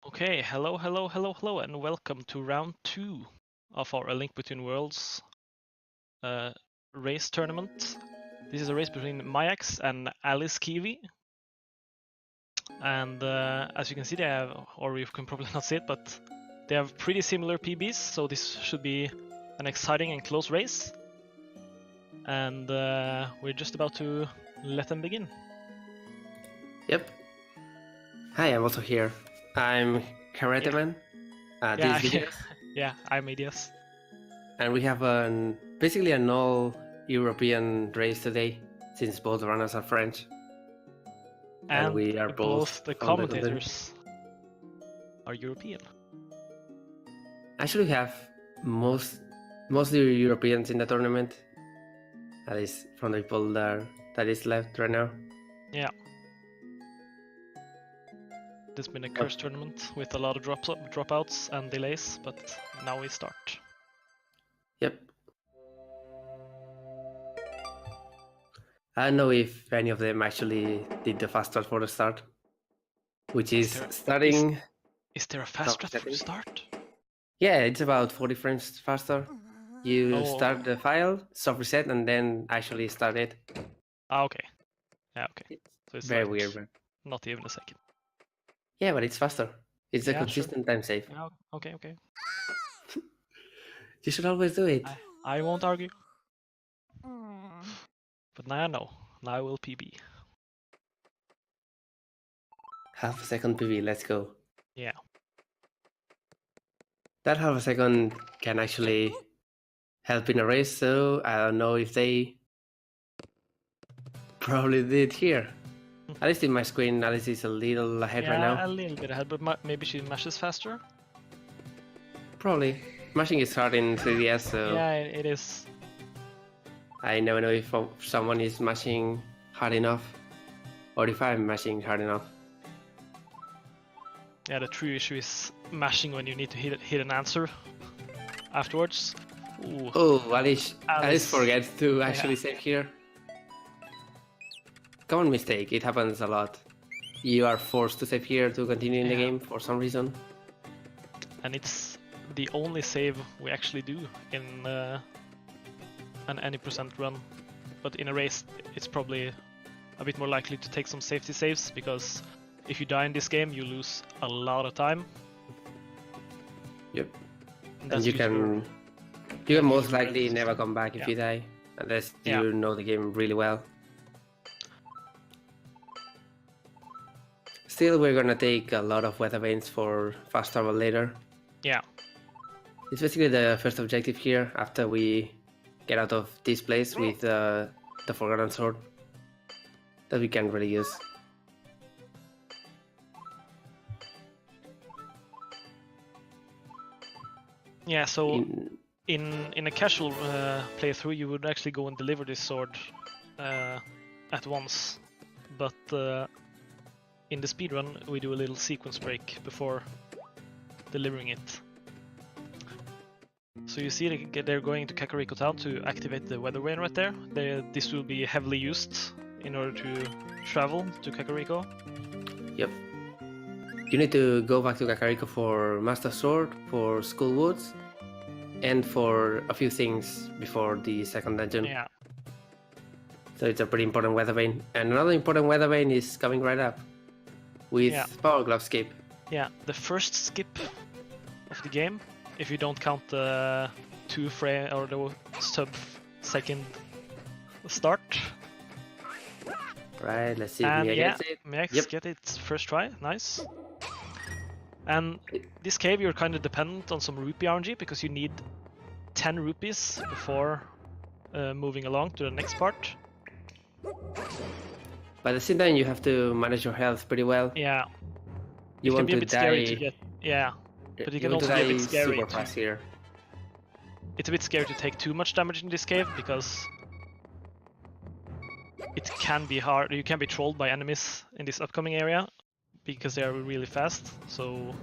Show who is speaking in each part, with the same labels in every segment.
Speaker 1: Okay, hello, and welcome to round 2 of our A Link Between Worlds race tournament. This is a race between Miakx and Kiwi. And as you can see, they have, or you can probably not see it, but they have pretty similar PBs, so this should be an exciting and close race. And we're just about to let them begin.
Speaker 2: Yep. Hi, I'm also here. I'm Karetaman.
Speaker 1: Yeah,
Speaker 2: These videos.
Speaker 1: yeah, I'm Medias.
Speaker 2: And we have basically an all-European race today, since both runners are French. And we are both
Speaker 1: the commentators are European.
Speaker 2: Actually, we have mostly Europeans in the tournament. At least from the people that is left right now.
Speaker 1: Yeah. It's been a cursed tournament with a lot of dropouts and delays, but now we start.
Speaker 2: Yep. I don't know if any of them actually did the fast start for the start, which is starting.
Speaker 1: Is there a fast start for the start?
Speaker 2: Yeah, it's about 40 frames faster. You start the file, soft reset, and then actually start it.
Speaker 1: Ah, okay. Yeah, okay. So it's
Speaker 2: very
Speaker 1: like
Speaker 2: weird, man.
Speaker 1: Not even a second.
Speaker 2: Yeah, but it's faster. It's a consistent time save.
Speaker 1: Yeah, okay.
Speaker 2: You should always do it.
Speaker 1: I won't argue. But now I know. Now I will PB.
Speaker 2: Half a second PB, let's go.
Speaker 1: Yeah.
Speaker 2: That half a second can actually help in a race, so I don't know if they probably did here. At least in my screen, Alice is a little ahead right now.
Speaker 1: Yeah, a little bit ahead, but maybe she mashes faster?
Speaker 2: Probably. Mashing is hard in 3DS, so...
Speaker 1: Yeah, it is.
Speaker 2: I never know if someone is mashing hard enough, or if I'm mashing hard enough.
Speaker 1: Yeah, the true issue is mashing when you need to hit an answer afterwards. Ooh.
Speaker 2: Oh, Alice forgets to actually save here. Common mistake, it happens a lot. You are forced to save here to continue in the game for some reason.
Speaker 1: And it's the only save we actually do in an any percent run. But in a race, it's probably a bit more likely to take some safety saves, because if you die in this game, you lose a lot of time.
Speaker 2: Yep. And you can most likely never come back if you die, unless you know the game really well. Still, we're gonna take a lot of weather vanes for fast travel later.
Speaker 1: Yeah.
Speaker 2: It's basically the first objective here after we get out of this place with the Forgotten Sword that we can really use.
Speaker 1: Yeah, so in a casual playthrough, you would actually go and deliver this sword at once, but in the speedrun, we do a little sequence break before delivering it. So you see they're going to Kakariko Town to activate the weather vane right there. This will be heavily used in order to travel to Kakariko.
Speaker 2: Yep. You need to go back to Kakariko for Master Sword, for School Woods, and for a few things before the second dungeon.
Speaker 1: Yeah.
Speaker 2: So it's a pretty important weather vane. And another important weather vane is coming right up with Power Glove skip.
Speaker 1: Yeah, the first skip of the game, if you don't count the 2 frame or the sub-second start.
Speaker 2: Right, let's see.
Speaker 1: And Miakx get it first try, nice. And this cave, you're kind of dependent on some rupee RNG, because you need 10 rupees before moving along to the next part.
Speaker 2: But at the same time, you have to manage your health pretty well.
Speaker 1: Yeah.
Speaker 2: You want to die.
Speaker 1: To get, but you can also be a bit scary.
Speaker 2: Super fast here.
Speaker 1: It's a bit scary to take too much damage in this cave, because it can be hard. You can be trolled by enemies in this upcoming area, because they are really fast. So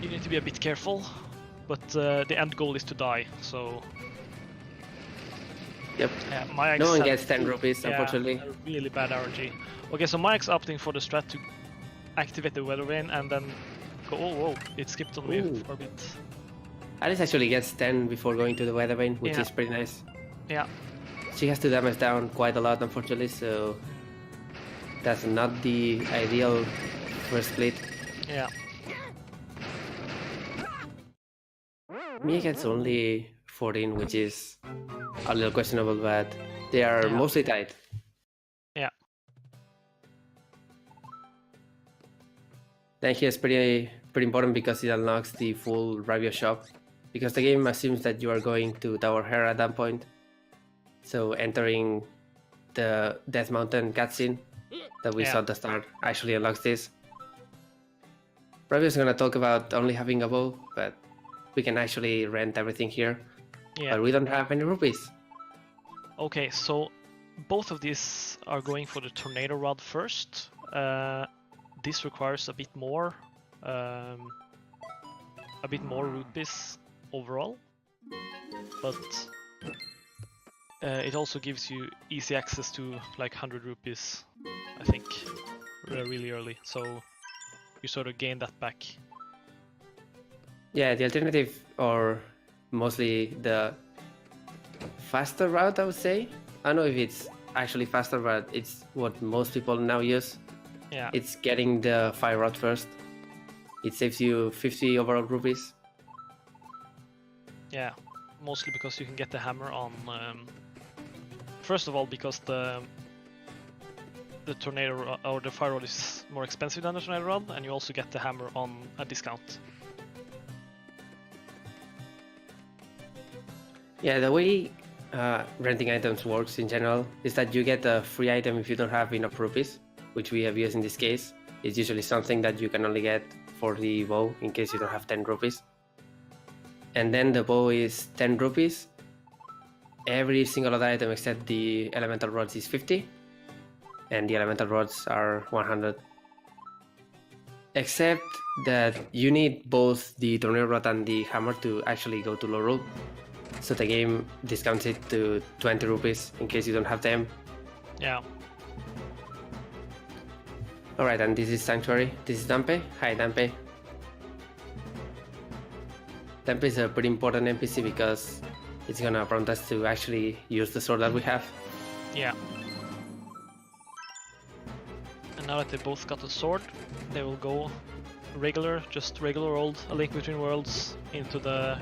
Speaker 1: you need to be a bit careful. But the end goal is to die. So.
Speaker 2: Yep.
Speaker 1: Yeah,
Speaker 2: no one gets 10 rupees, unfortunately.
Speaker 1: Really bad RNG. Okay, so Miakx opting for the strat to activate the weather vane and then go. Oh, whoa! It skipped on me
Speaker 2: Ooh.
Speaker 1: for a bit.
Speaker 2: Alice actually gets 10 before going to the weather vane, which
Speaker 1: Yeah.
Speaker 2: is pretty nice.
Speaker 1: Yeah.
Speaker 2: She has to damage down quite a lot, unfortunately, so that's not the ideal first split.
Speaker 1: Yeah.
Speaker 2: Mia gets only 14, which is a little questionable, but they are
Speaker 1: Yeah.
Speaker 2: mostly tied.
Speaker 1: Yeah.
Speaker 2: Then here is pretty important because it unlocks the full Rabio shop, because the game assumes that you are going to Tower Her at that point. So entering the Death Mountain cutscene that we saw at the start actually unlocks this. Rabio is gonna talk about only having a bow, but we can actually rent everything here.
Speaker 1: Yeah.
Speaker 2: But we don't have any rupees.
Speaker 1: Okay, so both of these are going for the tornado rod first. This requires a bit more rupees overall, but it also gives you easy access to like 100 rupees, I think, really early. So you sort of gain that back.
Speaker 2: Yeah, the alternative, or mostly the faster route, I would say. I don't know if it's actually faster, but it's what most people now use.
Speaker 1: Yeah.
Speaker 2: It's getting the fire rod first. It saves you 50 overall rupees.
Speaker 1: Yeah, mostly because you can get the hammer on. First of all, because the tornado or the fire rod is more expensive than the tornado rod, and you also get the hammer on a discount.
Speaker 2: Yeah, the way renting items works in general is that you get a free item if you don't have enough rupees, which we have used in this case. It's usually something that you can only get for the bow in case you don't have 10 rupees. And then the bow is 10 rupees. Every single other item except the elemental rods is 50, and the elemental rods are 100. Except that you need both the tornado rod and the hammer to actually go to low roll. So the game discounts it to 20 rupees in case you don't have them.
Speaker 1: Yeah.
Speaker 2: Alright, and this is Sanctuary. This is Dampe. Hi, Dampe. Dampe is a pretty important NPC because it's gonna prompt us to actually use the sword that we have.
Speaker 1: Yeah. And now that they both got the sword, they will go regular old A Link Between Worlds into the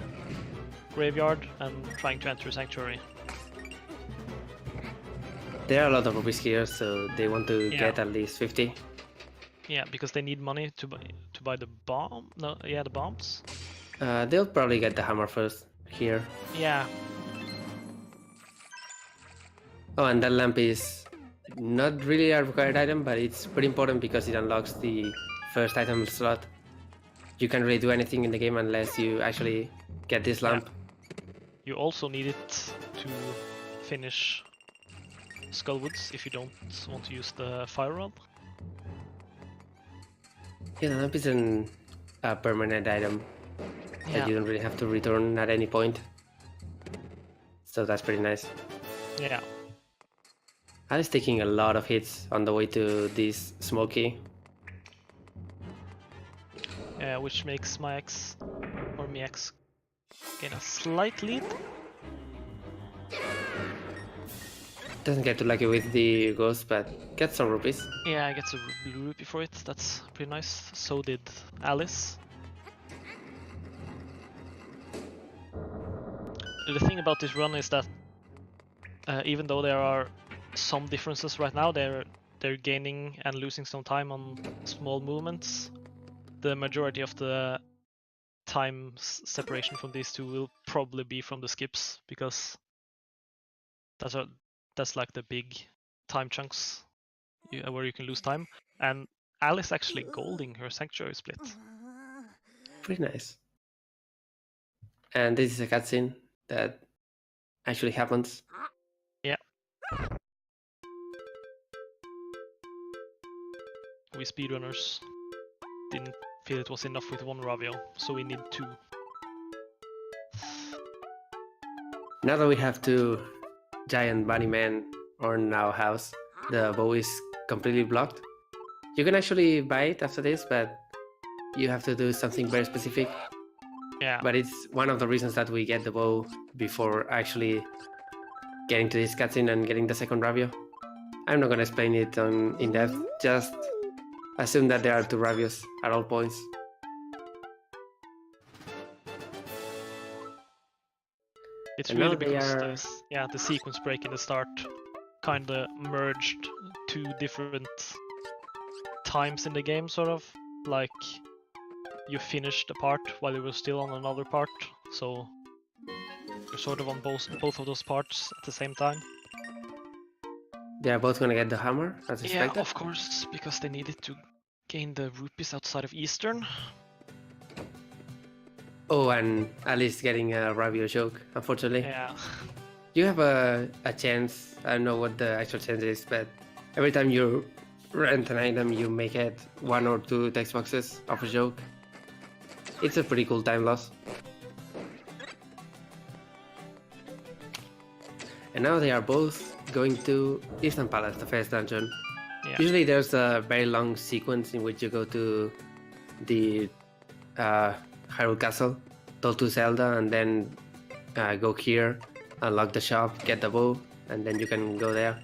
Speaker 1: graveyard and trying to enter Sanctuary.
Speaker 2: There are a lot of rupees here, so they want to get at least 50.
Speaker 1: Yeah, because they need money to buy the bomb. No, yeah, the bombs.
Speaker 2: They'll probably get the hammer first here.
Speaker 1: Yeah.
Speaker 2: Oh, and that lamp is not really a required item, but it's pretty important because it unlocks the first item slot. You can't really do anything in the game unless you actually get this lamp.
Speaker 1: You also need it to finish Skullwoods if you don't want to use the fire rod.
Speaker 2: Yeah, the lamp is a permanent item that you don't really have to return at any point. So that's pretty nice.
Speaker 1: Yeah.
Speaker 2: I was taking a lot of hits on the way to this smoky.
Speaker 1: Yeah, which makes Miakx gain a slight lead.
Speaker 2: Doesn't get too lucky with the ghost, but gets some rupees.
Speaker 1: Yeah, gets a blue rupee for it. That's pretty nice. So did Alice. The thing about this run is that even though there are some differences right now, they're gaining and losing some time on small movements. The majority of the time separation from these two will probably be from the skips, because that's like the big time chunks where you can lose time. And Alice actually golding her Sanctuary split.
Speaker 2: Pretty nice. And this is a cutscene that actually happens.
Speaker 1: Yeah. We speedrunners didn't feel it was enough with one Ravio, so we need two.
Speaker 2: Now that we have two giant bunny men on our house, the bow is completely blocked. You can actually buy it after this, but you have to do something very specific.
Speaker 1: Yeah.
Speaker 2: But it's one of the reasons that we get the bow before actually getting to this cutscene and getting the second Rabio. I'm not gonna explain it in depth, just assume that there are 2 Rabios at all points.
Speaker 1: It's
Speaker 2: And
Speaker 1: really
Speaker 2: now they
Speaker 1: because
Speaker 2: are-
Speaker 1: the sequence break in the start kind of merged 2 different times in the game, sort of. Like, you finished a part while you were still on another part, so you're sort of on both of those parts at the same time.
Speaker 2: They are both gonna get the hammer, as
Speaker 1: Yeah,
Speaker 2: expected.
Speaker 1: of course, because they needed to gain the rupees outside of Eastern.
Speaker 2: Oh, and Alice getting a Rabio joke, unfortunately.
Speaker 1: Yeah.
Speaker 2: You have a chance, I don't know what the actual chance is, but every time you rent an item, you make it 1 or 2 text boxes of a joke. It's a pretty cool time loss. And now they are both going to Eastern Palace, the first dungeon.
Speaker 1: Yeah.
Speaker 2: Usually there's a very long sequence in which you go to the Hyrule Castle, talk to Zelda, and then go here, unlock the shop, get the bow, and then you can go there.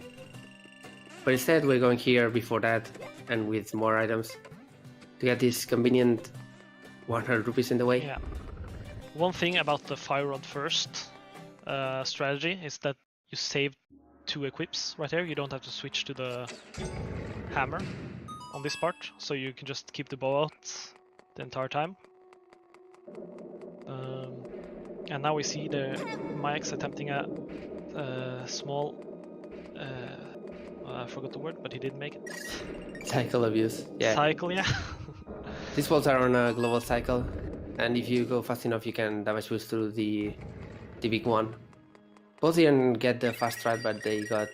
Speaker 2: But instead we're going here before that, and with more items, to get this convenient 100 rupees in the way.
Speaker 1: Yeah. One thing about the Fire Rod first strategy is that you save 2 equips right here. You don't have to switch to the hammer on this part, so you can just keep the bow out the entire time. And now we see the Miakx attempting a small, I forgot the word, but he didn't make it.
Speaker 2: Cycle abuse, yeah.
Speaker 1: Cycle, yeah.
Speaker 2: These balls are on a global cycle, and if you go fast enough, you can damage boost through the big one. Both didn't get the fast strike, but they got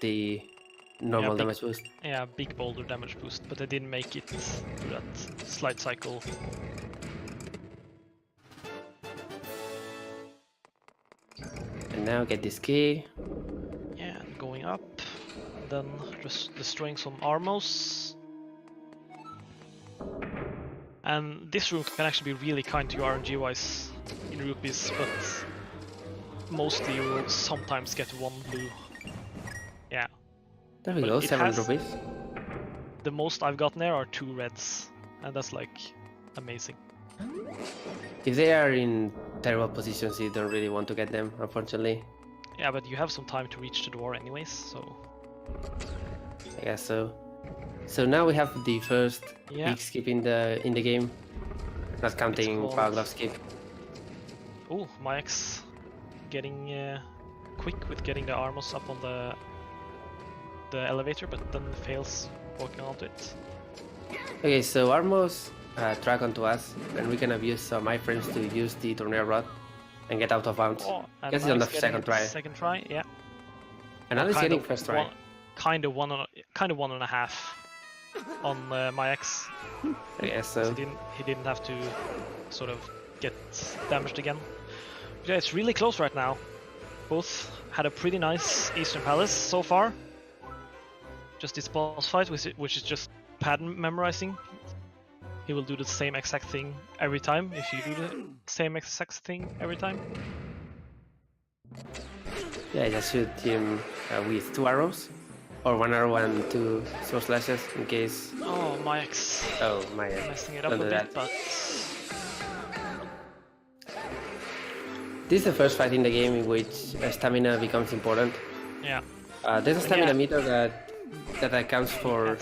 Speaker 2: the normal damage boost.
Speaker 1: Yeah, big boulder damage boost, but they didn't make it through that slight cycle.
Speaker 2: And now get this key.
Speaker 1: Yeah, and going up, then just destroying some Armos. And this room can actually be really kind to you RNG-wise in rupees, but mostly you will sometimes get 1 blue. Yeah.
Speaker 2: There we
Speaker 1: But
Speaker 2: go,
Speaker 1: it
Speaker 2: 7
Speaker 1: has-
Speaker 2: rupees.
Speaker 1: The most I've gotten there are 2 reds, and that's like amazing.
Speaker 2: If they are in terrible positions, you don't really want to get them, unfortunately.
Speaker 1: Yeah, but you have some time to reach the door anyways, so...
Speaker 2: I guess so. So now we have the first
Speaker 1: Yeah.
Speaker 2: big skip in the game, not counting
Speaker 1: called-
Speaker 2: Power Glove skip.
Speaker 1: Oh, Miakx getting quick with getting the Armos up on the elevator, but then fails walking onto it.
Speaker 2: Okay, so Armos track onto us, and we can abuse some iframes to use the Tornado Rod and get out of bounds.
Speaker 1: Oh, and
Speaker 2: Guess it's on the
Speaker 1: Miakx getting
Speaker 2: second
Speaker 1: it
Speaker 2: try.
Speaker 1: Second try, yeah.
Speaker 2: And now it's
Speaker 1: Kind
Speaker 2: getting
Speaker 1: of
Speaker 2: first try.
Speaker 1: Kind of 1.5 on Miakx.
Speaker 2: I guess
Speaker 1: So
Speaker 2: so.
Speaker 1: he didn't have to sort of get damaged again. But yeah, it's really close right now. Both had a pretty nice Eastern Palace so far. Just this boss fight, which is just pattern memorizing. He will do the same exact thing every time if you do the same exact thing every time.
Speaker 2: Yeah, just shoot him with 2 arrows, or 1 arrow and 2 sword slashes in case.
Speaker 1: Oh, Miakx
Speaker 2: Oh my!
Speaker 1: messing it up a
Speaker 2: Don't do
Speaker 1: bit,
Speaker 2: that.
Speaker 1: but
Speaker 2: This is the first fight in the game in which stamina becomes important.
Speaker 1: yeah.
Speaker 2: There's a stamina
Speaker 1: Yeah.
Speaker 2: meter that accounts for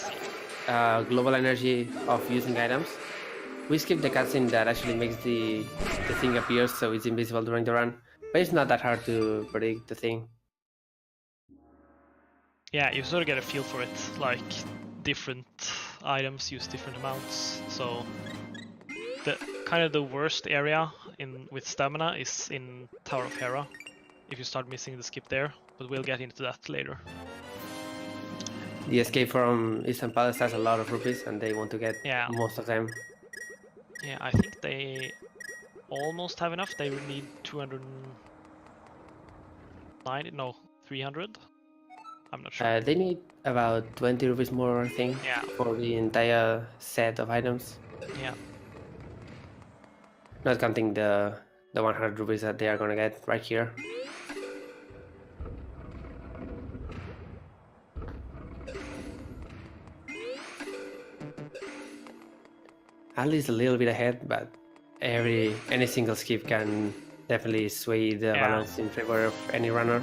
Speaker 2: global energy of using items. We skip the cutscene that actually makes the thing appear, so it's invisible during the run. But it's not that hard to predict the thing.
Speaker 1: Yeah, you sort of get a feel for it, like different items use different amounts. So the kind of the worst area with stamina is in Tower of Hera, if you start missing the skip there, but we'll get into that later.
Speaker 2: The escape from Eastern Palace has a lot of rupees, and they want to get
Speaker 1: Yeah.
Speaker 2: most of them.
Speaker 1: Yeah, I think they almost have enough. They would need 290, no, 300. I'm not sure.
Speaker 2: They need about 20 rupees more, I think,
Speaker 1: Yeah.
Speaker 2: for the entire set of items.
Speaker 1: Yeah.
Speaker 2: Not counting the 100 rupees that they are gonna get right here. At least a little bit ahead, but any single skip can definitely sway the balance in favor of any runner.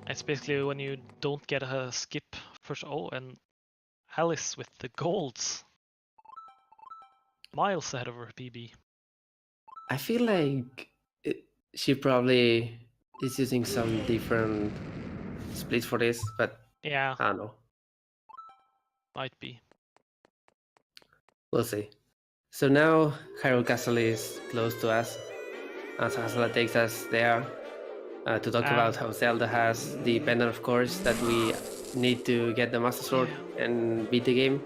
Speaker 1: It's basically when you don't get a skip first. Oh, and Alice with the golds. Miles ahead of her PB.
Speaker 2: I feel like she probably is using some different splits for this, but
Speaker 1: Yeah,
Speaker 2: I don't know.
Speaker 1: might be.
Speaker 2: We'll see. So now Hyrule Castle is close to us, and Hasla takes us there to talk about how Zelda has the pendant of course that we need to get the Master Sword and beat the game.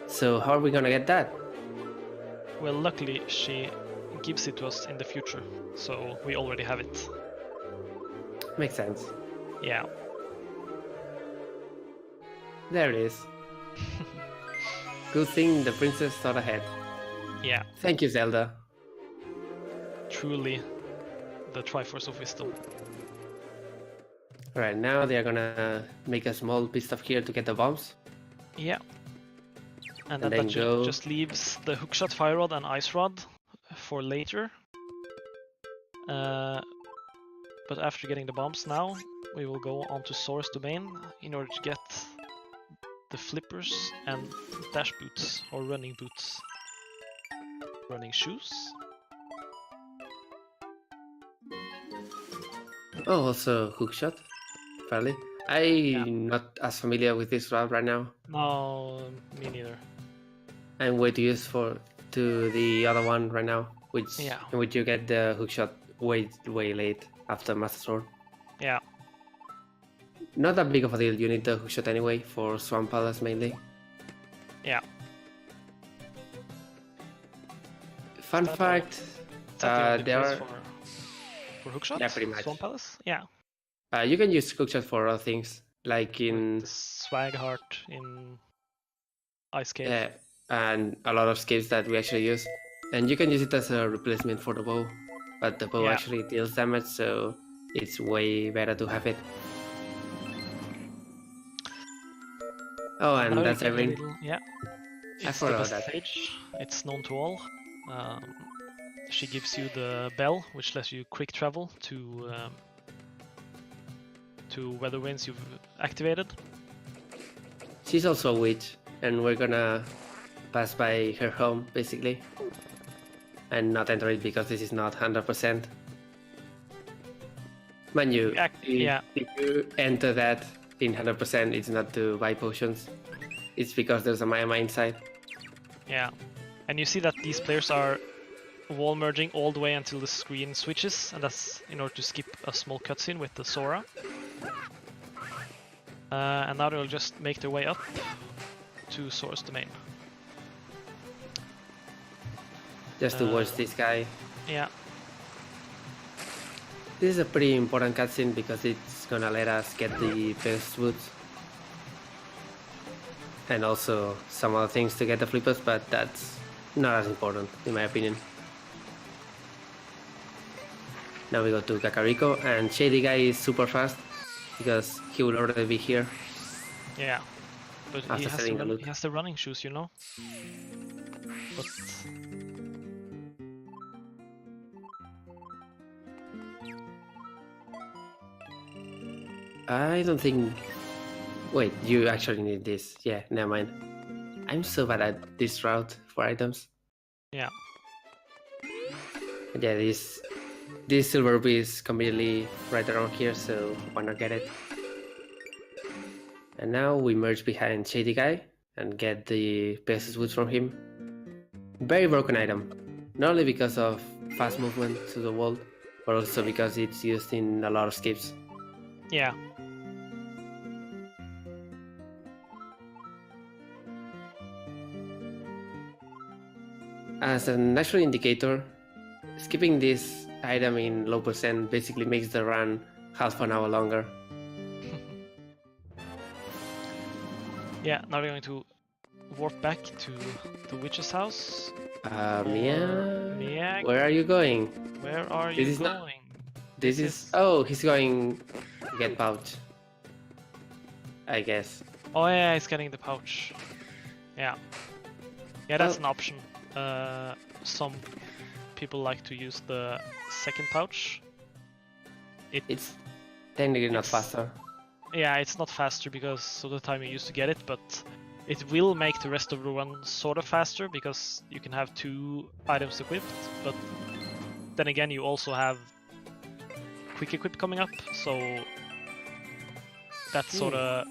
Speaker 2: So how are we gonna get that?
Speaker 1: Well, luckily she gives it to us in the future, so we already have it.
Speaker 2: Makes sense.
Speaker 1: Yeah.
Speaker 2: There it is. Good thing the princess thought ahead.
Speaker 1: Yeah.
Speaker 2: Thank you, Zelda.
Speaker 1: Truly the Triforce of Wisdom.
Speaker 2: Alright, now they are gonna make a small pit stop here to get the bombs.
Speaker 1: Yeah. And
Speaker 2: And
Speaker 1: then
Speaker 2: then
Speaker 1: that
Speaker 2: go...
Speaker 1: just leaves the Hookshot, Fire Rod and Ice Rod for later. But after getting the bombs now, we will go on to Source Domain in order to get the flippers and dash boots or running boots. Running shoes.
Speaker 2: Oh, also hookshot, apparently. I'm not as familiar with this route right now.
Speaker 1: No, me neither.
Speaker 2: I'm way too used to the other one right now, in which you get the hookshot way late after Master Sword.
Speaker 1: Yeah.
Speaker 2: Not that big of a deal. You need the hookshot anyway for Swamp Palace mainly.
Speaker 1: Yeah.
Speaker 2: Fun fact: there are
Speaker 1: for hookshot.
Speaker 2: Yeah, pretty much.
Speaker 1: Swamp Palace. Yeah.
Speaker 2: You can use hookshot for other things, like in
Speaker 1: Swag Heart in Ice Cave.
Speaker 2: Yeah, and a lot of skills that we actually use. And you can use it as a replacement for the bow, but the bow actually deals damage, so it's way better to have it. Oh, and that's everything.
Speaker 1: Yeah.
Speaker 2: I forgot about that.
Speaker 1: Stage. It's known to all. She gives you the bell, which lets you quick travel to weather winds you've activated.
Speaker 2: She's also a witch, and we're gonna pass by her home basically, and not enter it because this is not 100%. Mind you, if you enter that in 100%, it's not to buy potions. It's because there's a Mayama inside.
Speaker 1: Yeah, and you see that these players are wall merging all the way until the screen switches, and that's in order to skip a small cutscene with the Sora. And now they'll just make their way up to Source Domain.
Speaker 2: Just to watch this guy.
Speaker 1: Yeah.
Speaker 2: This is a pretty important cutscene because it's gonna let us get the Pegasus boots. And also some other things to get the flippers, but that's not as important in my opinion. Now we go to Kakariko, and Shady Guy is super fast because he will already be here.
Speaker 1: Yeah, but he has the running shoes, you know? But...
Speaker 2: I don't think... Wait, you actually need this. Yeah, never mind. I'm so bad at this route for items.
Speaker 1: Yeah.
Speaker 2: Yeah, this silver rupee is completely right around here, so why not get it? And now we merge behind Shady Guy and get the Pegasus boots from him. Very broken item, not only because of fast movement to the wall, but also because it's used in a lot of skips.
Speaker 1: Yeah.
Speaker 2: As a natural indicator, skipping this item in low percent basically makes the run half an hour longer.
Speaker 1: Yeah, now we're going to warp back to the witch's house.
Speaker 2: Miakx, where are you going?
Speaker 1: Where are
Speaker 2: This
Speaker 1: you
Speaker 2: is
Speaker 1: going?
Speaker 2: This is... Oh, he's going to get pouch, I guess.
Speaker 1: Oh yeah, he's getting the pouch. Yeah. Yeah, that's an option. Some people like to use the second pouch.
Speaker 2: It's technically not faster.
Speaker 1: Yeah, it's not faster because of the time you used to get it, but it will make the rest of the run sort of faster because you can have 2 items equipped, but then again you also have quick equip coming up, so that's sort of...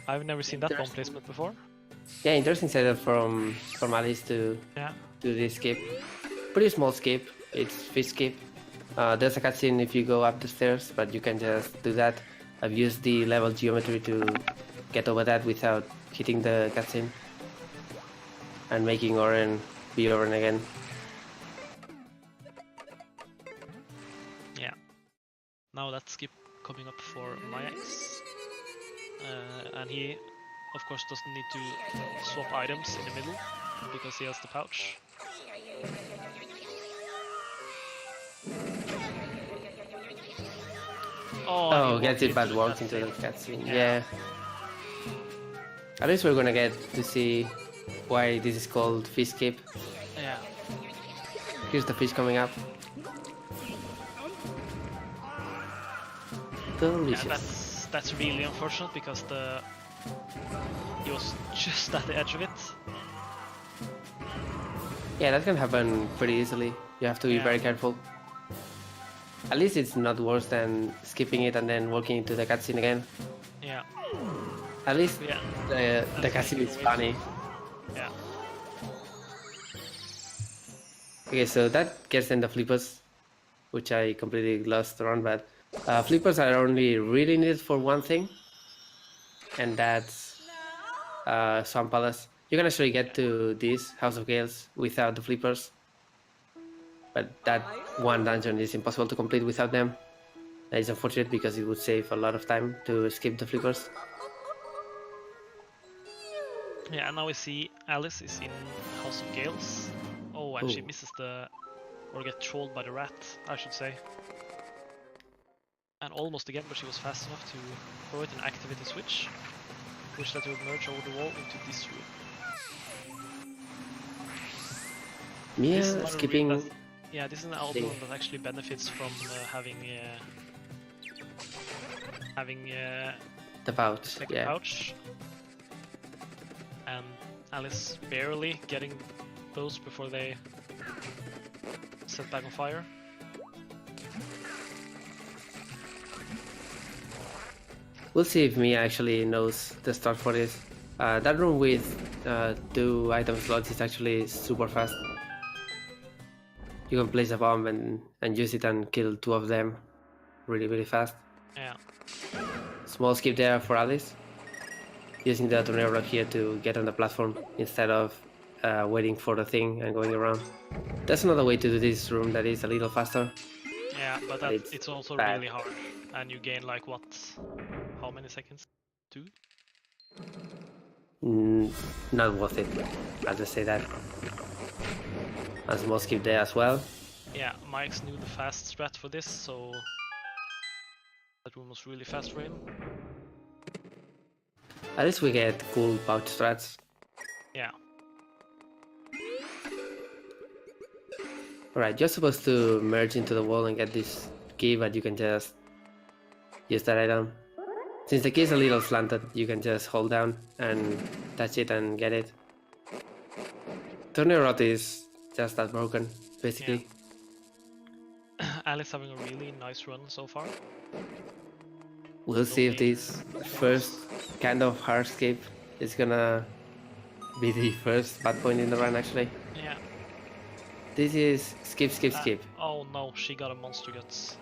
Speaker 1: I've never seen that bomb placement before.
Speaker 2: Yeah, interesting setup from Alice to do this skip. Pretty small skip. It's fish skip. There's a cutscene if you go up the stairs, but you can just do that. I've used the level geometry to get over that without hitting the cutscene and making Oren be Oren again.
Speaker 1: Yeah. Now that skip coming up for Miakx. And he, of course, doesn't need to swap items in the middle because he has the pouch.
Speaker 2: Oh, gets it, but walks into the cutscene. Yeah. At least we're gonna get to see why this is called fish skip.
Speaker 1: Yeah.
Speaker 2: Here's the fish coming up. Delicious.
Speaker 1: Yeah, that's really unfortunate because he was just at the edge of it.
Speaker 2: Yeah, that can happen pretty easily. You have to be very careful. At least it's not worse than skipping it and then walking into the cutscene again.
Speaker 1: Yeah.
Speaker 2: At least the cutscene is funny.
Speaker 1: Yeah.
Speaker 2: Okay, so that gets in the flippers, which I completely lost around, but flippers are only really needed for one thing, and that's Swamp Palace. You can actually get to this House of Gales without the flippers, but that one dungeon is impossible to complete without them. That is unfortunate because it would save a lot of time to skip the flippers.
Speaker 1: Yeah, and now we see Alice is in House of Gales. Oh, and she misses or gets trolled by the rat, I should say. And almost again, but she was fast enough to throw it and activate the switch, which let her merge over the wall into this room.
Speaker 2: Yeah, skipping.
Speaker 1: This is an album that actually benefits from having
Speaker 2: the pouch.
Speaker 1: The pouch. And Alice barely getting those before they set back on fire.
Speaker 2: We'll see if Mia actually knows the start for this. That room with 2 item slots is actually super fast. You can place a bomb and use it and kill 2 of them really fast.
Speaker 1: Yeah.
Speaker 2: Small skip there for Alice. Using the tornado rock here to get on the platform instead of waiting for the thing and going around. That's another way to do this room that is a little faster.
Speaker 1: Yeah, but it's also really hard. And you gain like what? How many seconds? 2?
Speaker 2: Not worth it. I'll just say that. A small skip there as well.
Speaker 1: Yeah, Miakx knew the fast strat for this, so that room was really fast for him.
Speaker 2: At least we get cool pouch strats.
Speaker 1: Yeah.
Speaker 2: Alright, you're supposed to merge into the wall and get this key, but you can just use that item. Since the key is a little slanted, you can just hold down and touch it and get it. Tornado Rod is just that broken, basically.
Speaker 1: Yeah. Alice having a really nice run so far.
Speaker 2: We'll see if this first kind of hard skip is gonna be the first bad point in the run, actually.
Speaker 1: Yeah.
Speaker 2: This is skip.
Speaker 1: Oh no, she got a monster guts.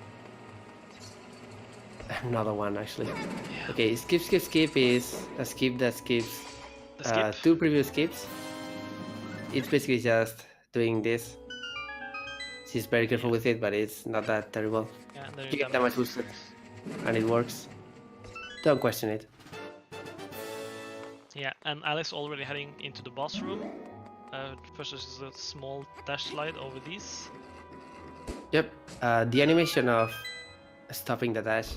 Speaker 2: Another one, actually.
Speaker 1: Yeah.
Speaker 2: Okay, skip is a skip that skips 2 previous skips. It's basically just doing this. She's very careful with it, but it's not that terrible.
Speaker 1: Yeah, and then
Speaker 2: You get damage boosted, and it works. Don't question it.
Speaker 1: Yeah, and Alice already heading into the boss room. First there's a small dash slide over these.
Speaker 2: Yep. The animation of stopping the dash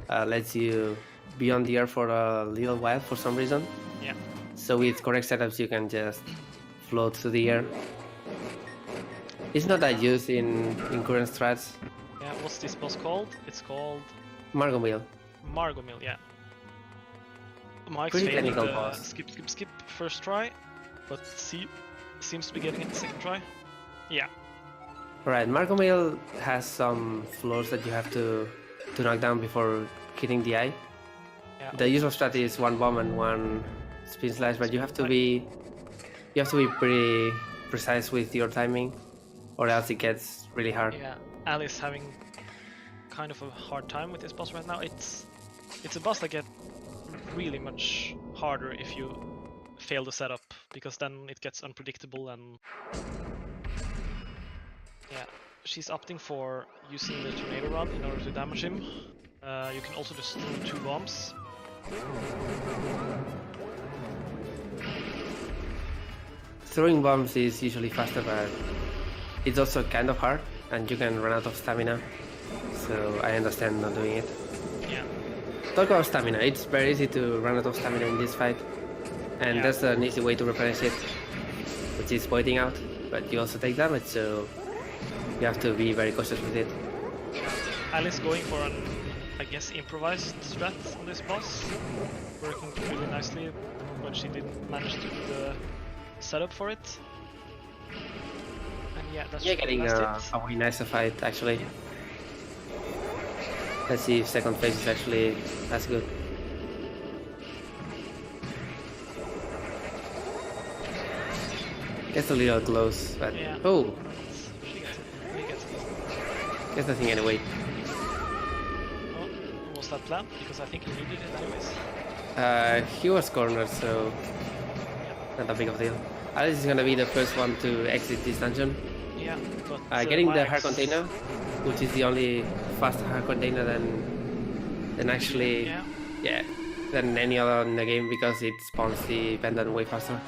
Speaker 2: lets you be on the air for a little while for some reason.
Speaker 1: Yeah.
Speaker 2: So with correct setups, you can just float through the air. It's not that used in current strats.
Speaker 1: Yeah, what's this boss called? It's called
Speaker 2: Margomil.
Speaker 1: Margomil, yeah. Miakx
Speaker 2: Pretty
Speaker 1: failed
Speaker 2: technical
Speaker 1: the
Speaker 2: boss.
Speaker 1: skip first try, but seems to be getting it the second try. Yeah.
Speaker 2: Right, Margomil has some floors that you have to knock down before hitting the eye.
Speaker 1: Yeah.
Speaker 2: The usual strat is one bomb and one spin slash, but you have to be pretty precise with your timing, or else it gets really hard.
Speaker 1: Yeah, Alice having kind of a hard time with this boss right now. It's a boss that gets really much harder if you fail the setup, because then it gets unpredictable and yeah, she's opting for using the tornado rod in order to damage him. You can also just throw 2 bombs.
Speaker 2: Throwing bombs is usually faster, but it's also kind of hard, and you can run out of stamina. So I understand not doing it.
Speaker 1: Yeah.
Speaker 2: Talk about stamina. It's very easy to run out of stamina in this fight, and that's an easy way to replenish it, which is pointing out. But you also take damage, so you have to be very cautious with it.
Speaker 1: Alice going for an, I guess, improvised strat on this boss, working really nicely when she didn't manage to do the setup for it. And yeah, that's
Speaker 2: getting a way nicer fight actually. Let's see if second phase is actually as good. Gets a little close, but
Speaker 1: yeah.
Speaker 2: Oh,
Speaker 1: She gets it. He gets it.
Speaker 2: gets the thing anyway.
Speaker 1: Oh, was that planned? Because I think he needed it anyways.
Speaker 2: He was cornered, so not a big of a deal. Alice is gonna be the first one to exit this dungeon.
Speaker 1: Yeah, but
Speaker 2: Getting the
Speaker 1: Miakx-
Speaker 2: hard container, which is the only fast hard container than actually than any other in the game, because it spawns the pendant way faster.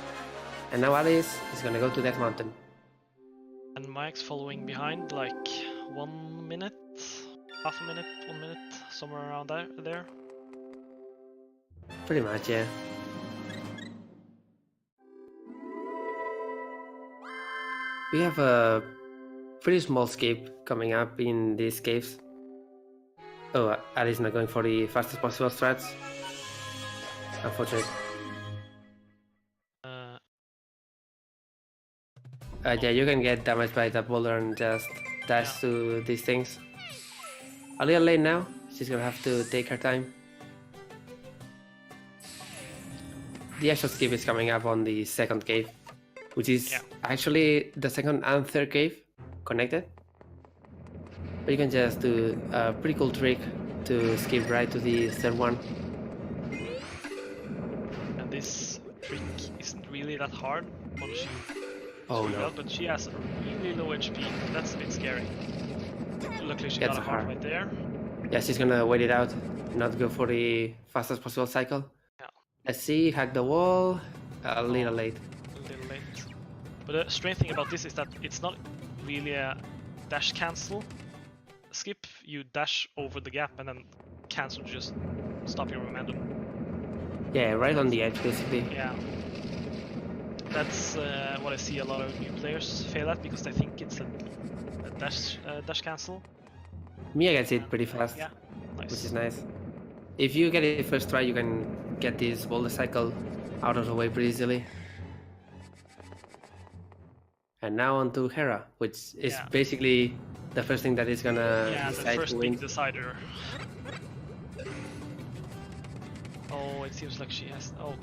Speaker 2: And now Alice is gonna go to that mountain.
Speaker 1: And Miakx following behind like 1 minute, half a minute, 1 minute, somewhere around there.
Speaker 2: Pretty much, yeah. We have a pretty small escape coming up in these caves. Oh, Alice not going for the fastest possible strats. Unfortunate. Yeah, you can get damaged by that boulder and just dash to these things. A little late now. She's gonna have to take her time. The actual skip is coming up on the second cave, which is actually the second and third cave connected. But you can just do a pretty cool trick to skip right to the third one.
Speaker 1: And this trick isn't really that hard once you
Speaker 2: no.
Speaker 1: but she has really low HP. That's a bit scary. Luckily she got a heart right there.
Speaker 2: Yeah, she's gonna wait it out, not go for the fastest possible cycle.
Speaker 1: Yeah.
Speaker 2: Let's see, hack the wall. A little late.
Speaker 1: A little late. But the strange thing about this is that it's not really a dash cancel skip. You dash over the gap and then cancel to just stop your momentum.
Speaker 2: Yeah, right on the edge basically.
Speaker 1: Yeah. That's what I see a lot of new players fail at, because they think it's a dash cancel.
Speaker 2: Mia gets it pretty fast,
Speaker 1: nice.
Speaker 2: Which is nice. If you get it first try, you can get this boulder cycle out of the way pretty easily. And now on to Hera, which is basically the first thing that is gonna decide
Speaker 1: the first
Speaker 2: who
Speaker 1: big
Speaker 2: wins.
Speaker 1: decider. Oh, it seems like she has. Oh,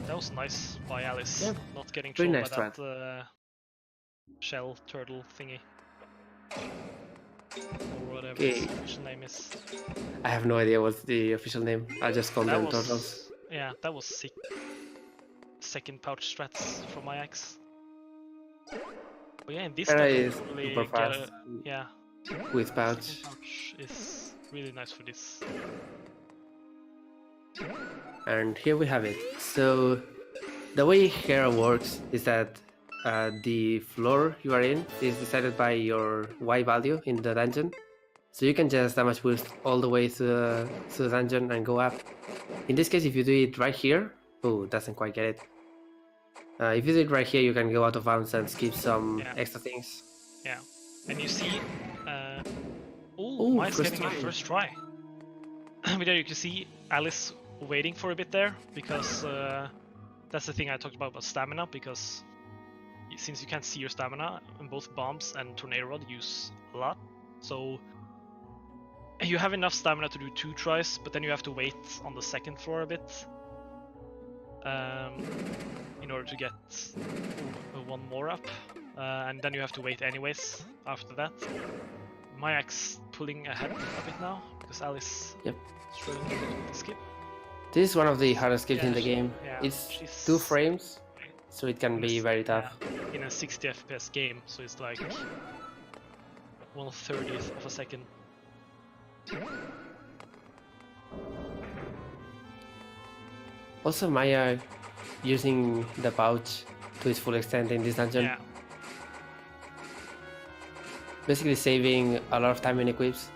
Speaker 1: that was nice by Alice, not getting trolled
Speaker 2: nice
Speaker 1: by that shell turtle thingy, or whatever its official name is.
Speaker 2: I have no idea what's the official name. I just call them turtles.
Speaker 1: Yeah, that was sick. Second pouch strats from Miakx. But yeah, in this
Speaker 2: Hera
Speaker 1: you
Speaker 2: is
Speaker 1: really
Speaker 2: super fast. with pouch.
Speaker 1: Second pouch is really nice for this.
Speaker 2: And here we have it. So the way Hera works is that the floor you are in is decided by your Y value in the dungeon. So you can just damage boost all the way to the dungeon and go up. In this case, if you do it right here, oh, doesn't quite get it. If you do it right here, you can go out of bounds and skip some extra things.
Speaker 1: Yeah, and you see,
Speaker 2: Ooh,
Speaker 1: Miakx
Speaker 2: first
Speaker 1: getting a
Speaker 2: try.
Speaker 1: first try. But there you can see Alice waiting for a bit there, because that's the thing I talked about stamina, because since you can't see your stamina, both bombs and tornado rod use a lot, so you have enough stamina to do 2 tries, but then you have to wait on the second floor a bit in order to get 1 more up, and then you have to wait anyways after that. Miakx pulling ahead a bit now, because Alice struggling a bit with the skip.
Speaker 2: This is one of the hardest skips in the game.
Speaker 1: Yeah,
Speaker 2: it's 2 frames, so it can be very tough.
Speaker 1: In a 60 FPS game, so it's like 1/30th of a second.
Speaker 2: Also, Maya using the pouch to its full extent in this dungeon.
Speaker 1: Yeah.
Speaker 2: Basically saving a lot of time in equips.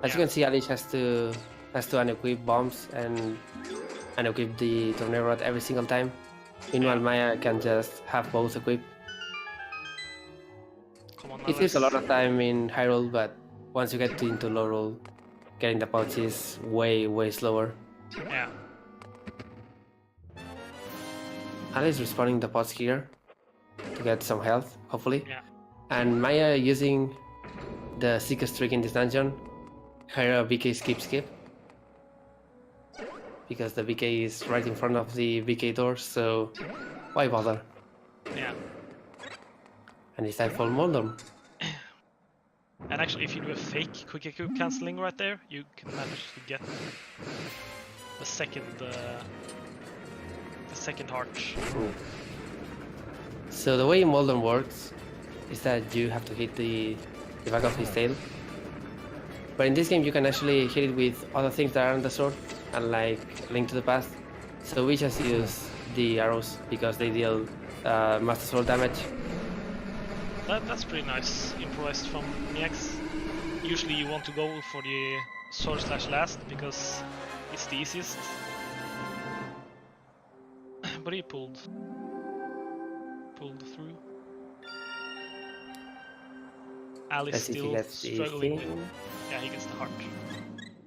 Speaker 2: As you can see, Alice has to unequip bombs and unequip the tornado rod every single time. Meanwhile, Maya can just have both equipped.
Speaker 1: Come on,
Speaker 2: it takes a lot of time in high roll, but once you get into low roll, getting the pouch is way slower.
Speaker 1: Yeah.
Speaker 2: Alice respawning the pots here to get some health, hopefully.
Speaker 1: Yeah.
Speaker 2: And Maya using the sickest trick in this dungeon, her BK skip. Because the BK is right in front of the BK door, so why bother?
Speaker 1: Yeah.
Speaker 2: And it's time for Moldon.
Speaker 1: And actually, if you do a fake quick equip cancelling right there, you can manage to get the second heart.
Speaker 2: Ooh. So the way Moldon works is that you have to hit the back of his tail. But in this game you can actually hit it with other things that are on the sword, unlike Link to the Past. So we just use the arrows because they deal Master Sword damage.
Speaker 1: That's pretty nice, improvised from Miakx. Usually you want to go for the sword slash last because it's the easiest. But he pulled through. Alice still struggling with... Yeah, he gets the heart.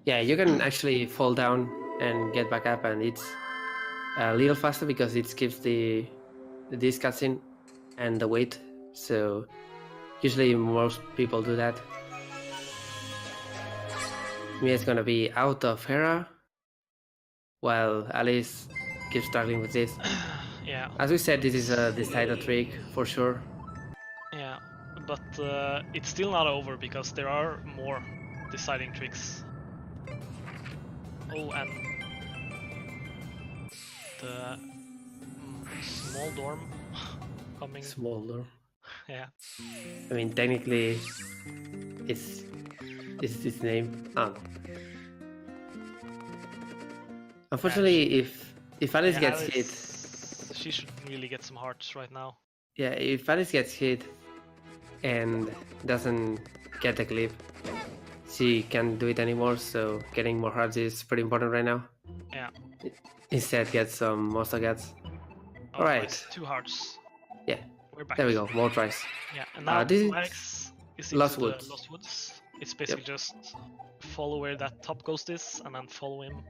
Speaker 2: Yeah, you can actually fall down and get back up, and it's a little faster because it skips this cutscene and the wait. So usually most people do that. Mia's gonna be out of Hera, while Alice keeps struggling with this.
Speaker 1: Yeah.
Speaker 2: As we said, this is a decided trick for sure.
Speaker 1: Yeah, but it's still not over because there are more deciding tricks. Oh, and the small dorm coming.
Speaker 2: Small dorm.
Speaker 1: Yeah.
Speaker 2: I mean, technically, it's its name. Unfortunately, if Alice gets hit,
Speaker 1: she should really get some hearts right now.
Speaker 2: Yeah, if Alice gets hit and doesn't get the clip, she can't do it anymore. So getting more hearts is pretty important right now.
Speaker 1: Yeah.
Speaker 2: Instead, get some monster guts.
Speaker 1: Oh,
Speaker 2: all right.
Speaker 1: Nice. 2 hearts.
Speaker 2: Yeah.
Speaker 1: We're back.
Speaker 2: There we go. More tries.
Speaker 1: Yeah, and now
Speaker 2: this
Speaker 1: Miakx is into
Speaker 2: Lost
Speaker 1: the
Speaker 2: Woods.
Speaker 1: Lost Woods. It's basically just follow where that top ghost is and then follow him.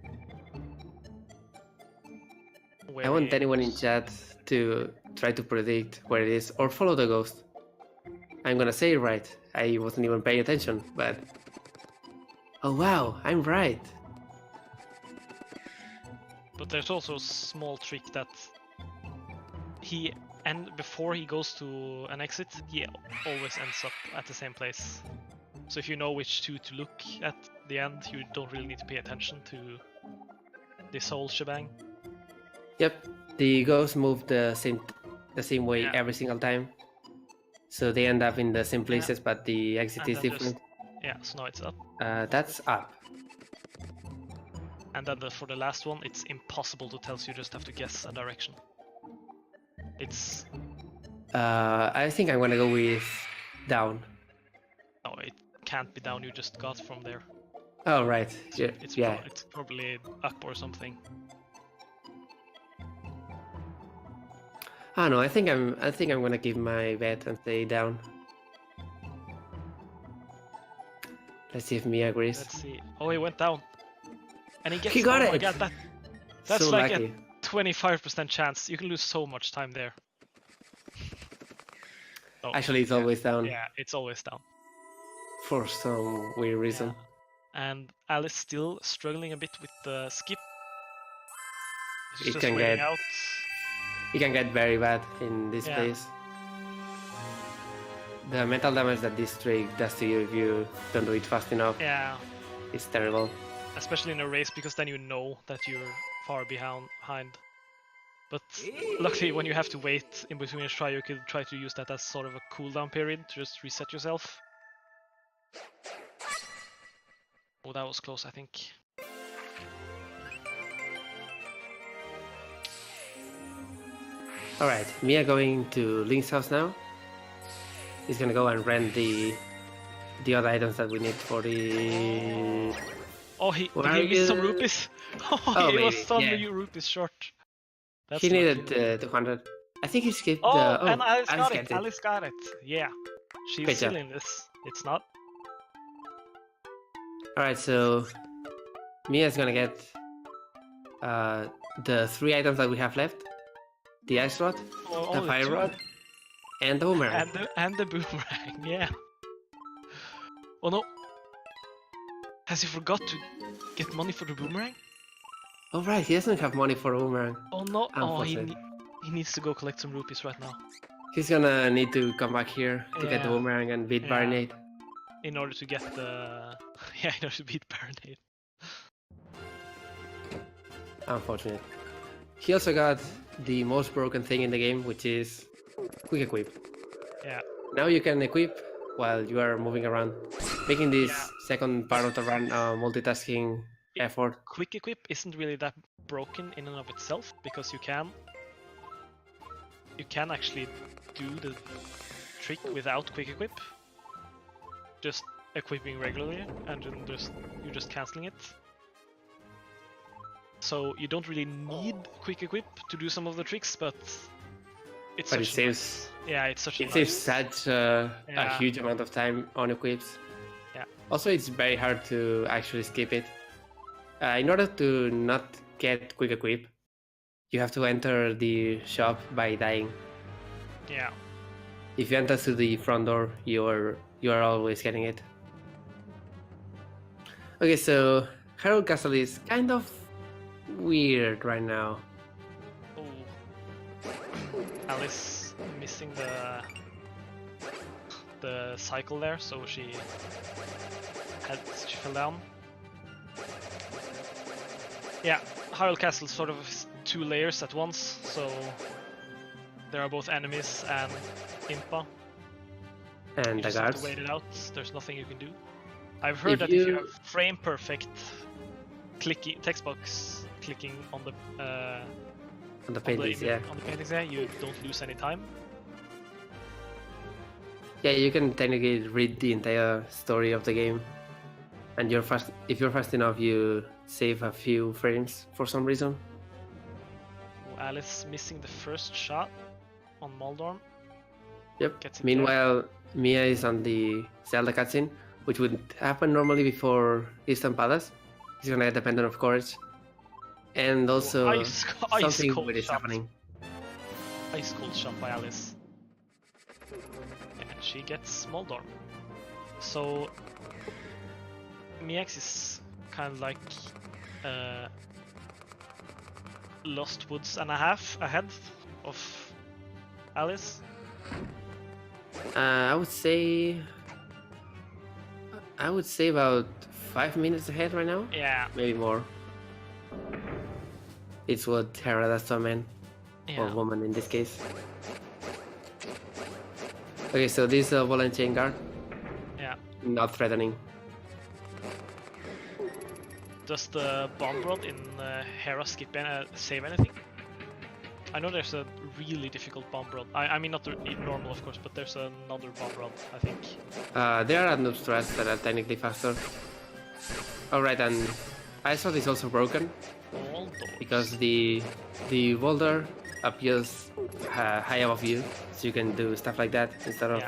Speaker 2: I want anyone in chat to try to predict where it is or follow the ghost. I'm gonna say it right. I wasn't even paying attention, but... Oh wow, I'm right.
Speaker 1: But there's also a small trick that before he goes to an exit, he always ends up at the same place. So if you know which 2 to look at the end, you don't really need to pay attention to this whole shebang.
Speaker 2: Yep, the ghosts move the same way every single time. So they end up in the same places, but the exit is different.
Speaker 1: Yeah, so now it's up.
Speaker 2: That's up.
Speaker 1: And then for the last one, it's impossible to tell, so you just have to guess a direction. It's...
Speaker 2: I think I'm gonna go with down.
Speaker 1: No, it can't be down, you just got from there.
Speaker 2: Oh, right. Yeah.
Speaker 1: It's probably up or something.
Speaker 2: Oh no, I think I'm gonna give my bet and say down. Let's see if Mia agrees.
Speaker 1: Let's see. Oh, he went down. And he gets...
Speaker 2: He got
Speaker 1: oh
Speaker 2: it!
Speaker 1: my god, that's
Speaker 2: So
Speaker 1: like
Speaker 2: lucky.
Speaker 1: a 25% chance. You can lose so much time there. Oh,
Speaker 2: Actually, it's always down.
Speaker 1: Yeah, it's always down.
Speaker 2: For some weird reason.
Speaker 1: Yeah. And Alice still struggling a bit with the skip. She's
Speaker 2: It
Speaker 1: just
Speaker 2: can
Speaker 1: waiting
Speaker 2: get-
Speaker 1: out.
Speaker 2: It can get very bad in this
Speaker 1: Yeah.
Speaker 2: place. The mental damage that this trick does to you if you don't do it fast enough
Speaker 1: Yeah,
Speaker 2: is terrible.
Speaker 1: especially in a race, because then you know that you're far behind. But luckily, when you have to wait in between each try, you could try to use that as sort of a cooldown period to just reset yourself. Oh, that was close, I think.
Speaker 2: Alright, Mia going to Link's house now. He's gonna go and rent the other items that we need for the...
Speaker 1: Oh, did
Speaker 2: Where
Speaker 1: he
Speaker 2: are
Speaker 1: miss some
Speaker 2: you?
Speaker 1: rupees? Oh,
Speaker 2: Oh,
Speaker 1: he was
Speaker 2: maybe,
Speaker 1: suddenly
Speaker 2: yeah.
Speaker 1: rupees short. That's
Speaker 2: He
Speaker 1: lucky.
Speaker 2: needed 200. I think he skipped
Speaker 1: Oh,
Speaker 2: the...
Speaker 1: and Alice got it.
Speaker 2: gets
Speaker 1: Alice got it. Yeah, she's
Speaker 2: Good
Speaker 1: still
Speaker 2: job.
Speaker 1: in this. It's not.
Speaker 2: Alright, so Mia's gonna get the 3 items that we have left. The ice rod,
Speaker 1: Oh,
Speaker 2: the
Speaker 1: only
Speaker 2: fire
Speaker 1: 2.
Speaker 2: rod, and the boomerang.
Speaker 1: And the boomerang. Yeah. Oh no. Has he forgot to get money for the boomerang?
Speaker 2: Oh right, he doesn't have money for a boomerang.
Speaker 1: Oh no. Oh,
Speaker 2: Unfortunate.
Speaker 1: he needs to go collect some rupees right now
Speaker 2: He's gonna need to come back here to get the
Speaker 1: Yeah.
Speaker 2: boomerang and beat
Speaker 1: Yeah.
Speaker 2: Baronade.
Speaker 1: in order to get the... Yeah, in order to beat Baronade.
Speaker 2: Unfortunate. He also got the most broken thing in the game, which is quick equip.
Speaker 1: Yeah.
Speaker 2: Now you can equip while you are moving around, making this
Speaker 1: Yeah.
Speaker 2: second part of the run multitasking effort.
Speaker 1: Quick equip isn't really that broken in and of itself, because you can actually do the trick without quick equip, just equipping regularly and then you're just cancelling it. So you don't really need quick equip to do some of the tricks, but it's
Speaker 2: But it
Speaker 1: such a
Speaker 2: saves
Speaker 1: nice, yeah, it's such a
Speaker 2: it saves
Speaker 1: nice,
Speaker 2: such a
Speaker 1: Yeah.
Speaker 2: huge amount of time on equips.
Speaker 1: Yeah.
Speaker 2: Also, it's very hard to actually skip it. In order to not get quick equip, you have to enter the shop by dying.
Speaker 1: yeah.
Speaker 2: If you enter through the front door, you are always getting it. Okay, so Harold Castle is kind of weird right now.
Speaker 1: Oh, Alice missing the cycle there, so she fell down. Yeah, Hyrule Castle sort of is 2 layers at once, so there are both enemies and Impa.
Speaker 2: And
Speaker 1: You
Speaker 2: the
Speaker 1: just have
Speaker 2: guards.
Speaker 1: to wait it out. There's nothing you can do. I've heard
Speaker 2: If
Speaker 1: that if you
Speaker 2: you-
Speaker 1: have frame perfect text box clicking on the
Speaker 2: On the paintings, yeah.
Speaker 1: on the paintings there, you don't lose any time.
Speaker 2: Yeah, you can technically read the entire story of the game. And if you're fast enough, you save a few frames for some reason.
Speaker 1: Alice missing the first shot on Moldorm.
Speaker 2: Yep.
Speaker 1: Gets it
Speaker 2: Meanwhile, Mia is on the Zelda cutscene, which would happen normally before Eastern Palace. He's gonna get the Pendant of Courage. And also,
Speaker 1: Ice
Speaker 2: something
Speaker 1: cold
Speaker 2: weird is
Speaker 1: shot.
Speaker 2: happening.
Speaker 1: Ice cold shot by Alice. And she gets Moldorm. So Miakx is kind of like Lost Woods and a half ahead of Alice.
Speaker 2: I would say about 5 minutes ahead right now.
Speaker 1: Yeah,
Speaker 2: Maybe more. It's what Hera does to a man, or
Speaker 1: yeah.
Speaker 2: woman in this case. Okay, so this Volant Chain Guard,
Speaker 1: Yeah.
Speaker 2: not threatening.
Speaker 1: Does the bomb rod in Hera skip save anything? I know there's a really difficult bomb rod. I mean not the normal of course, but there's another bomb rod, I think.
Speaker 2: There are noob strats that are technically faster. Alright, and Ice Rod is also broken because the boulder appears high above you, so you can do stuff like that instead of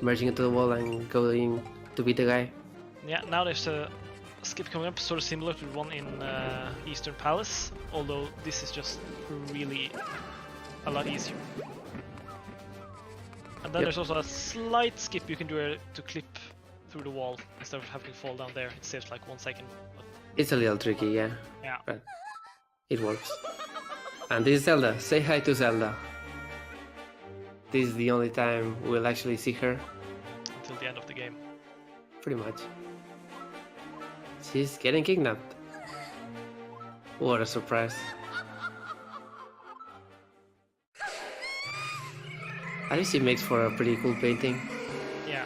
Speaker 2: merging into the wall and going to beat the guy.
Speaker 1: Yeah, now there's a skip coming up, sort of similar to the one in Eastern Palace, although this is just really a lot easier. And then there's also a slight skip you can do to clip through the wall instead of having to fall down there. It saves like 1 second. But...
Speaker 2: It's a little tricky, yeah.
Speaker 1: Yeah.
Speaker 2: But it works. And this is Zelda. Say hi to Zelda. This is the only time we'll actually see her.
Speaker 1: Until the end of the game.
Speaker 2: Pretty much. She's getting kidnapped. What a surprise. At least it makes for a pretty cool painting.
Speaker 1: Yeah.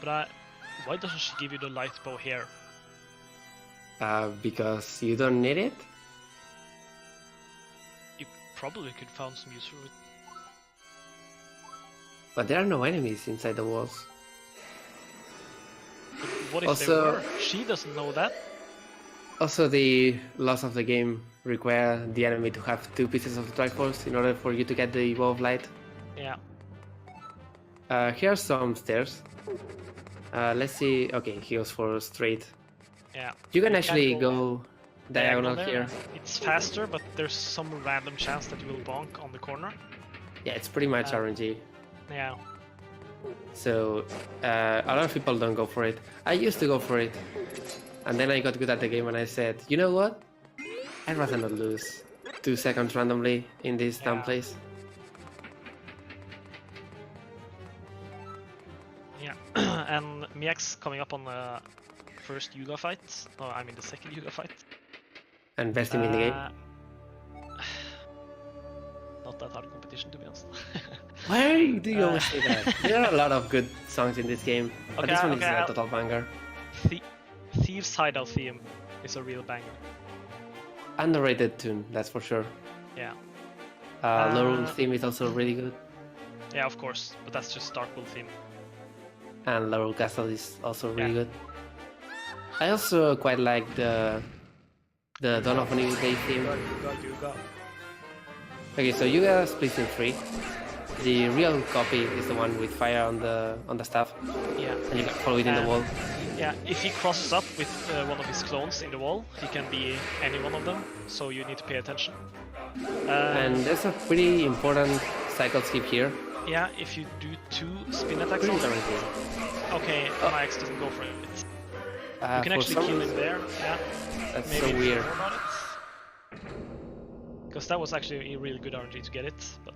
Speaker 1: But why doesn't she give you the light bow here?
Speaker 2: Because you don't need it?
Speaker 1: You probably could find some use for it.
Speaker 2: But there are no enemies inside the walls.
Speaker 1: But what if there were? She doesn't know that.
Speaker 2: Also, the laws of the game require the enemy to have 2 pieces of the Triforce in order for you to get the Bow of Light.
Speaker 1: Yeah.
Speaker 2: Here are some stairs. Let's see. Okay, he goes for straight.
Speaker 1: Yeah.
Speaker 2: You can actually go diagonal here.
Speaker 1: It's faster, but there's some random chance that you will bonk on the corner.
Speaker 2: Yeah, it's pretty much RNG.
Speaker 1: Yeah.
Speaker 2: So a lot of people don't go for it. I used to go for it, and then I got good at the game and I said, you know what? I'd rather not lose 2 seconds randomly in this damn place.
Speaker 1: Yeah. And Miakx coming up on the first Yuga fight. No, I mean the second Yuga fight.
Speaker 2: And best team in the game.
Speaker 1: Not that hard competition, to be honest.
Speaker 2: Why do you always say that? There are a lot of good songs in this game, but this one is a total banger.
Speaker 1: Thieves Hideout theme is a real banger.
Speaker 2: Underrated tune, that's for sure.
Speaker 1: Yeah.
Speaker 2: Lorul's theme is also really good.
Speaker 1: Yeah, of course, but that's just Darkwood theme.
Speaker 2: And Lorul Castle is also really good. I also quite like the Dawn of a New Day theme. Okay, so Yuga splits in 3. The real copy is the one with fire on the staff.
Speaker 1: Yeah.
Speaker 2: And you can follow it in the wall.
Speaker 1: Yeah, if he crosses up with one of his clones in the wall, he can be any one of them, so you need to pay attention.
Speaker 2: And there's a pretty important cycle skip here.
Speaker 1: Yeah, if you do 2 spin attacks on him. Okay, Miakx doesn't go for it. You can actually kill him there, yeah.
Speaker 2: That's
Speaker 1: Maybe
Speaker 2: so weird.
Speaker 1: Because that was actually a really good RNG to get it, but...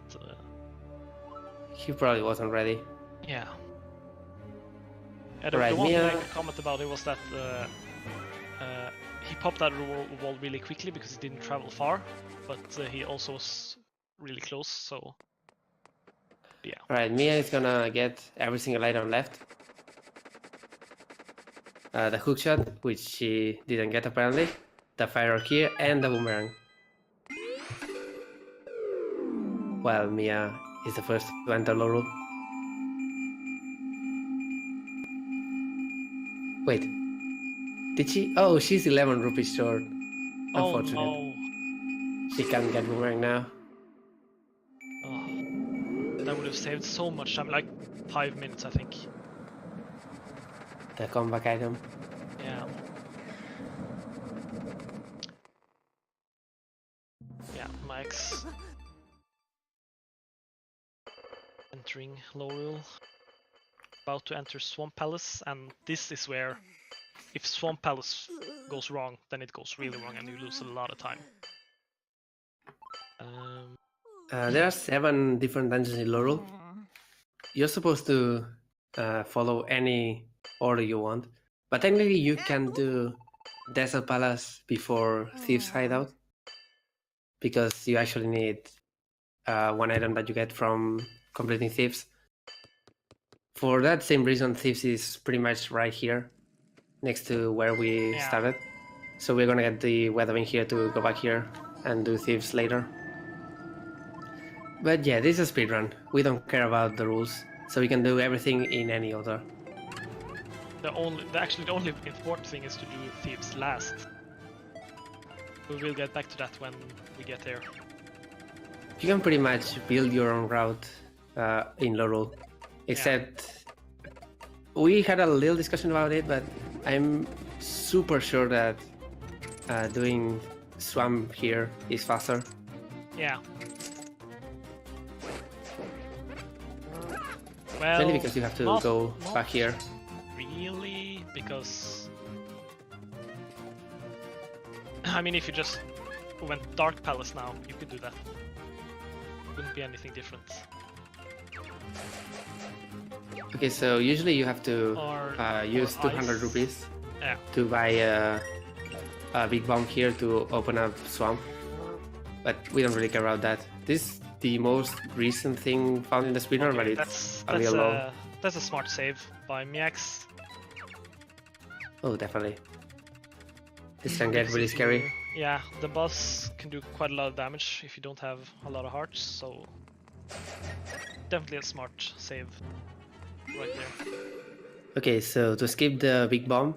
Speaker 2: he probably wasn't ready.
Speaker 1: Yeah. The one thing I could comment about it was that he popped out of the wall really quickly because he didn't travel far, but he also was really close, so... Yeah.
Speaker 2: Alright, Mia is gonna get every single item left. The hookshot, which she didn't get apparently, the firework here, and the boomerang. While Mia is the first to enter Lorul. Wait, did she? Oh, she's 11 rupees short. Unfortunate.
Speaker 1: Oh, no.
Speaker 2: She can't get boomerang now.
Speaker 1: Oh, that would have saved so much time, like 5 minutes, I think.
Speaker 2: The comeback item.
Speaker 1: Yeah. Yeah, Miakx entering Lorul. About to enter Swamp Palace, and this is where, if Swamp Palace goes wrong, then it goes really wrong and you lose a lot of time.
Speaker 2: There are 7 different dungeons in Lorul. You're supposed to follow any order you want, but technically you can do Desert Palace before Thieves Hideout, because you actually need 1 item that you get from completing Thieves. For that same reason, Thieves is pretty much right here, next to where we started. So we're gonna get the weathering here to go back here and do thieves later. But yeah, this is a speedrun. We don't care about the rules, so we can do everything in any order.
Speaker 1: Actually the only important thing is to do thieves last. We will get back to that when we get there.
Speaker 2: You can pretty much build your own route in low roll, except we had a little discussion about it, but I'm super sure that doing swamp here is faster.
Speaker 1: Yeah. Well,
Speaker 2: mainly because you have to go back here.
Speaker 1: Really, because I mean, if you just went Dark Palace now, you could do that. Wouldn't be anything different.
Speaker 2: Okay, so usually you have to use
Speaker 1: or
Speaker 2: 200
Speaker 1: ice.
Speaker 2: rupees
Speaker 1: Yeah.
Speaker 2: to buy a big bomb here to open up swamp, but we don't really care about that. This is the most recent thing found in the speedrun, but it's a little low.
Speaker 1: That's a smart save by Miakx.
Speaker 2: Oh, definitely. This can get really scary.
Speaker 1: Yeah, the boss can do quite a lot of damage if you don't have a lot of hearts, so definitely a smart save right there.
Speaker 2: Okay, so to skip the big bomb,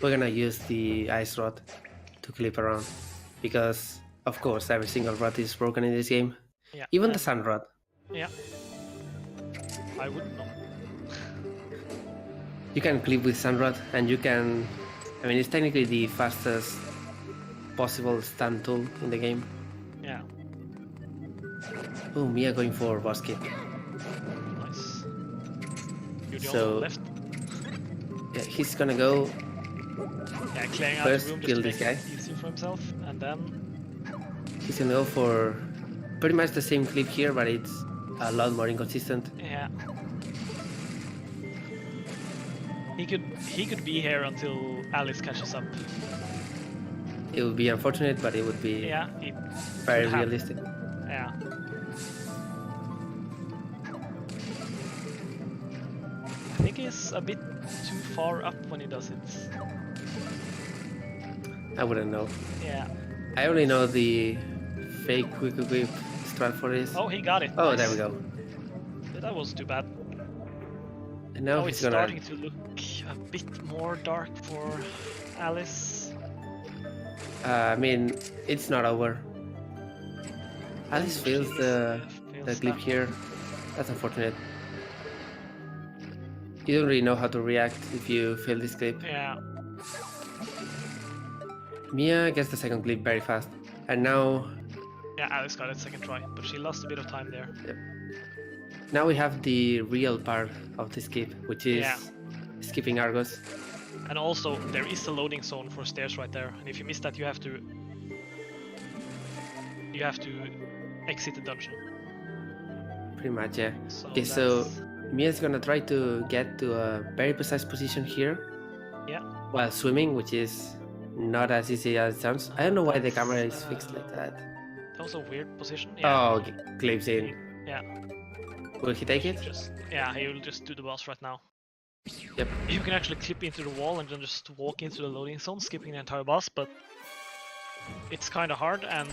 Speaker 2: we're gonna use the ice rod to clip around, because of course every single rod is broken in this game.
Speaker 1: Yeah,
Speaker 2: even the sand rod.
Speaker 1: Yeah, I wouldn't know.
Speaker 2: You can clip with sand rod, and you can, I mean, it's technically the fastest possible stun tool in the game.
Speaker 1: Yeah.
Speaker 2: Oh, Mia going for boss kick.
Speaker 1: Nice. You're the
Speaker 2: So
Speaker 1: only one left.
Speaker 2: yeah, he's gonna go
Speaker 1: Yeah, clearing out
Speaker 2: first,
Speaker 1: the room just
Speaker 2: kill
Speaker 1: to
Speaker 2: this
Speaker 1: make
Speaker 2: guy.
Speaker 1: it easier for himself, and then
Speaker 2: He's gonna go for pretty much the same clip here, but it's a lot more inconsistent.
Speaker 1: yeah. He could be here until Alice catches up.
Speaker 2: It would be unfortunate, but it would be
Speaker 1: Yeah, it
Speaker 2: very
Speaker 1: could happen.
Speaker 2: realistic.
Speaker 1: Yeah. I think he's a bit too far up when he does it.
Speaker 2: I wouldn't know.
Speaker 1: Yeah.
Speaker 2: I only know the fake quick equip strat for this.
Speaker 1: Oh, he got it.
Speaker 2: Oh,
Speaker 1: Nice.
Speaker 2: there we go.
Speaker 1: That wasn't too bad.
Speaker 2: And now
Speaker 1: Oh,
Speaker 2: he's
Speaker 1: it's
Speaker 2: gonna.
Speaker 1: starting to look a bit more dark for Alice.
Speaker 2: I mean, it's not over. Alice fails the clip here. That's unfortunate. You don't really know how to react if you fail this clip.
Speaker 1: Yeah.
Speaker 2: Mia gets the second clip very fast, and now
Speaker 1: Yeah, Alice got it second try, but she lost a bit of time there.
Speaker 2: we have the real part of the skip, which is skipping Argos.
Speaker 1: And also, there is a loading zone for stairs right there, and if you miss that, you have to exit the dungeon.
Speaker 2: Pretty much, yeah.
Speaker 1: So
Speaker 2: Okay, so Mia's gonna try to get to a very precise position here.
Speaker 1: Yeah.
Speaker 2: While swimming, which is not as easy as it sounds. I don't know why the camera is fixed like that.
Speaker 1: That was a weird position. Yeah.
Speaker 2: Oh, clips in.
Speaker 1: Yeah.
Speaker 2: Will he take it?
Speaker 1: He will just do the boss right now.
Speaker 2: Yep.
Speaker 1: You can actually clip into the wall and then just walk into the loading zone, skipping the entire boss, but it's kind of hard, and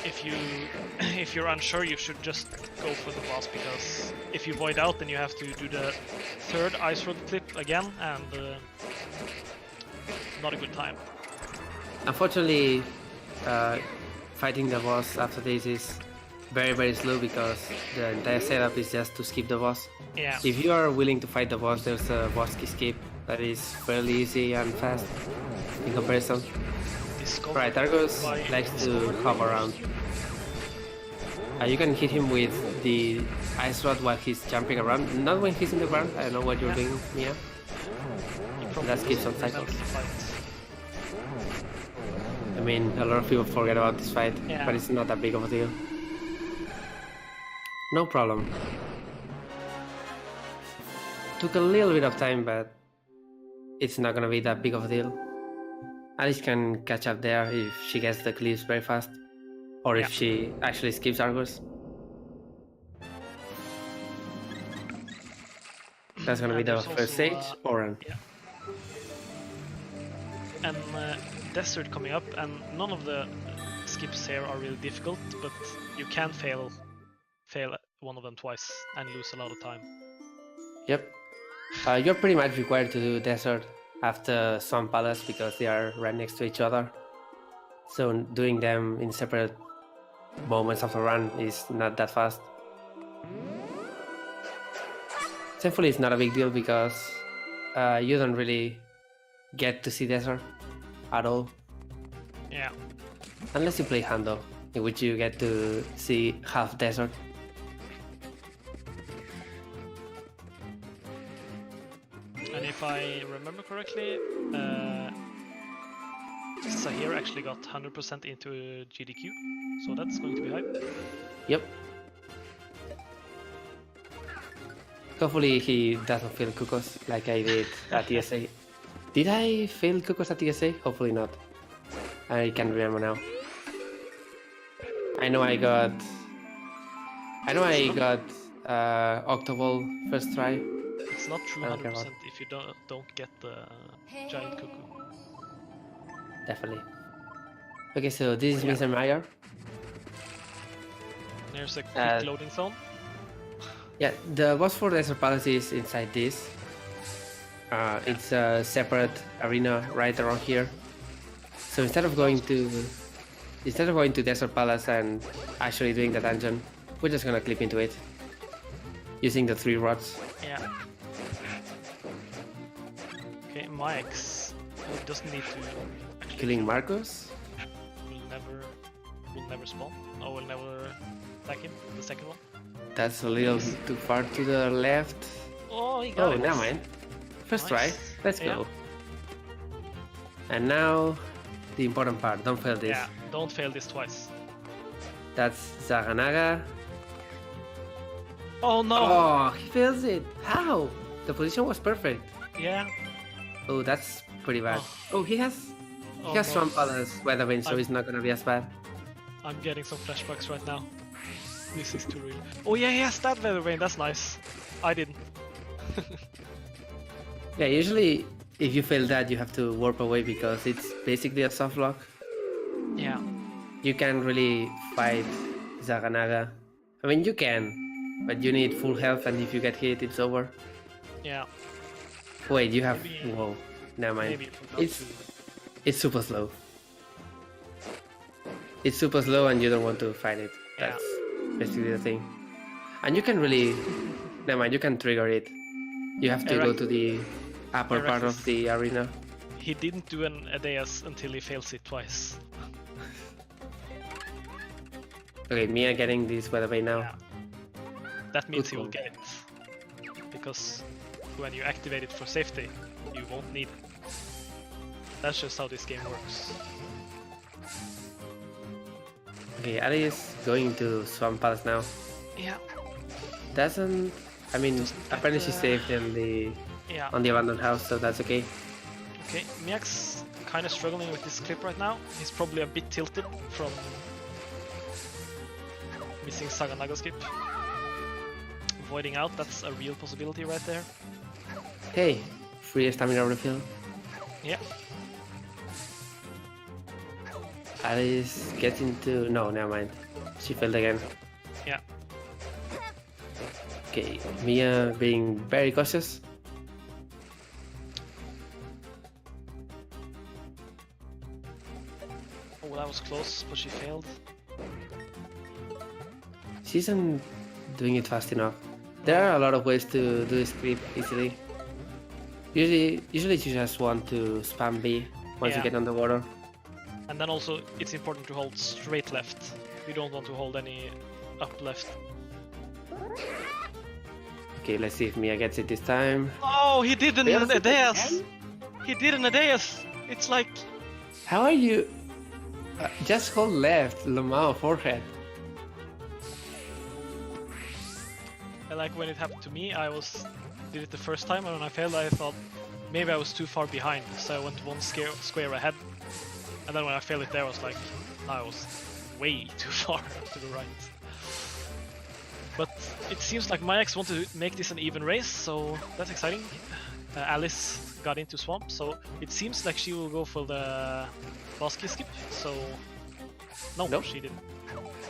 Speaker 1: if you're unsure, you should just go for the boss, because if you void out, then you have to do the third ice rod clip again, and not a good time.
Speaker 2: Unfortunately, fighting the boss after this is very, very slow, because the entire setup is just to skip the boss.
Speaker 1: Yeah.
Speaker 2: If you are willing to fight the boss, there's a boss skip that is fairly easy and fast in comparison. Right, Argos likes to hop around. You can hit him with the ice rod while he's jumping around, not when he's in the ground. I don't know what you're doing, Mia. That skips some cycles. I mean, a lot of people forget about this fight, but it's not that big of a deal. No problem. Took a little bit of time, but it's not gonna be that big of a deal. Alice can catch up there if she gets the clips very fast, or if she actually skips Argos. That's gonna be the first stage, Oran.
Speaker 1: Yeah. and desert coming up, and none of the skips here are really difficult, but you can fail one of them twice and lose a lot of time.
Speaker 2: Yep. You're pretty much required to do desert after Swamp Palace because they are right next to each other. So doing them in separate moments of the run is not that fast. Thankfully, it's not a big deal because you don't really get to see desert at all.
Speaker 1: Yeah.
Speaker 2: Unless you play Hando, in which you get to see half desert.
Speaker 1: And if I remember correctly, Sahir actually got 100% into GDQ, so that's going to be hype.
Speaker 2: Yep. Hopefully he doesn't fail Kukos like I did at TSA. Did I fail Kukos at TSA? Hopefully not. I can't remember now. I know I got Octoball first try.
Speaker 1: It's not true 100% if you don't get the giant cuckoo.
Speaker 2: Definitely. Okay, so this is Mr. Meyer.
Speaker 1: There's a quick loading zone.
Speaker 2: Yeah, the boss for Desert Palace is inside this. It's a separate arena right around here. So instead of going to Desert Palace and actually doing the dungeon, we're just gonna clip into it using the 3 rods.
Speaker 1: Yeah. Okay, Miakx doesn't need to.
Speaker 2: Killing Marcos
Speaker 1: will never spawn. No, will never attack him. The second one.
Speaker 2: That's a little too far to the left.
Speaker 1: Oh, he got it.
Speaker 2: Never mind. First try. Let's
Speaker 1: Yeah.
Speaker 2: go. And now, the important part. Don't fail this.
Speaker 1: Yeah, don't fail this twice.
Speaker 2: That's Zaganaga.
Speaker 1: Oh no!
Speaker 2: Oh, he fails it. How? The position was perfect.
Speaker 1: Yeah.
Speaker 2: Oh, that's pretty bad. Oh, he has
Speaker 1: no.
Speaker 2: Swamp Palace Weather Vane, so it's not gonna be as bad.
Speaker 1: I'm getting some flashbacks right now. This is too real. Oh yeah, he has that Weather Vane, that's nice. I didn't.
Speaker 2: Yeah, usually if you fail that, you have to warp away because it's basically a soft lock.
Speaker 1: Yeah.
Speaker 2: You can't really fight Zaganaga. I mean, you can, but you need full health, and if you get hit, it's over.
Speaker 1: Yeah.
Speaker 2: Wait, you have...
Speaker 1: Maybe,
Speaker 2: whoa, never mind.
Speaker 1: Maybe
Speaker 2: It's super slow. It's super slow and you don't want to fight it.
Speaker 1: Yeah.
Speaker 2: That's basically the thing. And you can really... Never mind, you can trigger it. You have to go to the upper part of the arena.
Speaker 1: He didn't do an Adeas until he fails it twice.
Speaker 2: Okay, Mia getting this Weather Vane now.
Speaker 1: Yeah. That means he will get it. Because when you activate it for safety, you won't need it. That's just how this game works.
Speaker 2: Okay, Ali is going to Swamp Palace now.
Speaker 1: Yeah.
Speaker 2: Doesn't... I mean, apparently she's saved in the...
Speaker 1: Yeah.
Speaker 2: On the abandoned house, so that's okay.
Speaker 1: Okay, Miakx kind of struggling with this clip right now. He's probably a bit tilted from missing Zaganaga skip. Voiding out, that's a real possibility right there.
Speaker 2: Hey, free stamina refill.
Speaker 1: Yeah.
Speaker 2: Alice gets into... No, never mind. She failed again.
Speaker 1: Yeah.
Speaker 2: Okay, Mia being very cautious.
Speaker 1: Oh, that was close, but she failed.
Speaker 2: She isn't doing it fast enough. There are a lot of ways to do this creep easily. Usually you just want to spam B once you get on the water.
Speaker 1: And then also, it's important to hold straight left. You don't want to hold any up left.
Speaker 2: Okay, let's see if Mia gets it this time.
Speaker 1: Oh, he did an Adeas! He did an Adeas! It's like...
Speaker 2: How are you... just hold left, Lamau, forehead.
Speaker 1: Like when it happened to me, did it the first time, and when I failed, I thought maybe I was too far behind, so I went one square ahead. And then when I failed it there, I was like, no, I was way too far to the right. But it seems like Miakx want to make this an even race, so that's exciting. Alice got into swamp, so it seems like she will go for the boss key skip. So no,
Speaker 2: Nope.
Speaker 1: she didn't.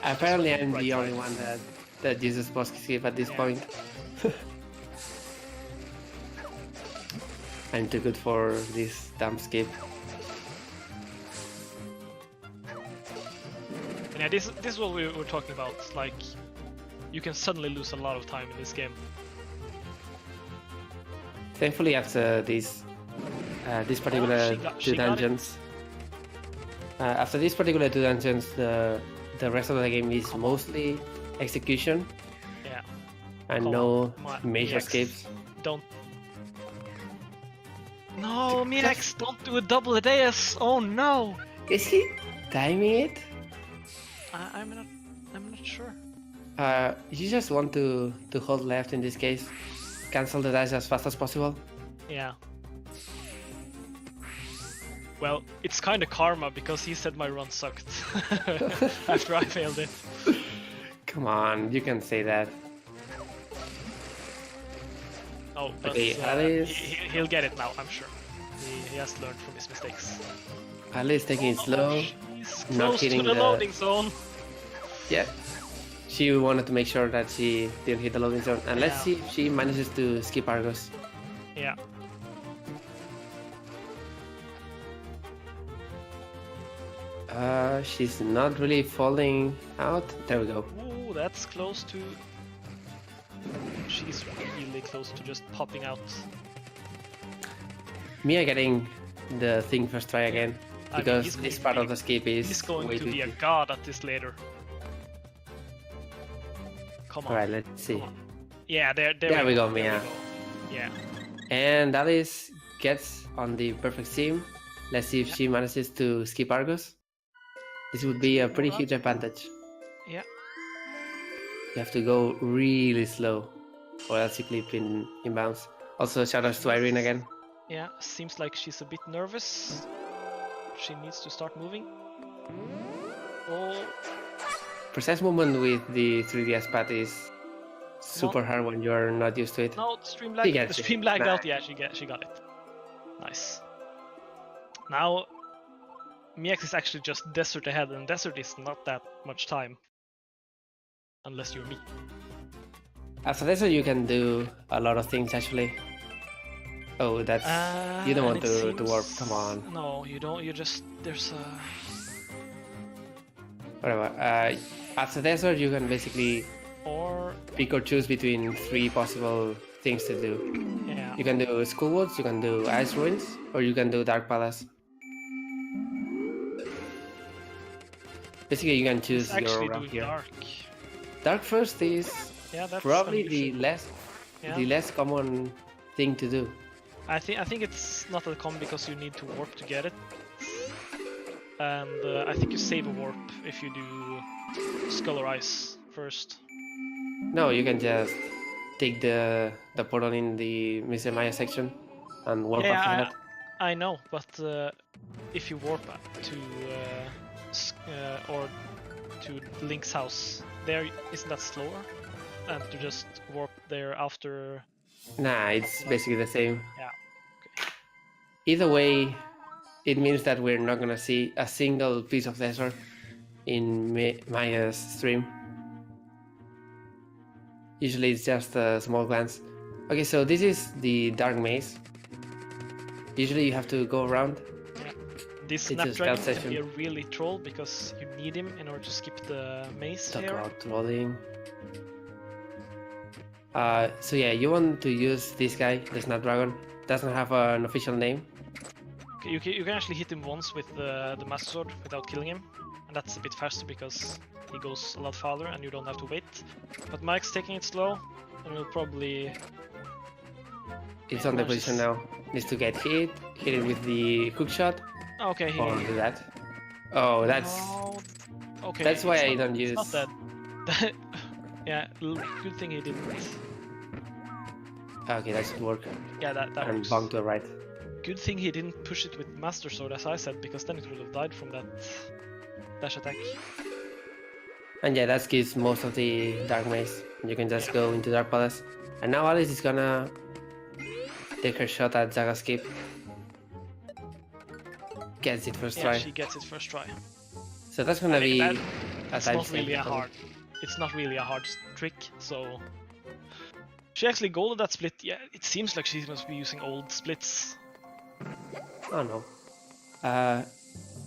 Speaker 2: Apparently,
Speaker 1: Just
Speaker 2: I'm
Speaker 1: right
Speaker 2: the
Speaker 1: side.
Speaker 2: only one that uses boss skip at this
Speaker 1: Yeah.
Speaker 2: point. I'm too good for this dumb skip.
Speaker 1: And yeah, this is what we were talking about. Like, you can suddenly lose a lot of time in this game.
Speaker 2: Thankfully, after this particular
Speaker 1: she
Speaker 2: two
Speaker 1: got it.
Speaker 2: dungeons, after these particular two dungeons, the rest of the game is mostly execution
Speaker 1: Yeah.
Speaker 2: and
Speaker 1: Come
Speaker 2: no
Speaker 1: on,
Speaker 2: major
Speaker 1: Miakx.
Speaker 2: escapes.
Speaker 1: Don't. No, Miakx, don't do a double ADS. Oh no.
Speaker 2: Is he timing it?
Speaker 1: I'm not sure.
Speaker 2: You just want to hold left in this case, cancel the dash as fast as possible.
Speaker 1: Yeah. Well, it's kind of karma because he said my run sucked after I failed it.
Speaker 2: Come on, you can say that.
Speaker 1: Oh, but
Speaker 2: Okay, Alice.
Speaker 1: he'll get it now, I'm sure. He has learned from his mistakes.
Speaker 2: Alice taking it slow,
Speaker 1: She's
Speaker 2: not
Speaker 1: close to
Speaker 2: hitting
Speaker 1: the
Speaker 2: the-
Speaker 1: loading zone.
Speaker 2: yeah. She wanted to make sure that she didn't hit the loading zone, and let's
Speaker 1: Yeah.
Speaker 2: see if she manages to skip Argos.
Speaker 1: Yeah.
Speaker 2: She's not really falling out. There we go.
Speaker 1: Ooh, that's close to... She's really close to just popping out.
Speaker 2: Mia getting the thing first try again,
Speaker 1: I mean,
Speaker 2: because
Speaker 1: he's
Speaker 2: this
Speaker 1: going
Speaker 2: part
Speaker 1: to
Speaker 2: of the skip is
Speaker 1: He's going
Speaker 2: way
Speaker 1: to
Speaker 2: too
Speaker 1: be a
Speaker 2: easy.
Speaker 1: god at this later. Come on.
Speaker 2: Alright, let's see.
Speaker 1: Come on. Yeah, there
Speaker 2: There we go,
Speaker 1: there
Speaker 2: Mia.
Speaker 1: Yeah.
Speaker 2: And Alice gets on the perfect sim. Let's see if she manages to skip Argos. This would be a pretty huge advantage.
Speaker 1: Yeah.
Speaker 2: You have to go really slow, or else you clip in bounds. Also, shoutouts to Irene again.
Speaker 1: Yeah, seems like she's a bit nervous. She needs to start moving. Oh,
Speaker 2: Precise movement with the 3DS pad is super hard when you're not used to it.
Speaker 1: no, the stream
Speaker 2: She
Speaker 1: lagged.
Speaker 2: gets
Speaker 1: The
Speaker 2: it.
Speaker 1: stream lagged
Speaker 2: Nah.
Speaker 1: out. Yeah, she got it. Nice. Now, Miakx is actually just desert ahead, and desert is not that much time. Unless you're me.
Speaker 2: After this, you can do a lot of things actually. Oh, that's you don't want
Speaker 1: and it
Speaker 2: to warp.
Speaker 1: seems-
Speaker 2: Come on,
Speaker 1: No, you don't. You just there's a
Speaker 2: whatever. After desert, you can basically
Speaker 1: or
Speaker 2: pick or choose between 3 possible things to do.
Speaker 1: yeah.
Speaker 2: You can do School Woods, you can do Ice Ruins, or you can do Dark Palace. Basically, you can choose
Speaker 1: It's actually
Speaker 2: your route
Speaker 1: doing
Speaker 2: here.
Speaker 1: dark.
Speaker 2: Dark first is
Speaker 1: Yeah, that's
Speaker 2: probably the
Speaker 1: unusual. Yeah.
Speaker 2: less common thing to do.
Speaker 1: I think it's not that common because you need to warp to get it, and I think you save a warp if you do Skull or Ice first.
Speaker 2: No, you can just take the portal in the Mr. Maya section and warp after that.
Speaker 1: I know, but if you warp to or to Link's house, there isn't that slower, and to just warp there after.
Speaker 2: Nah, it's basically the same.
Speaker 1: Yeah.
Speaker 2: Either way, it means that we're not gonna see a single piece of desert in Maya's stream. Usually it's just a small glance. Okay, so this is the dark maze. Usually you have to go around.
Speaker 1: This
Speaker 2: It's a
Speaker 1: Snapdragon
Speaker 2: stealth
Speaker 1: can be a
Speaker 2: session.
Speaker 1: really troll because you need him in order to skip the maze
Speaker 2: Talk
Speaker 1: here.
Speaker 2: about trolling. So yeah, you want to use this guy, the Snapdragon. Doesn't have an official name.
Speaker 1: Okay, you can actually hit him once with the Master Sword without killing him, and that's a bit faster because he goes a lot farther and you don't have to wait. But Mike's taking it slow, and will probably...
Speaker 2: It's on the position now. Needs to get hit it with the hook shot,
Speaker 1: Okay, he...
Speaker 2: or do that. Oh, that's
Speaker 1: No. Okay,
Speaker 2: that's why
Speaker 1: it's
Speaker 2: I
Speaker 1: not-
Speaker 2: don't
Speaker 1: it's
Speaker 2: use.
Speaker 1: not that. Yeah, good thing he didn't.
Speaker 2: Okay, that should work.
Speaker 1: Yeah, that
Speaker 2: And
Speaker 1: works.
Speaker 2: bonk to the right.
Speaker 1: Good thing he didn't push it with Master Sword, as I said, because then it would have died from that dash attack.
Speaker 2: And yeah, that skips most of the dark maze. You can just go into Dark Palace. And now Alice is gonna take her shot at Zaga skip. Gets it first try.
Speaker 1: Yeah, she gets it first try.
Speaker 2: So that's gonna be a
Speaker 1: It's
Speaker 2: time
Speaker 1: not really It's not really a hard trick, so she actually golded that split. Yeah, it seems like she must be using old splits.
Speaker 2: Oh no.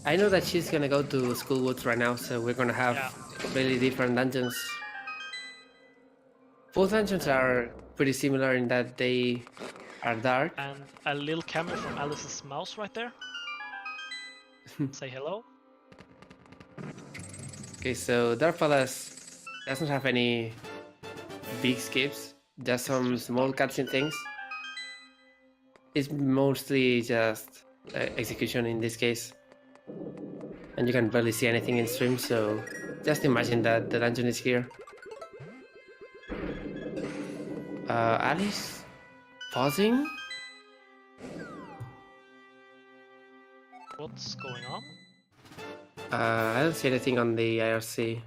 Speaker 2: I know that she's gonna go to School Woods right now, so we're gonna have really different dungeons. Both dungeons are pretty similar in that they are dark.
Speaker 1: And a little camera from Alice's mouse right there. Say hello.
Speaker 2: Okay, so Dark Palace doesn't have any big skips, just some small cutscene things. It's mostly just execution in this case. And you can barely see anything in stream, so just imagine that the dungeon is here. Alice? Pausing?
Speaker 1: What's going on?
Speaker 2: I don't see anything on the IRC.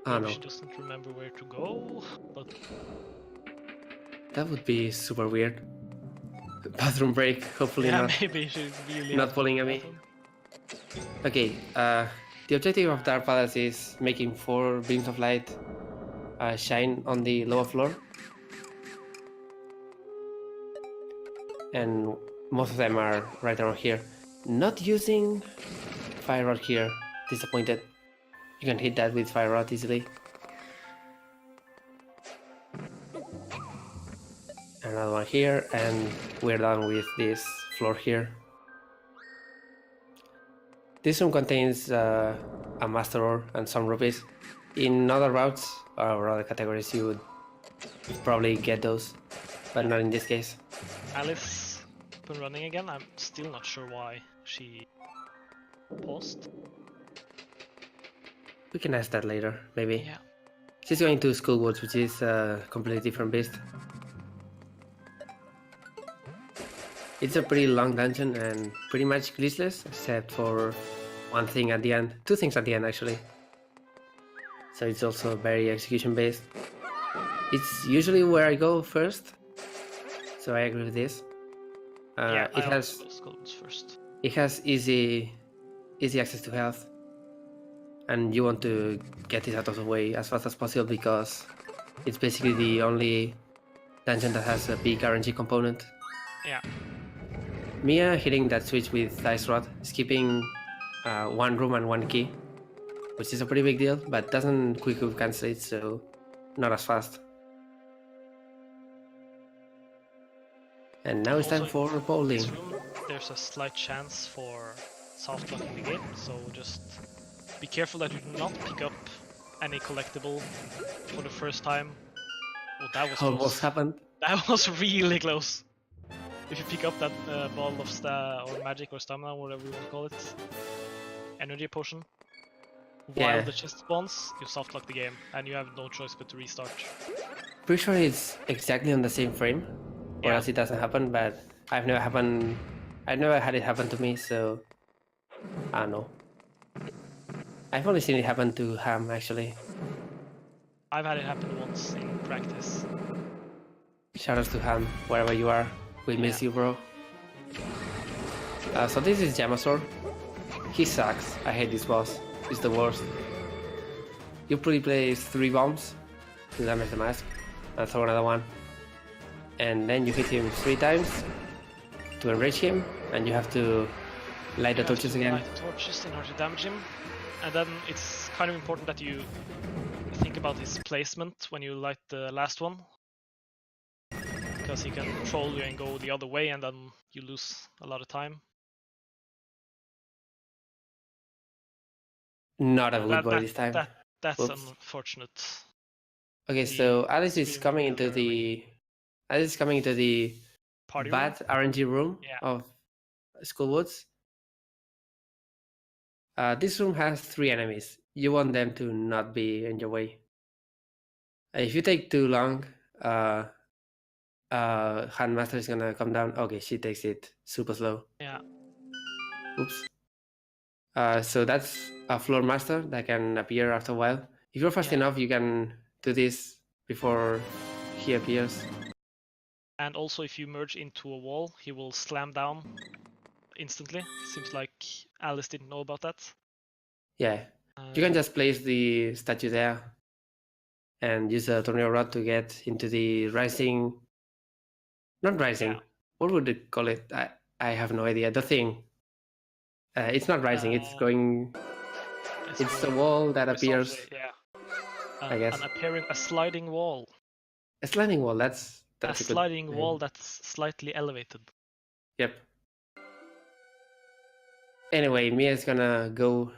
Speaker 2: Oh no.
Speaker 1: She doesn't remember where to go, but
Speaker 2: that would be super weird. Bathroom break, hopefully not.
Speaker 1: Yeah, maybe she's really
Speaker 2: not pulling at me. Okay, the objective of Dark Palace is making 4 beams of light shine on the lower floor. And most of them are right around here. Not using Fire Rod here. Disappointed. You can hit that with Fire Rod easily. Another one here, and we're done with this floor here. This room contains a Master Ore and some rupees. In other routes or other categories you would probably get those, but not in this case.
Speaker 1: Alice up and running again. I'm still not sure why she paused.
Speaker 2: We can ask that later, maybe.
Speaker 1: Yeah.
Speaker 2: She's going to School Woods, which is a completely different beast. It's a pretty long dungeon and pretty much glitchless, except for one thing at the end. 2 things at the end, actually. So it's also very execution based. It's usually where I go first, so I agree with this.
Speaker 1: Yeah,
Speaker 2: it has
Speaker 1: first.
Speaker 2: It has easy access to health, and you want to get it out of the way as fast as possible because it's basically the only dungeon that has a big RNG component.
Speaker 1: Yeah.
Speaker 2: Mia hitting that switch with Ice Rod, skipping 1 room and 1 key, which is a pretty big deal, but doesn't quickly cancel it, so not as fast. And now it's time for bowling.
Speaker 1: There's a slight chance for soft locking the game, so just be careful that you do not pick up any collectible for the first time. Oh, that was
Speaker 2: almost
Speaker 1: close.
Speaker 2: Happened.
Speaker 1: That was really close. If you pick up that ball of or magic or stamina, whatever you want to call it, energy potion, while the chest spawns, you soft lock the game, and you have no choice but to restart.
Speaker 2: Pretty sure it's exactly on the same frame, or else it doesn't happen. But I've never had it happen to me, so I don't know. I've only seen it happen to Ham, actually.
Speaker 1: I've had it happen once in practice.
Speaker 2: Shoutouts to Ham, wherever you are. We miss you, bro. So this is Jamasaur. He sucks. I hate this boss. He's the worst. You place 3 bombs to damage the mask, and throw another one. And then you hit him 3 times to enrage him, and you have to light the torches again.
Speaker 1: Light the torches in order to damage him. And then it's kind of important that you think about his placement when you light the last one. Because he can troll you and go the other way, and then you lose a lot of time.
Speaker 2: Not a good boy this time.
Speaker 1: That's unfortunate.
Speaker 2: Okay, so Alice is coming into the
Speaker 1: party
Speaker 2: bad
Speaker 1: room?
Speaker 2: RNG room of School Woods. This room has 3 enemies. You want them to not be in your way. If you take too long, Handmaster is gonna come down. Okay, she takes it super slow.
Speaker 1: Yeah.
Speaker 2: Oops. So that's a floor master that can appear after a while. If you're fast enough, you can do this before he appears.
Speaker 1: And also, if you merge into a wall, he will slam down instantly. Seems like Alice didn't know about that.
Speaker 2: Yeah, you can just place the statue there and use a tornado rod to get into the rising. Not rising.
Speaker 1: Yeah.
Speaker 2: What would they call it? I have no idea. The thing. It's not rising. It's going. It's a wall that appears.
Speaker 1: Yeah.
Speaker 2: I guess.
Speaker 1: A sliding wall.
Speaker 2: A sliding wall. That's
Speaker 1: a sliding wall that's slightly elevated.
Speaker 2: Yep. Anyway, Mia's gonna go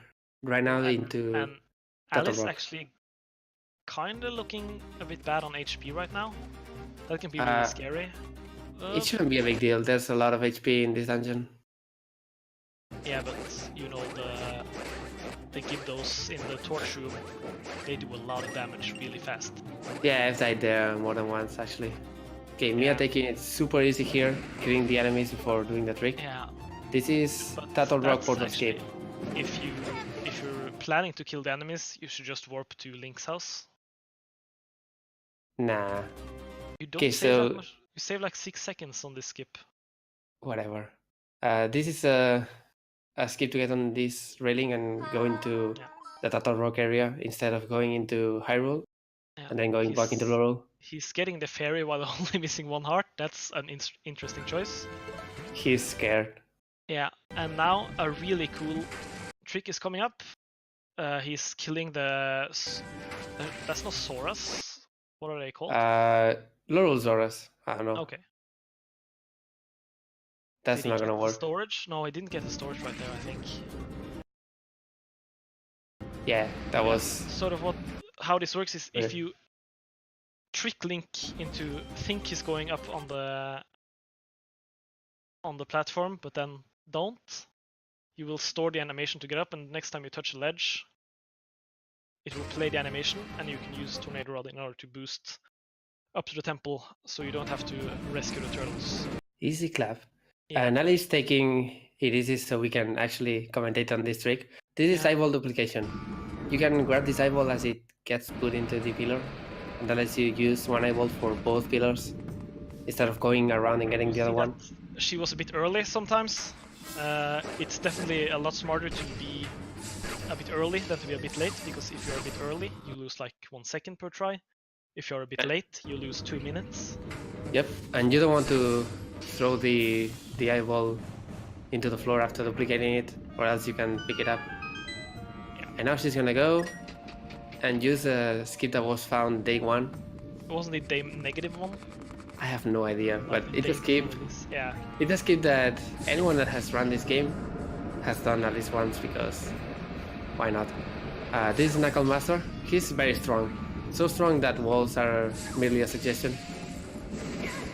Speaker 2: right now into.
Speaker 1: And Alice actually kind of looking a bit bad on HP right now. That can be really scary.
Speaker 2: It shouldn't be a big deal. There's a lot of HP in this dungeon.
Speaker 1: Yeah, but you know the Gibdos in the torch room, they do a lot of damage really fast.
Speaker 2: Yeah, I've died there more than once actually. Okay, Mia taking it super easy here, killing the enemies before doing the trick.
Speaker 1: Yeah.
Speaker 2: This is Turtle Rock Port of Escape.
Speaker 1: If you're planning to kill the enemies, you should just warp to Link's house.
Speaker 2: Nah.
Speaker 1: You don't save that much. You save like 6 seconds on this skip.
Speaker 2: Whatever. This is a skip to get on this railing and go into the Turtle Rock area instead of going into Hyrule and then going back into Laurel.
Speaker 1: He's getting the fairy while only missing 1 heart. That's an interesting choice.
Speaker 2: He's scared.
Speaker 1: Yeah, and now a really cool trick is coming up. He's killing the... that's not Zoras. What are they called?
Speaker 2: Laurel Zoras. I don't know.
Speaker 1: Okay.
Speaker 2: That's not gonna work.
Speaker 1: Storage? No, I didn't get the storage right there, I think.
Speaker 2: Yeah, that was...
Speaker 1: Sort of how this works is if you trick Link into think he's going up on the platform, but then don't, you will store the animation to get up, and next time you touch a ledge, it will play the animation, and you can use Tornado Rod in order to boost up to the temple, so you don't have to rescue the turtles.
Speaker 2: Easy clap. Yeah. Ali's taking it easy so we can actually commentate on this trick. This is eyeball duplication. You can grab this eyeball as it gets put into the pillar, and that lets you use 1 eyeball for both pillars instead of going around and getting the other one.
Speaker 1: She was a bit early sometimes. It's definitely a lot smarter to be a bit early than to be a bit late, because if you're a bit early, you lose like 1 second per try. If you're a bit late, you lose 2 minutes.
Speaker 2: Yep, and you don't want to throw the eyeball into the floor after duplicating it, or else you can pick it up. Yeah. And now she's gonna go and use a skip that was found day 1.
Speaker 1: Wasn't it day -1?
Speaker 2: I have no idea, but it's a skip.
Speaker 1: Yeah.
Speaker 2: It's a skip that anyone that has run this game has done at least once, because why not? This is Knuckle Master. He's very strong. So strong that walls are merely a suggestion.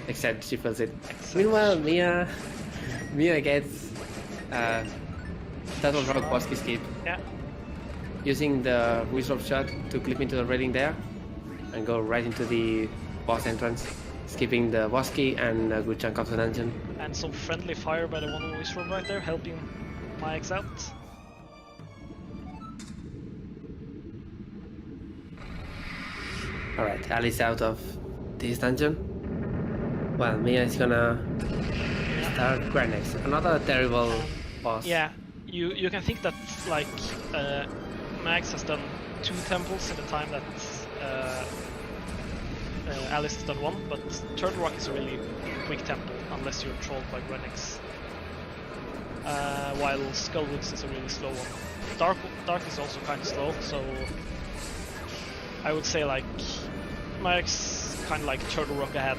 Speaker 2: Except she feels it. Meanwhile, Mia gets Turtle Rock Bosky skip.
Speaker 1: Yeah.
Speaker 2: Using the wizard shot to clip into the railing there and go right into the boss entrance, skipping the Bosky and a good chunk of the dungeon.
Speaker 1: And some friendly fire by the one wizard right there, helping Miakx out.
Speaker 2: Alright, Ali's out of this dungeon. Well, Mia is gonna start Granex, another terrible boss.
Speaker 1: Yeah, you can think that like Miakx has done 2 temples in the time that Alice has done 1, but Turtle Rock is a really quick temple unless you're trolled by Granex. While Skullwoods is a really slow one. Dark is also kind of slow, so I would say like Miakx kind of like Turtle Rock ahead.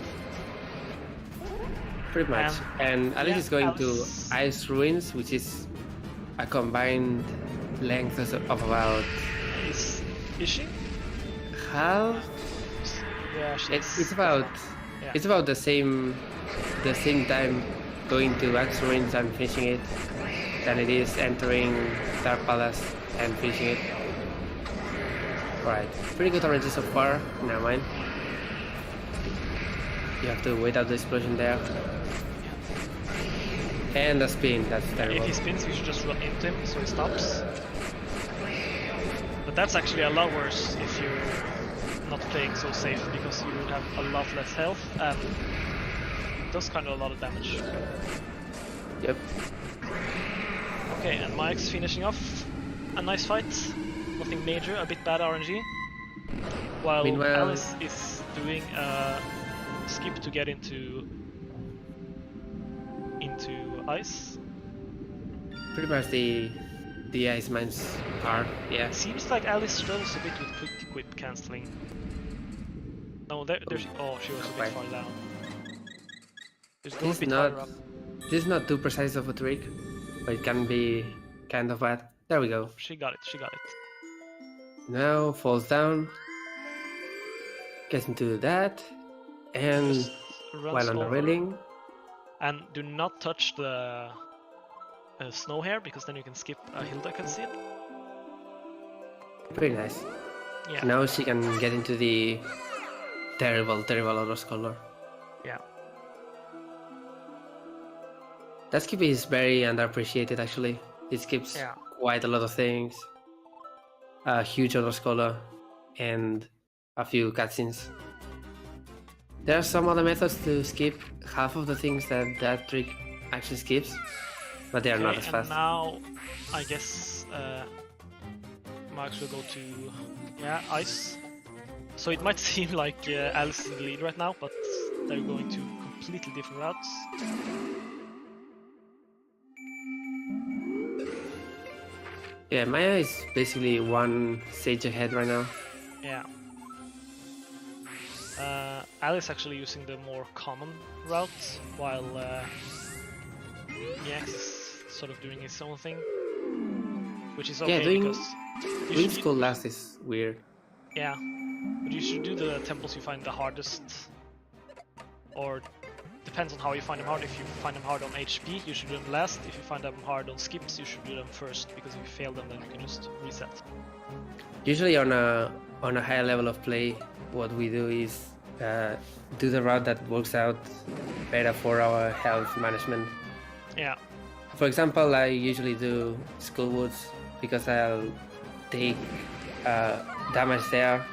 Speaker 2: Pretty much. And Alice is going to Ice Ruins, which is a combined length of about...
Speaker 1: Is she?
Speaker 2: Half?
Speaker 1: Yeah,
Speaker 2: it's about it's about the same time going to Ice Ruins and finishing it than it is entering Dark Palace and finishing it. Right, pretty good already so far. Never mind. You have to wait out the explosion there. And the spin, that's terrible.
Speaker 1: If he spins, you should just run into him so he stops. But that's actually a lot worse if you're not playing so safe because you have a lot less health and it does kind of a lot of damage.
Speaker 2: Yep.
Speaker 1: Okay, and Miakx finishing off a nice fight. Nothing major, a bit bad RNG. While
Speaker 2: Meanwhile,
Speaker 1: Alice is doing a skip to get into ice.
Speaker 2: pretty much the ice mines are, yeah.
Speaker 1: Seems like Alice struggles a bit with quick quit cancelling. No, there's. Oh, she was a bit far down. Just go a bit higher up.
Speaker 2: This is not too precise of a trick, but it can be kind of bad. There we go.
Speaker 1: She got it, she got it.
Speaker 2: Now falls down, gets into that, and
Speaker 1: Just runs
Speaker 2: while on the
Speaker 1: over.
Speaker 2: railing.
Speaker 1: And do not touch the snow here, because then you can skip a hill that can see it.
Speaker 2: Pretty nice.
Speaker 1: Yeah.
Speaker 2: Now she can get into the terrible auto scholar.
Speaker 1: Yeah.
Speaker 2: That skip is very underappreciated actually. It skips quite a lot of things. A huge auto scholar and a few cutscenes. There are some other methods to skip half of the things that trick actually skips, but they are not as fast.
Speaker 1: And now, I guess Miakx will go to ice. So it might seem like Alice is in the lead right now, but they're going to completely different routes.
Speaker 2: Yeah, Maya is basically one stage ahead right now.
Speaker 1: Yeah. Alice actually using the more common route, while Miakx is sort of doing his own thing, which is okay because
Speaker 2: doing school last is weird.
Speaker 1: Yeah, but you should do the temples you find the hardest, or depends on how you find them hard. If you find them hard on HP, you should do them last. If you find them hard on skips, you should do them first, because if you fail them, then you can just reset.
Speaker 2: Usually on a higher level of play, what we do is do the route that works out better for our health management.
Speaker 1: Yeah.
Speaker 2: For example, I usually do Schoolwoods because I'll take damage there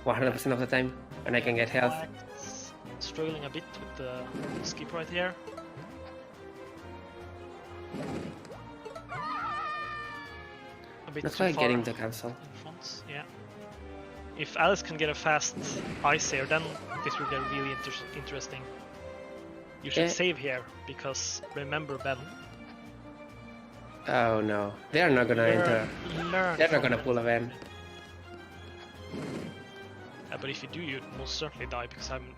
Speaker 2: 100% of the time, and I can get health.
Speaker 1: Struggling a bit with the skip right here. A bit
Speaker 2: That's
Speaker 1: too
Speaker 2: why
Speaker 1: far
Speaker 2: getting the cancel.
Speaker 1: in front. Yeah. If Alice can get a fast ice here, then this will get really interesting. You should save here, because remember Ben.
Speaker 2: Oh no, they are not gonna enter. They're not gonna pull a van.
Speaker 1: But if you do, you'd most certainly die, because I'm...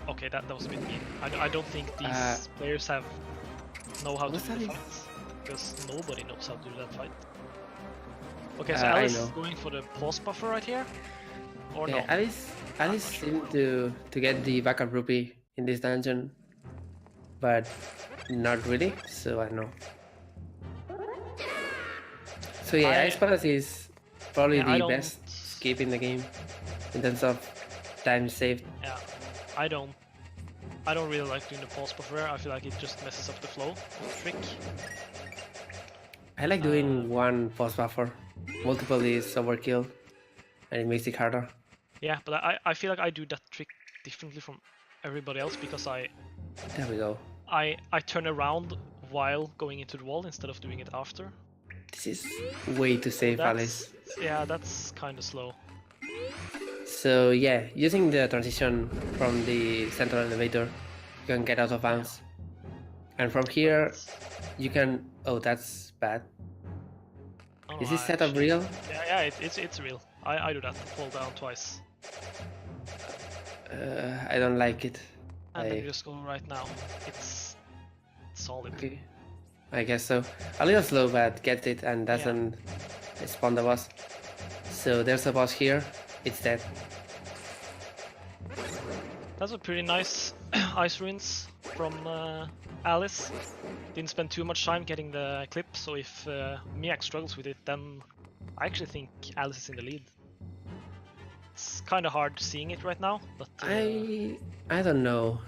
Speaker 1: Okay, that was a bit mean. I don't think these players know how to do the fights, because nobody knows how to do that fight. Okay, so Alice is going for the pause buffer right here? Or
Speaker 2: yeah,
Speaker 1: no?
Speaker 2: Alice seemed to get the backup rupee in this dungeon, but not really, so I don't know. So yeah, Ice Palace is probably the best skip in the game in terms of time saved.
Speaker 1: Yeah, I don't really like doing the pause buffer. I feel like it just messes up the flow of the trick.
Speaker 2: I like doing one pause buffer. Multiple is overkill, and it makes it harder.
Speaker 1: Yeah, but I feel like I do that trick differently from everybody else, because
Speaker 2: There we go.
Speaker 1: I turn around while going into the wall instead of doing it after.
Speaker 2: This is way too safe, Alice.
Speaker 1: Yeah, that's kind of slow.
Speaker 2: So yeah, using the transition from the central elevator, you can get out of bounds. And from here, you can... Oh, that's bad.
Speaker 1: Oh,
Speaker 2: is this setup real?
Speaker 1: Yeah, it's real. I do that, fall down twice.
Speaker 2: I don't like it.
Speaker 1: And then you just go right now. It's solid.
Speaker 2: Okay. I guess so. A little slow, but gets it and doesn't spawn the boss. So there's a boss here. It's dead.
Speaker 1: That's a pretty nice ice ruins from Alice. Didn't spend too much time getting the clip, so if Miakx struggles with it, then I actually think Alice is in the lead. It's kind of hard seeing it right now, but...
Speaker 2: I don't know.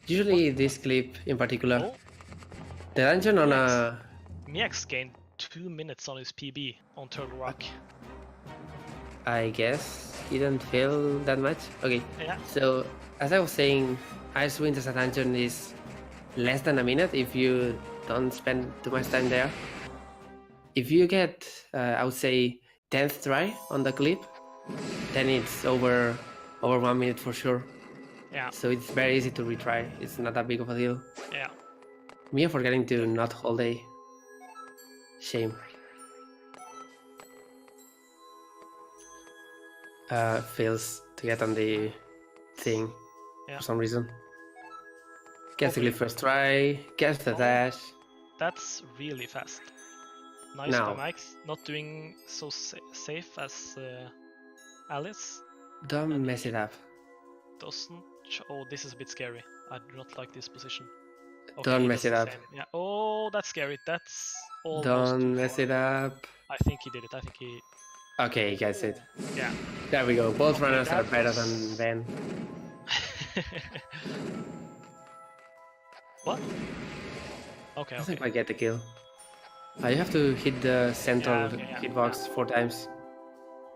Speaker 2: Usually this clip in particular, the dungeon on a...
Speaker 1: Miakx gained 2 minutes on his PB on Turtle Rock.
Speaker 2: I guess. You don't feel that much? Okay.
Speaker 1: Yeah.
Speaker 2: So, as I was saying, Icewind as a dungeon is less than a minute if you don't spend too much time there. If you get, I would say, 10th try on the clip, then it's over 1 minute for sure.
Speaker 1: Yeah.
Speaker 2: So it's very easy to retry. It's not that big of a deal.
Speaker 1: Yeah.
Speaker 2: Me forgetting to not hold A. Shame. Fails to get on the thing for some reason. Gets the clip first try, gets the dash.
Speaker 1: That's really fast. Nice by Miakx, not doing so safe as Alice.
Speaker 2: Don't mess it up.
Speaker 1: Doesn't. Oh, this is a bit scary. I do not like this position.
Speaker 2: Okay, don't mess it up.
Speaker 1: Yeah. Oh, that's scary. That's almost.
Speaker 2: Don't mess it up.
Speaker 1: I think he did it. I think he.
Speaker 2: Okay, he gets it.
Speaker 1: Yeah.
Speaker 2: There we go. Both runners are better than Ben.
Speaker 1: What? Okay.
Speaker 2: I think I get the kill. You have to hit the central hitbox 4 times.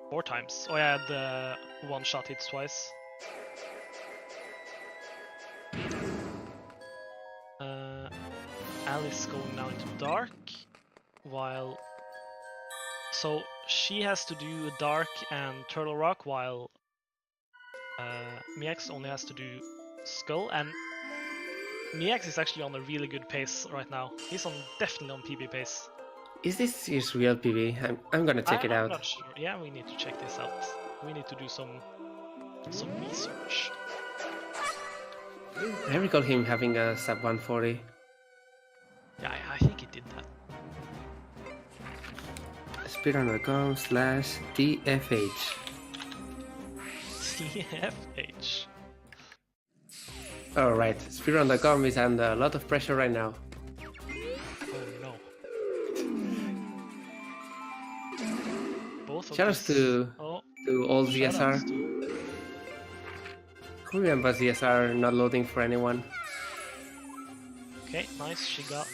Speaker 1: 4 times? Oh yeah, the one shot hits twice. Alice going now into dark, while... So she has to do dark and turtle rock, while Miakx only has to do skull, and Miakx is actually on a really good pace right now. He's definitely on PB pace.
Speaker 2: Is this his real PB? I'm gonna check it out.
Speaker 1: I'm not sure. Yeah, we need to check this out. We need to do some research.
Speaker 2: I recall him having a sub 140.
Speaker 1: Yeah, I think he did that.
Speaker 2: Speedrun.com/TFH.
Speaker 1: TFH.
Speaker 2: Alright, speedrun.com is under a lot of pressure right now. Shoutouts to old ZSR. Who remembers ZSR not loading for anyone?
Speaker 1: Okay, nice. She got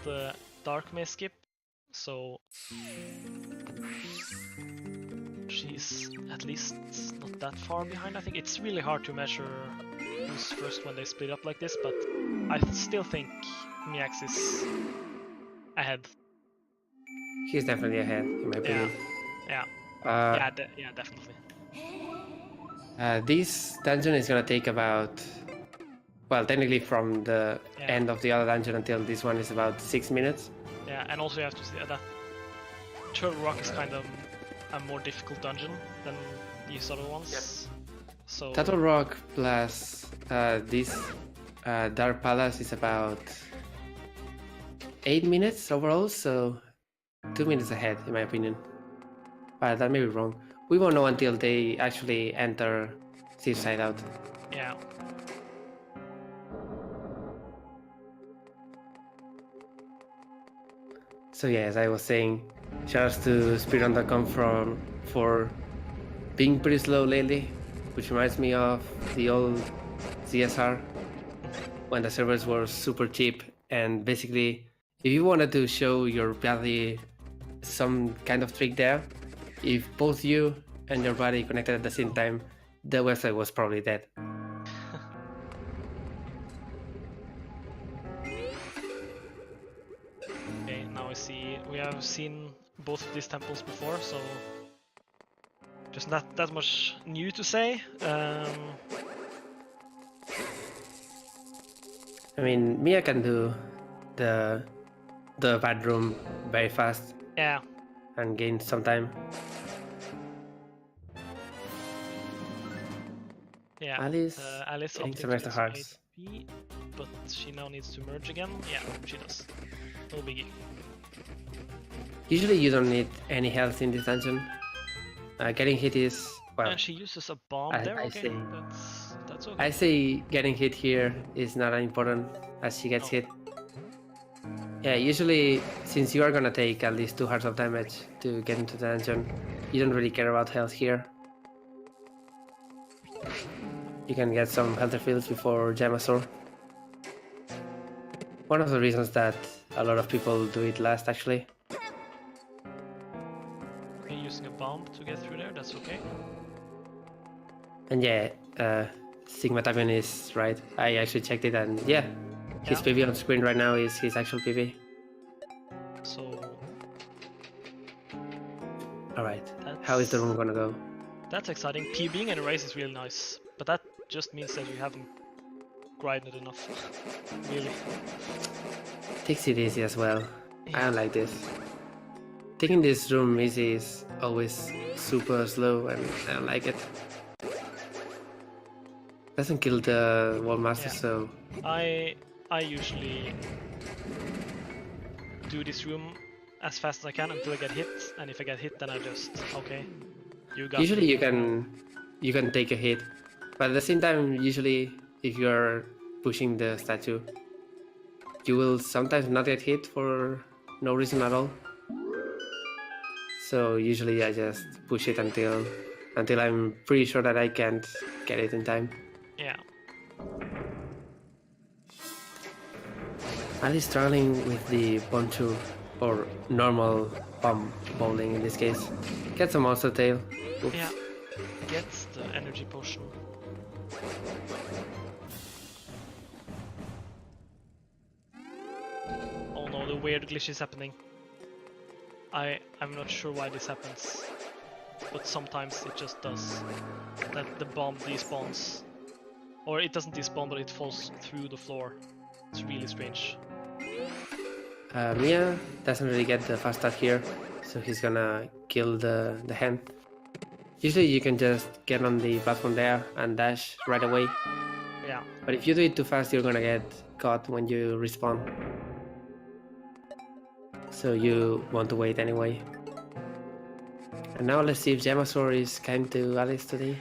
Speaker 1: the dark maze skip, so she's at least not that far behind. I think it's really hard to measure who's first when they split up like this, but I still think Miakx is ahead.
Speaker 2: He's definitely ahead, in my opinion.
Speaker 1: Yeah. Yeah, definitely.
Speaker 2: This dungeon is gonna take about, well, technically from the end of the other dungeon until this one is about 6 minutes.
Speaker 1: Yeah, and also you have to see that Turtle Rock is kind of a more difficult dungeon than these other ones. Yep. So
Speaker 2: Turtle Rock plus this Dark Palace is about 8 minutes overall, so 2 minutes ahead, in my opinion. But that may be wrong. We won't know until they actually enter Thief Side Out.
Speaker 1: Yeah.
Speaker 2: So yeah, as I was saying, shoutouts to speedrun.com for being pretty slow lately, which reminds me of the old ZSR when the servers were super cheap, and basically if you wanted to show your buddy some kind of trick there, if both you and your buddy connected at the same time, the website was probably dead.
Speaker 1: Okay, now we have seen both of these temples before, so just not that much new to say.
Speaker 2: I mean, Mia can do the bedroom very fast.
Speaker 1: Yeah.
Speaker 2: And gain some time.
Speaker 1: Yeah,
Speaker 2: Alice
Speaker 1: getting
Speaker 2: some extra hearts.
Speaker 1: HP, but she now needs to merge again. Yeah, she does. No biggie.
Speaker 2: Usually you don't need any health in this dungeon. Getting hit is, well...
Speaker 1: And she uses a bomb there, okay, that's okay.
Speaker 2: I say getting hit here is not important as she gets hit. Yeah, usually, since you are gonna take at least 2 hearts of damage to get into the dungeon, you don't really care about health here. You can get some health refills before Jamasor. One of the reasons that a lot of people do it last, actually.
Speaker 1: Okay, using a bomb to get through there, that's okay.
Speaker 2: And yeah, Sigma Tapion is right. I actually checked it, and yeah, his PV on screen right now is his actual PV.
Speaker 1: So.
Speaker 2: Alright, how is the room gonna go?
Speaker 1: That's exciting. PBing in a race is really nice, but that just means that you haven't grinded enough. Really.
Speaker 2: Takes it easy as well.
Speaker 1: Yeah.
Speaker 2: I don't like this. Taking this room easy is always super slow, and I don't like it. Doesn't kill the Wall Master, so...
Speaker 1: I usually do this room as fast as I can until I get hit, and if I get hit then I just, okay, you got
Speaker 2: Usually
Speaker 1: me.
Speaker 2: you can take a hit, but at the same time, usually if you're pushing the statue, you will sometimes not get hit for no reason at all. So usually I just push it until I'm pretty sure that I can't get it in time.
Speaker 1: Yeah.
Speaker 2: Ali is struggling with the poncho or normal bomb bowling in this case. Gets a monster tail. Oops.
Speaker 1: Yeah. Gets the energy potion. Oh no, the weird glitch is happening. I'm not sure why this happens, but sometimes it just does. That the bomb despawns. Or it doesn't despawn, but it falls through the floor. It's really strange.
Speaker 2: Mia doesn't really get the fast start here, so he's gonna kill the hen. Usually you can just get on the platform there and dash right away.
Speaker 1: Yeah.
Speaker 2: But if you do it too fast, you're gonna get caught when you respawn. So you want to wait anyway. And now let's see if Jamasaur is kind to Alice today.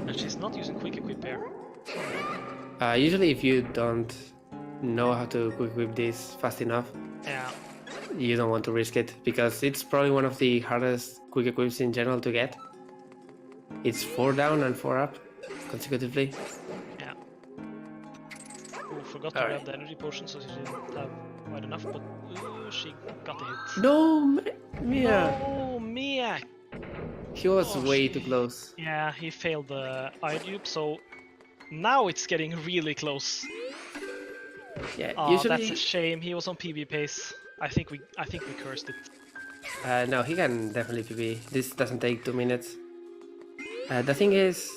Speaker 1: And she's not using quick equip here.
Speaker 2: Usually if you don't know how to quick equip this fast enough,
Speaker 1: Yeah.
Speaker 2: you don't want to risk it, because it's probably one of the hardest quick equips in general to get. It's 4 down and 4 up consecutively.
Speaker 1: Yeah. Oh, forgot to grab the energy potion, so she didn't have quite enough, but she got the hit.
Speaker 2: No, Mia!
Speaker 1: Oh, Miakx!
Speaker 2: He was way too close.
Speaker 1: Yeah, he failed the eye dupe, so now it's getting really close.
Speaker 2: Yeah,
Speaker 1: Oh,
Speaker 2: usually
Speaker 1: that's a shame. He was on PB pace. I think we cursed it.
Speaker 2: no, he can definitely PB. This doesn't take 2 minutes. The thing is,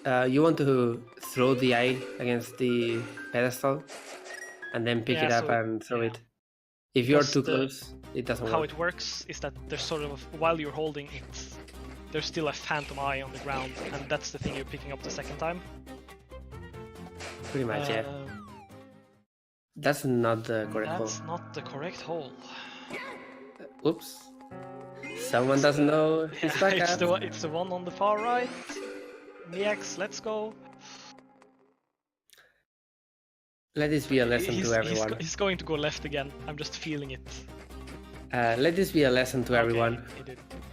Speaker 2: you want to throw the eye against the pedestal and then pick it up and throw it. If you're too close, it doesn't work.
Speaker 1: How it works is that there's sort of, while you're holding it, there's still a phantom eye on the ground, and that's the thing you're picking up the second time.
Speaker 2: Pretty much, yeah. That's not the correct hole.
Speaker 1: That's not the correct hole.
Speaker 2: Oops. Someone doesn't know his backup.
Speaker 1: It's the one on the far right. Miakx, let's go.
Speaker 2: Let this be a lesson to everyone.
Speaker 1: He's going to go left again. I'm just feeling it.
Speaker 2: Let this be a lesson to everyone.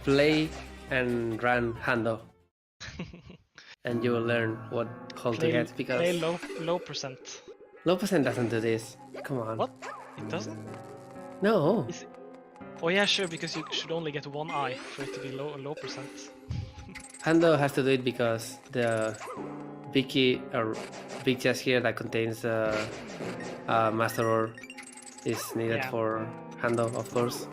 Speaker 2: Play and run Hando. And you will learn what hole to get, because...
Speaker 1: Play low percent.
Speaker 2: Low percent doesn't do this. Come on.
Speaker 1: What? It doesn't?
Speaker 2: No.
Speaker 1: Oh yeah, sure, because you should only get one eye for it to be low percent.
Speaker 2: Hando has to do it because the big key or big chest here that contains Master Ore is needed for Hando, of course.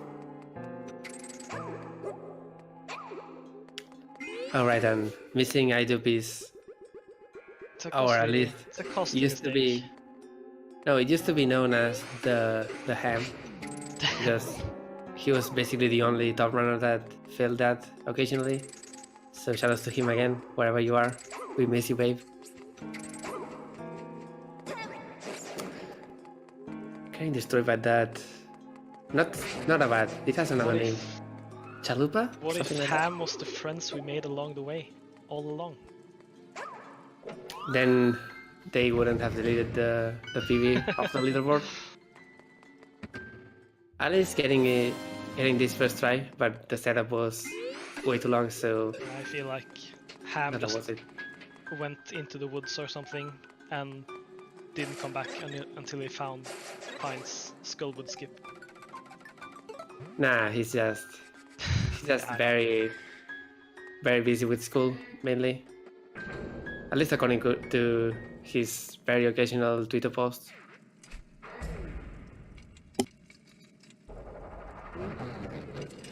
Speaker 2: Alright, and missing iDupe is, or at least used to be. No, it used to be known as the ham, because he was basically the only top runner that failed that occasionally. So shoutouts to him again, wherever you are. We miss you, babe. Getting destroyed by that. Not a bad. It has another name. Chalupa?
Speaker 1: What
Speaker 2: Something
Speaker 1: if
Speaker 2: like
Speaker 1: Ham was the friends we made along the way, all along?
Speaker 2: Then they wouldn't have deleted the PV off the leaderboard. Alice getting this first try, but the setup was way too long, so...
Speaker 1: I feel like Ham just went into the woods or something and didn't come back until he found Pine's Skullwood skip.
Speaker 2: Nah, he's just just
Speaker 1: Yeah,
Speaker 2: very, very busy with school mainly. At least according to his very occasional Twitter posts.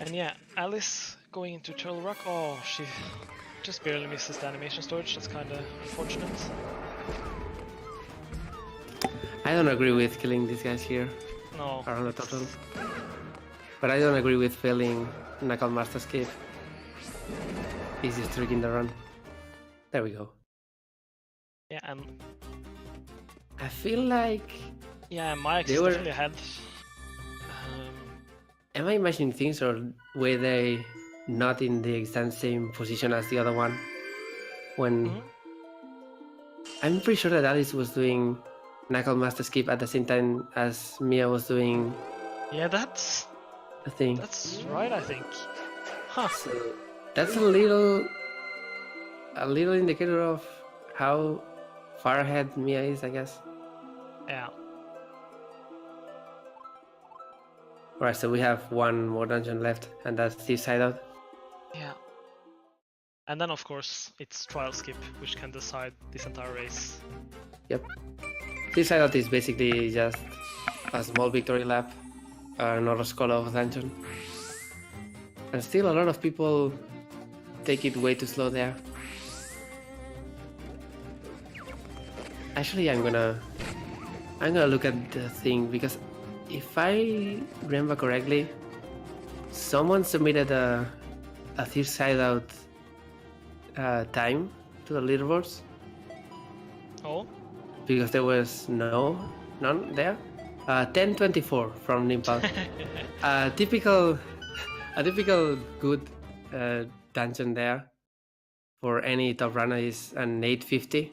Speaker 1: And yeah, Alice going into Turtle Rock. Oh, she just barely misses the animation storage. That's kind of unfortunate.
Speaker 2: I don't agree with killing these guys here
Speaker 1: No.
Speaker 2: around the turtle. But I don't agree with failing Knuckle Master Escape. He's just tricking the run. There we go.
Speaker 1: Yeah, and
Speaker 2: I feel like...
Speaker 1: yeah, Miakx
Speaker 2: They
Speaker 1: is
Speaker 2: were-
Speaker 1: definitely ahead.
Speaker 2: Am I imagining things, or were they not in the exact same position as the other one? When...
Speaker 1: Mhm.
Speaker 2: I'm pretty sure that Alice was doing Knuckle Master Escape at the same time as Mia was doing
Speaker 1: Yeah, that's
Speaker 2: the thing.
Speaker 1: right, I think. Huh.
Speaker 2: So that's a little indicator of how far ahead Mia is, I guess.
Speaker 1: Yeah.
Speaker 2: Alright, so we have one more dungeon left, and that's Thief's Hideout.
Speaker 1: Yeah. And then of course it's trial skip, which can decide this entire race.
Speaker 2: Yep. Thief's Hideout is basically just a small victory lap, another skull of dungeon. And still a lot of people take it way too slow there. Actually, I'm gonna look at the thing, because if I remember correctly, someone submitted a Thief's Hideout time to the leaderboards,
Speaker 1: Oh?
Speaker 2: because there was none there. 10:24 from Nimpal. A typical good dungeon there for any top runner is an 8:50,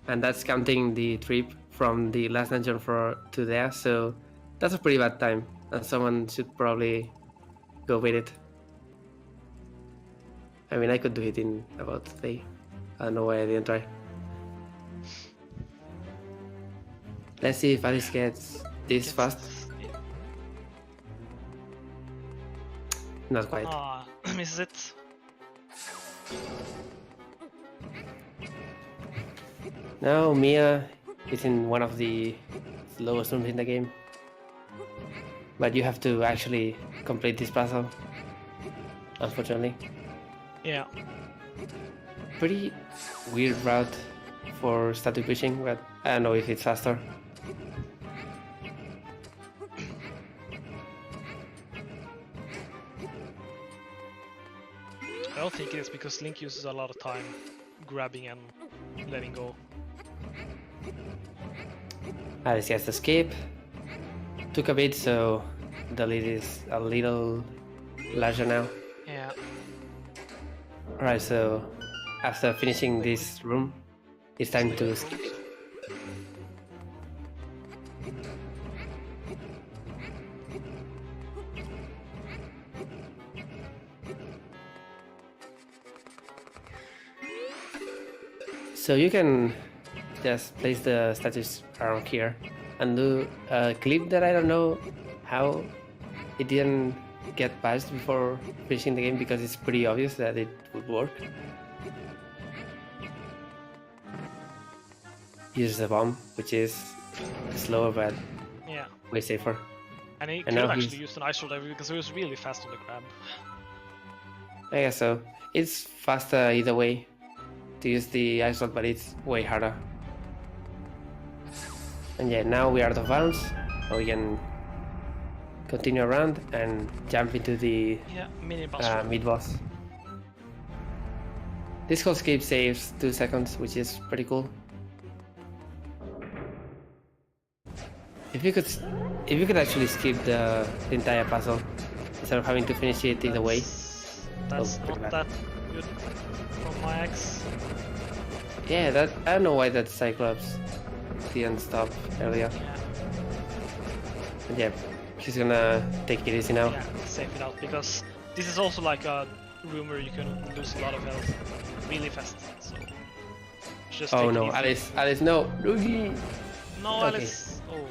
Speaker 2: and that's counting the trip from the last dungeon to there. So that's a pretty bad time, and someone should probably go with it. I mean, I could do it in about 3. I don't know why I didn't try. Let's see if Alice gets this fast. Not quite.
Speaker 1: Ah, misses it.
Speaker 2: Now Mia is in one of the lowest rooms in the game. But you have to actually complete this puzzle, unfortunately.
Speaker 1: Yeah.
Speaker 2: Pretty weird route for statue pushing, but I don't know if it's faster.
Speaker 1: I don't think it is, because Link uses a lot of time grabbing and letting go.
Speaker 2: Alice gets the escape. Took a bit, so the lead is a little larger now.
Speaker 1: Yeah.
Speaker 2: Alright, so after finishing this room, it's time to skip. So you can just place the statues around here and do a clip that I don't know how it didn't get patched before finishing the game, because it's pretty obvious that it would work. Use the bomb, which is slower but
Speaker 1: Yeah.
Speaker 2: way safer.
Speaker 1: And he
Speaker 2: And
Speaker 1: could
Speaker 2: now
Speaker 1: have
Speaker 2: he's-
Speaker 1: actually used an ice roll because he was really fast on the grab.
Speaker 2: I guess so. It's faster either way to use the ice rod, but it's way harder. And yeah, now we are out of bounds, so we can continue around and jump into the
Speaker 1: Yeah, mini boss.
Speaker 2: mid boss. This whole escape saves 2 seconds, which is pretty cool. If you could actually skip the entire puzzle instead of having to finish it either way.
Speaker 1: That's
Speaker 2: Oh, pretty
Speaker 1: not
Speaker 2: bad.
Speaker 1: that good from Miakx.
Speaker 2: Yeah, that I don't know why that Cyclops didn't stop earlier.
Speaker 1: Yeah,
Speaker 2: But yeah, he's gonna take it easy now.
Speaker 1: yeah, safe it out, because this is also like a room where you can lose a lot of health really fast. So just
Speaker 2: Oh
Speaker 1: take it
Speaker 2: no,
Speaker 1: easy.
Speaker 2: Alice, no! Rugi!
Speaker 1: No,
Speaker 2: Okay.
Speaker 1: Alice. Oh,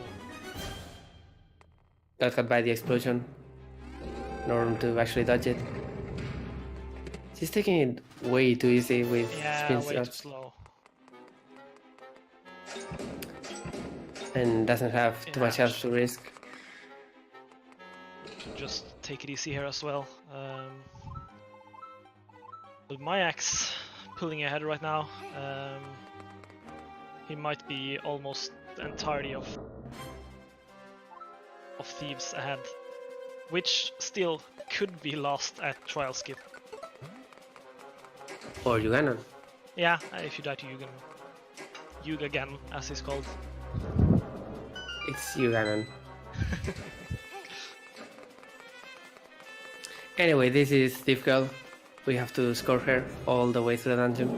Speaker 2: Got caught by the explosion. No room to actually dodge it. She's taking it way too easy with spin
Speaker 1: way too
Speaker 2: shots
Speaker 1: slow.
Speaker 2: and doesn't have too much else to risk.
Speaker 1: Just take it easy here as well. With Miakx pulling ahead right now, he might be almost the entirety of Thieves ahead, which still could be lost at trial skip.
Speaker 2: Or Yuganon.
Speaker 1: Yeah, if you die to Yugan. Yugagan, as he's called.
Speaker 2: It's Yuganon. Anyway, this is Thief Girl. We have to score her all the way through the dungeon.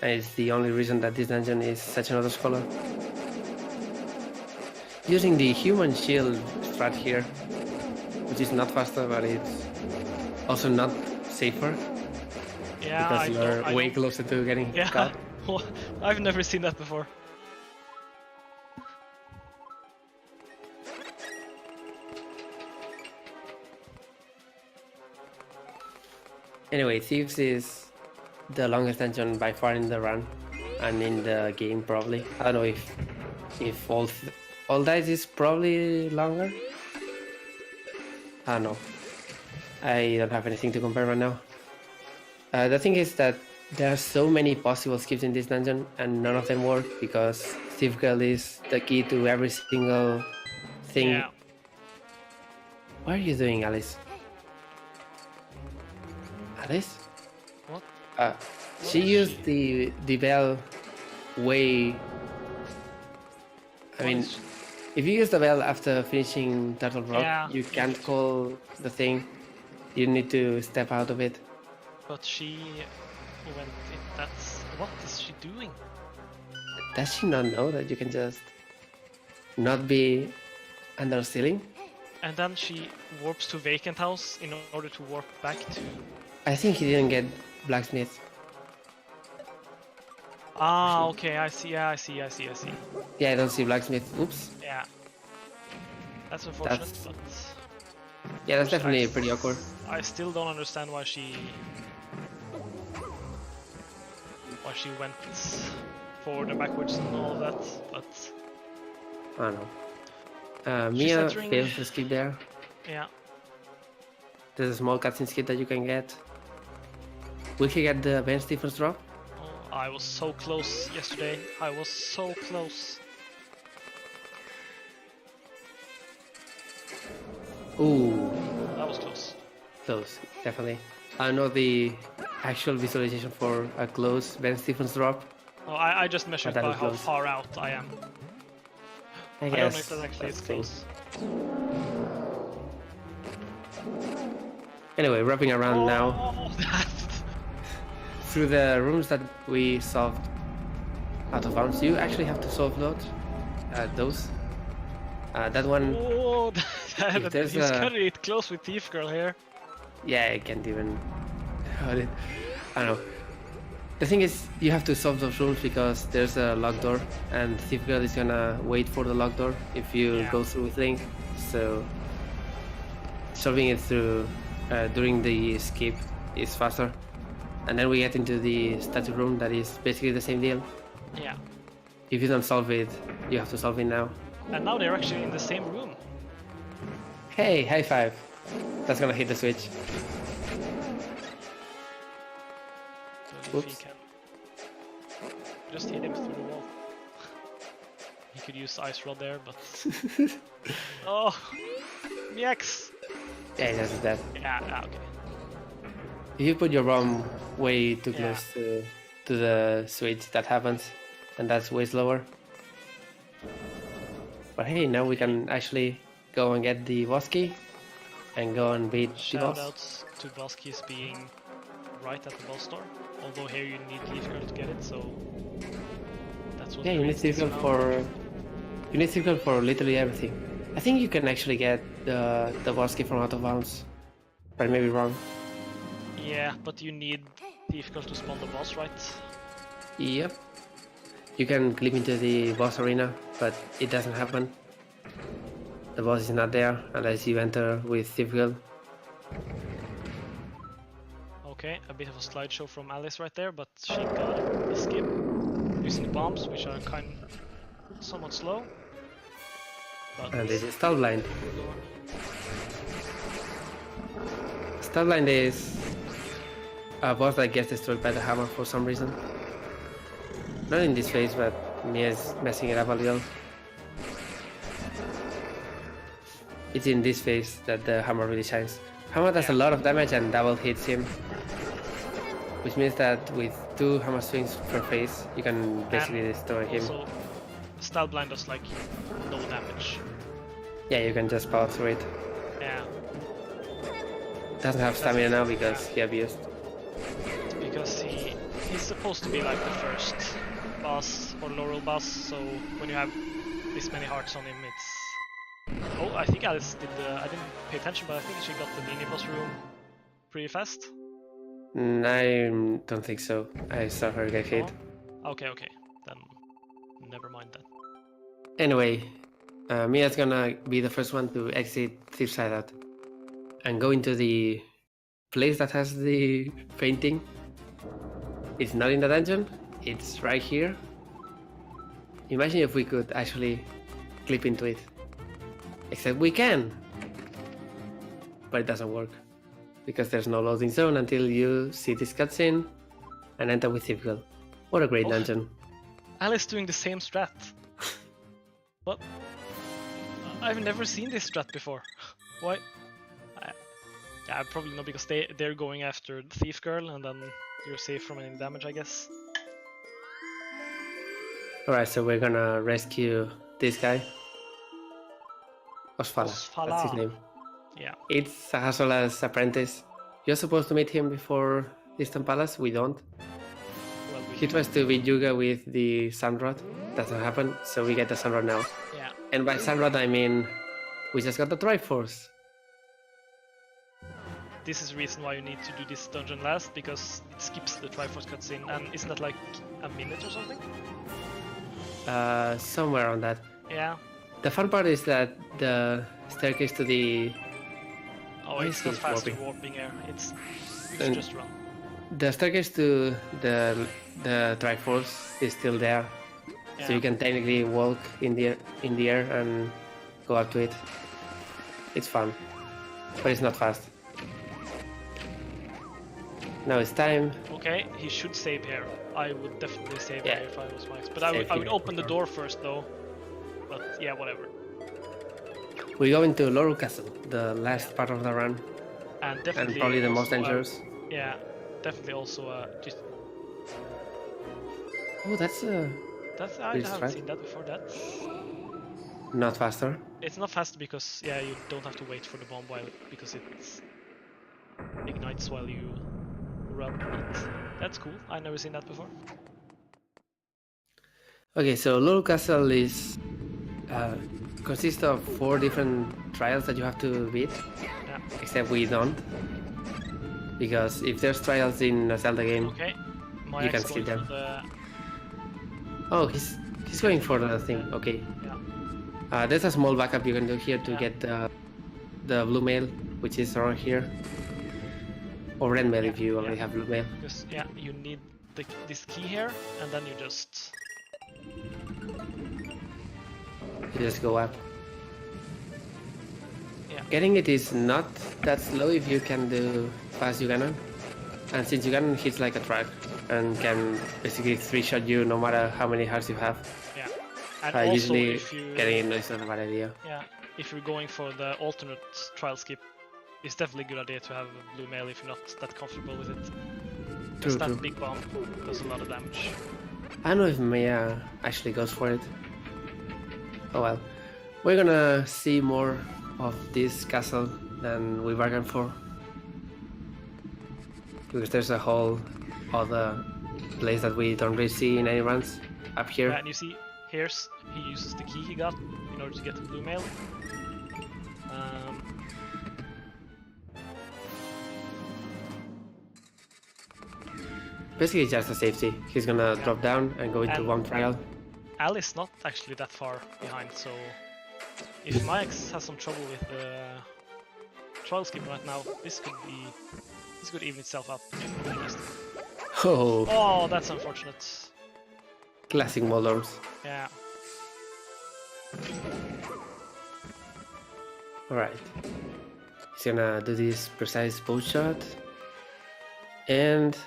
Speaker 2: And it's the only reason that this dungeon is such another scholar. Using the human shield strat here, which is not faster, but it's also not safer.
Speaker 1: Yeah,
Speaker 2: because you are way closer to getting caught.
Speaker 1: I've never seen that before.
Speaker 2: Anyway, Thieves is the longest dungeon by far in the run and in the game probably. I don't know if all dice is probably longer. I don't know. I don't have anything to compare right now. The thing is that there are so many possible skips in this dungeon and none of them work because Thief Girl is the key to every single thing.
Speaker 1: Yeah.
Speaker 2: What are you doing, Alice? Alice?
Speaker 1: What?
Speaker 2: She used the bell way... I mean, if you use the bell after finishing Turtle Rock, you can't call the thing. You need to step out of it.
Speaker 1: But she went in, that's... What is she doing?
Speaker 2: Does she not know that you can just not be under a ceiling?
Speaker 1: And then she warps to Vacant House in order to warp back to...
Speaker 2: I think he didn't get Blacksmith.
Speaker 1: Ah, okay, I see, yeah, I see.
Speaker 2: Yeah, I don't see Blacksmith. Oops.
Speaker 1: Yeah. That's unfortunate, but...
Speaker 2: Yeah, that's definitely pretty awkward.
Speaker 1: I still don't understand why she went forward and backwards and all of that, but...
Speaker 2: I don't know. Mia fails to skip there.
Speaker 1: Yeah.
Speaker 2: There's a small cutscene skip that you can get. Will he get the Ben Stephens drop?
Speaker 1: Oh, I was so close yesterday. I was so close.
Speaker 2: Ooh.
Speaker 1: That was close.
Speaker 2: Close, definitely. I know the actual visualization for a close Ben Stephens drop.
Speaker 1: Oh, I just measured by how far out I am.
Speaker 2: I
Speaker 1: don't know if that actually is close.
Speaker 2: Anyway, wrapping around now. Through the rooms that we solved out of bounds, you actually have to solve those. That one...
Speaker 1: Oh, he's cutting it close with Thief Girl here.
Speaker 2: Yeah, I can't even... I don't know. The thing is, you have to solve those rooms because there's a locked door and Thief Girl is gonna wait for the locked door if you go through with Link. So solving it through during the skip is faster. And then we get into the statue room that is basically the same deal.
Speaker 1: Yeah.
Speaker 2: If you don't solve it, you have to solve it now.
Speaker 1: And now they're actually in the same room.
Speaker 2: Hey, high five. That's gonna hit the switch. Oops.
Speaker 1: Just hit him through the wall. He could use Ice Rod there, but... Oh! Miakx!
Speaker 2: Yeah, he does that.
Speaker 1: Yeah, okay.
Speaker 2: If you put your ROM way too close to the switch, that happens. And that's way slower. But hey, now we can actually go and get the boss key and go and beat the boss.
Speaker 1: Shoutouts to boss keys being right at the boss door. Although here you need Thief Girl to get it, so that's what.
Speaker 2: Yeah, you need Thief Girl for literally everything. I think you can actually get the boss key from out of bounds, but I may be wrong.
Speaker 1: Yeah, but you need Thief Girl to spawn the boss, right?
Speaker 2: Yep. You can clip into the boss arena, but it doesn't happen. The boss is not there unless you enter with Thief Girl.
Speaker 1: Okay, a bit of a slideshow from Alice right there, but she got the skip using the bombs, which are somewhat slow. But
Speaker 2: And this is Starblind. Starblind is a boss that gets destroyed by the hammer for some reason. Not in this phase, but Mia is messing it up a little. It's in this phase that the hammer really shines. Hammer does a lot of damage and double hits him, which means that with 2 hammer swings per phase, you can basically destroy him.
Speaker 1: Also, Starblind does like no damage.
Speaker 2: Yeah, you can just power through it.
Speaker 1: Yeah.
Speaker 2: Doesn't have stamina now because he abused.
Speaker 1: Because he's supposed to be like the first boss or Laurel boss, so when you have this many hearts on him, it's... Oh, I think Alice did I didn't pay attention, but I think she got the mini boss room pretty fast.
Speaker 2: I don't think so. I saw her get hit.
Speaker 1: Oh? Okay, then never mind that.
Speaker 2: Anyway, Mia's gonna be the first one to exit Thief's Hideout and go into the place that has the painting. It's not in the dungeon, it's right here. Imagine if we could actually clip into it. Except we can! But it doesn't work. Because there's no loading zone until you see this cutscene and enter with Thief Girl. What a great dungeon.
Speaker 1: Alice doing the same strat. What? I've never seen this strat before. Why? Yeah, probably not, because they're going after the Thief Girl and then you're safe from any damage, I guess.
Speaker 2: Alright, so we're gonna rescue this guy. Osfala, that's his name.
Speaker 1: Yeah.
Speaker 2: It's Sahasola's apprentice. You're supposed to meet him before Distant Palace, we don't.
Speaker 1: Well,
Speaker 2: He tries to beat Yuga with the Sunrod. Doesn't happen, so we get the Sunrod now.
Speaker 1: Yeah.
Speaker 2: And by Sunrod I mean we just got the Triforce.
Speaker 1: This is the reason why you need to do this dungeon last, because it skips the Triforce cutscene, and isn't that like a minute or something?
Speaker 2: Somewhere on that.
Speaker 1: Yeah.
Speaker 2: The fun part is that the staircase to the...
Speaker 1: Oh, it's not faster warping here. You should just run.
Speaker 2: The staircase to the Triforce is still there, so you can technically walk in the air and go up to it. It's fun, but it's not fast. Now it's time.
Speaker 1: Okay, he should save here. I would definitely save here if I was Miakx. But I would open the door first though. But yeah, whatever.
Speaker 2: We go into Laurel Castle, the last part of the run.
Speaker 1: And definitely
Speaker 2: probably the most dangerous.
Speaker 1: Yeah, definitely also just...
Speaker 2: Oh, that's
Speaker 1: I haven't seen that before. That's
Speaker 2: not faster.
Speaker 1: It's not faster because you don't have to wait for the bomb because it ignites while you run. But that's cool. I've never seen that before.
Speaker 2: Okay, so Laurel Castle is consists of 4 different trials that you have to beat.
Speaker 1: Yeah.
Speaker 2: Except we don't, because if there's trials in a Zelda game, you can skip them. Oh, he's going for the thing. Okay.
Speaker 1: Yeah.
Speaker 2: There's a small backup you can do here to get the blue mail, which is around here, or red mail if you already have blue mail.
Speaker 1: Because you need this key here, and then you just
Speaker 2: go up.
Speaker 1: Yeah.
Speaker 2: Getting it is not that slow if you can do fast Uganon, and since Uganon hits like a truck and can basically 3-shot you no matter how many hearts you have.
Speaker 1: Yeah. And also
Speaker 2: usually
Speaker 1: if you,
Speaker 2: getting it is not a bad idea.
Speaker 1: Yeah. If you're going for the alternate trial skip, it's definitely a good idea to have a blue mail if you're not that comfortable with it. Because that big bomb does a lot of damage.
Speaker 2: I don't know if Mia actually goes for it. Oh well. We're gonna see more of this castle than we bargained for. Because there's a whole other place that we don't really see in any runs up here.
Speaker 1: Yeah, and you see, he uses the key he got in order to get the blue mail.
Speaker 2: Basically just a safety. He's gonna drop down and go into one trial.
Speaker 1: Alice not actually that far behind, so if Miakx has some trouble with the trial skip right now, this could be This could even itself up.
Speaker 2: Oh,
Speaker 1: Oh, that's unfortunate.
Speaker 2: classic Moldorms.
Speaker 1: Yeah.
Speaker 2: Alright. He's gonna do this precise bow shot. And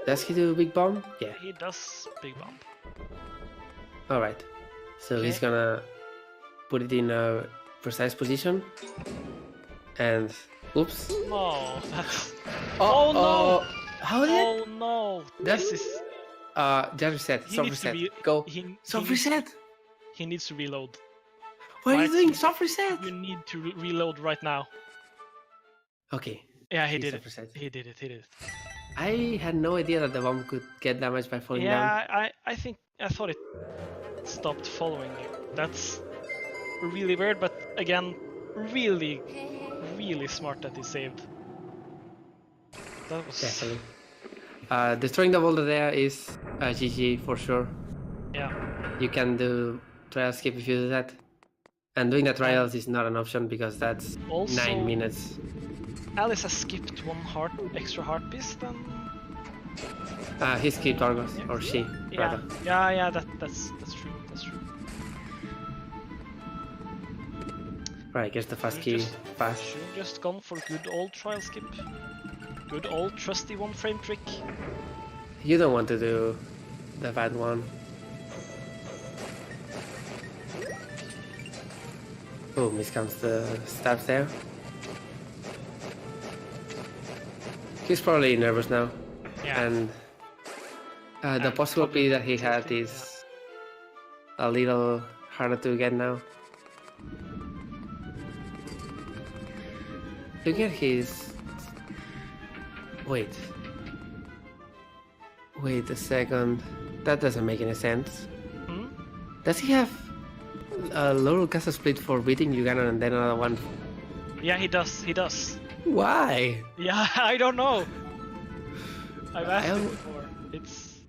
Speaker 2: does he do a big bomb? Yeah.
Speaker 1: He does big bump.
Speaker 2: Alright. So he's
Speaker 1: Okay.
Speaker 2: gonna put it in a precise position. And oops.
Speaker 1: No, that's...
Speaker 2: Oh,
Speaker 1: Oh, no!
Speaker 2: How did
Speaker 1: Oh no!
Speaker 2: That's-
Speaker 1: This is...
Speaker 2: just reset.
Speaker 1: He
Speaker 2: Soft
Speaker 1: needs to
Speaker 2: reset.
Speaker 1: be-
Speaker 2: Go.
Speaker 1: He
Speaker 2: Soft
Speaker 1: needs-
Speaker 2: reset.
Speaker 1: He needs to reload.
Speaker 2: What are you
Speaker 1: Miakx,
Speaker 2: doing? Soft reset.
Speaker 1: You need to reload right now.
Speaker 2: Okay.
Speaker 1: Yeah, he
Speaker 2: He
Speaker 1: did
Speaker 2: soft
Speaker 1: it.
Speaker 2: reset.
Speaker 1: He did it. He did it.
Speaker 2: I had no idea that the bomb could get damaged by falling down.
Speaker 1: Yeah, I thought it stopped following you. That's really weird, but again, really smart that he saved. That was...
Speaker 2: Definitely. Destroying the boulder there is a GG for sure.
Speaker 1: Yeah.
Speaker 2: You can do trial skip if you do that. And doing the trials is not an option because that's
Speaker 1: Also-
Speaker 2: 9 minutes.
Speaker 1: Alice has skipped one extra heart piece, then...
Speaker 2: He skipped Argos, or she,
Speaker 1: Yeah,
Speaker 2: rather.
Speaker 1: yeah, that's true, that's true.
Speaker 2: Right, gets the fast key
Speaker 1: Just-
Speaker 2: fast.
Speaker 1: Should have just gone for good old trial skip. Good old trusty one frame trick.
Speaker 2: You don't want to do the bad one. Oh, miscounts the stabs there. He's probably nervous now.
Speaker 1: Yeah.
Speaker 2: And the
Speaker 1: And
Speaker 2: possibility that he had
Speaker 1: tilting,
Speaker 2: is a little harder to get now. Look at his... Wait a second. That doesn't make any sense.
Speaker 1: Hmm?
Speaker 2: Does he have a Laurel Casa split for beating Uganda and then another one?
Speaker 1: Yeah, he does. He does.
Speaker 2: Why?
Speaker 1: Yeah, I don't know. I've asked
Speaker 2: I
Speaker 1: him
Speaker 2: don't-
Speaker 1: before. It's.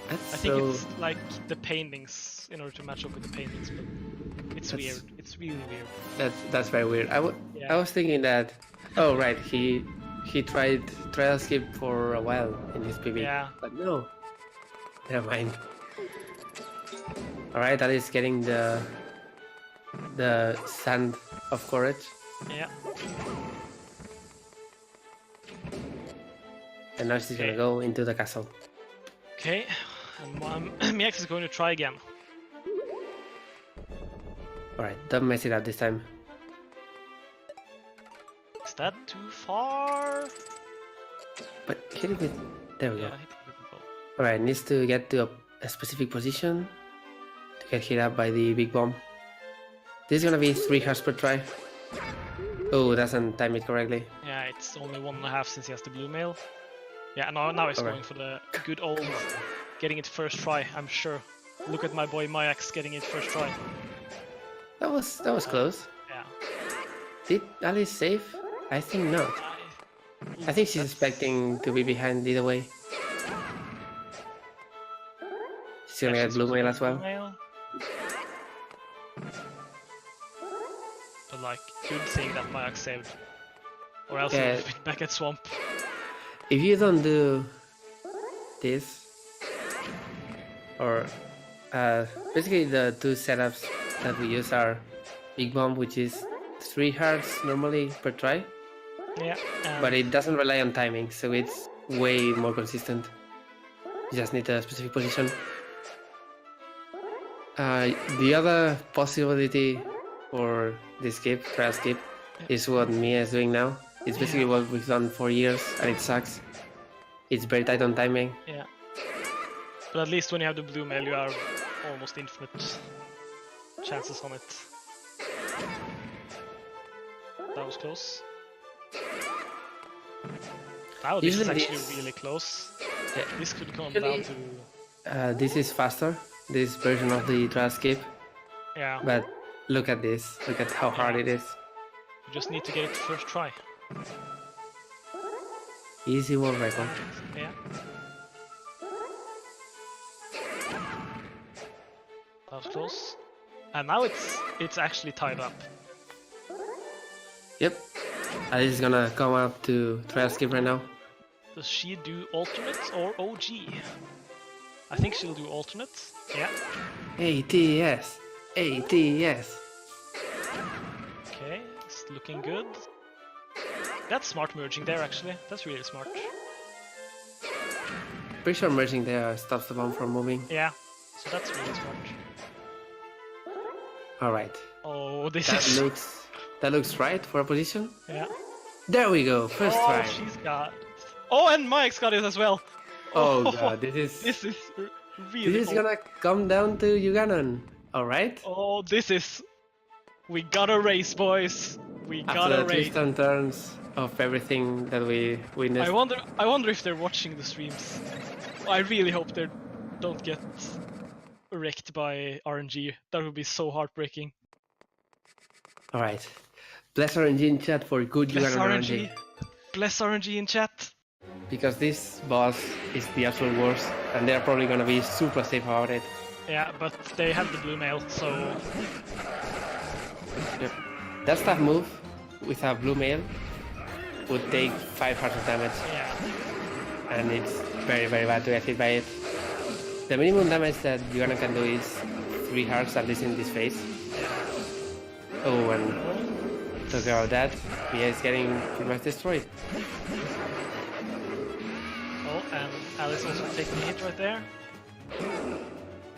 Speaker 2: That's
Speaker 1: I think
Speaker 2: so...
Speaker 1: it's like the paintings in order to match up with the paintings, but it's
Speaker 2: That's-
Speaker 1: weird. It's really weird.
Speaker 2: That's very weird. I
Speaker 1: Yeah.
Speaker 2: was thinking that... Oh, right. He tried trial skip for a while in his PB.
Speaker 1: Yeah.
Speaker 2: But no. Never mind. Alright, that is getting the sand of courage.
Speaker 1: Yeah.
Speaker 2: And now she's gonna
Speaker 1: Okay.
Speaker 2: go into the castle.
Speaker 1: Okay. And Miakx is going to try again.
Speaker 2: Alright, don't mess it up this time.
Speaker 1: Is that too far?
Speaker 2: But hit it with... There we
Speaker 1: Yeah,
Speaker 2: go.
Speaker 1: hit it with the bow.
Speaker 2: Alright, needs to get to a specific position to get hit up by the big bomb. This is gonna be 3 hearts per try. Oh, doesn't time it correctly.
Speaker 1: Yeah, it's only 1.5 since he has the blue mail. Yeah, now he's
Speaker 2: Alright.
Speaker 1: going for the good old getting it first try, I'm sure. Look at my boy Miakx getting it first try.
Speaker 2: That was close.
Speaker 1: Yeah.
Speaker 2: Did Alice save? I think not. I think she's
Speaker 1: That's-
Speaker 2: expecting to be behind either way. She's gonna
Speaker 1: Yeah,
Speaker 2: get
Speaker 1: she's
Speaker 2: blue
Speaker 1: supposed
Speaker 2: mail
Speaker 1: to
Speaker 2: as
Speaker 1: get blue
Speaker 2: well.
Speaker 1: mail. But like, good thing that Miakx saved. Or else he
Speaker 2: Yeah.
Speaker 1: would have been back at Swamp.
Speaker 2: If you don't do this, or basically the 2 setups that we use are Big Bomb, which is 3 hearts normally per try,
Speaker 1: Yeah.
Speaker 2: but it doesn't rely on timing, so it's way more consistent. You just need a specific position. The other possibility for this skip, trial skip, is what Mia is doing now. It's basically what we've done for years, and it sucks. It's very tight on timing.
Speaker 1: Yeah. But at least when you have the blue mail, you have almost infinite chances on it. That was close. Now this is
Speaker 2: Usually
Speaker 1: actually
Speaker 2: this-
Speaker 1: really close.
Speaker 2: Yeah.
Speaker 1: This could come
Speaker 2: Usually-
Speaker 1: down to...
Speaker 2: This is faster, this version of the trial skip,
Speaker 1: Yeah,
Speaker 2: but look at this. Look at how hard it is.
Speaker 1: you just need to get it first try.
Speaker 2: Easy world record.
Speaker 1: Yeah. That was close. And now it's actually tied up.
Speaker 2: Yep. Alice is gonna come up to try to skip right now.
Speaker 1: Does she do alternates or OG? I think she'll do alternates. Yeah.
Speaker 2: ATS! ATS!
Speaker 1: Okay, it's looking good. That's smart merging there, actually. That's really smart.
Speaker 2: Pretty sure merging there stops the bomb from moving.
Speaker 1: Yeah, so that's really smart.
Speaker 2: Alright.
Speaker 1: Oh, this
Speaker 2: That
Speaker 1: is...
Speaker 2: looks right for a position.
Speaker 1: Yeah.
Speaker 2: There we go, first try.
Speaker 1: She's got... Oh, and Miakx got it as well!
Speaker 2: Oh god, this is
Speaker 1: really
Speaker 2: this is
Speaker 1: cool.
Speaker 2: gonna come down to Uganon. Alright?
Speaker 1: Oh, this is... We got a race, boys! We got
Speaker 2: After
Speaker 1: a
Speaker 2: the
Speaker 1: race!
Speaker 2: twists and turns of everything that we witnessed.
Speaker 1: I wonder if they're watching the streams. I really hope they don't get wrecked by RNG. That would be so heartbreaking.
Speaker 2: Alright. Bless RNG in chat for good
Speaker 1: Bless
Speaker 2: Uganon
Speaker 1: RNG. Bless RNG in chat.
Speaker 2: Because this boss is the absolute worst, and they're probably gonna be super safe about it.
Speaker 1: Yeah, but they have the blue mail, so...
Speaker 2: Yep. That staff move with a blue mail would take 5 hearts of damage,
Speaker 1: Yeah.
Speaker 2: and it's very bad to get hit by it. The minimum damage that Uganon can do is 3 hearts, at least in this phase. Oh, and talk about that, Mia is getting pretty much destroyed.
Speaker 1: Oh, and Alice also taking a hit right there.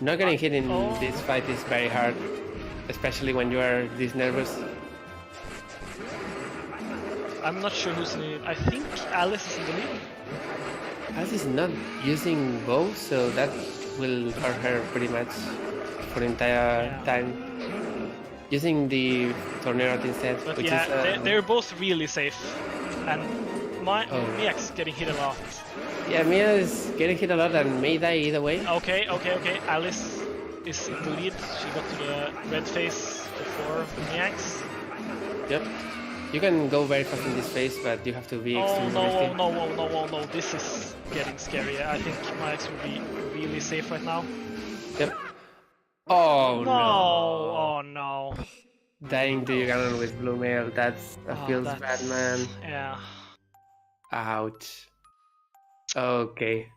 Speaker 2: Not getting hit in this fight is very hard, especially when you are this nervous.
Speaker 1: I'm not sure who's in the lead. I think Alice is in the lead.
Speaker 2: Alice is not using bow, so that will hurt her pretty much for the entire time. Using the tornado instead,
Speaker 1: But
Speaker 2: which
Speaker 1: yeah,
Speaker 2: is
Speaker 1: they're both really safe. And Miakx is getting hit a lot.
Speaker 2: yeah, Mia is getting hit a lot and may die either way.
Speaker 1: Okay. Alice is in the lead. She got to the red phase before Miakx.
Speaker 2: Yep. You can go very fast in this phase, but you have to be extremely risky.
Speaker 1: No. This is getting scary. I think Miakx will be really safe right now.
Speaker 2: Yep. Oh no.
Speaker 1: Oh no.
Speaker 2: Dying to Uganon with blue mail, that feels bad, man.
Speaker 1: Yeah.
Speaker 2: Ouch. Okay.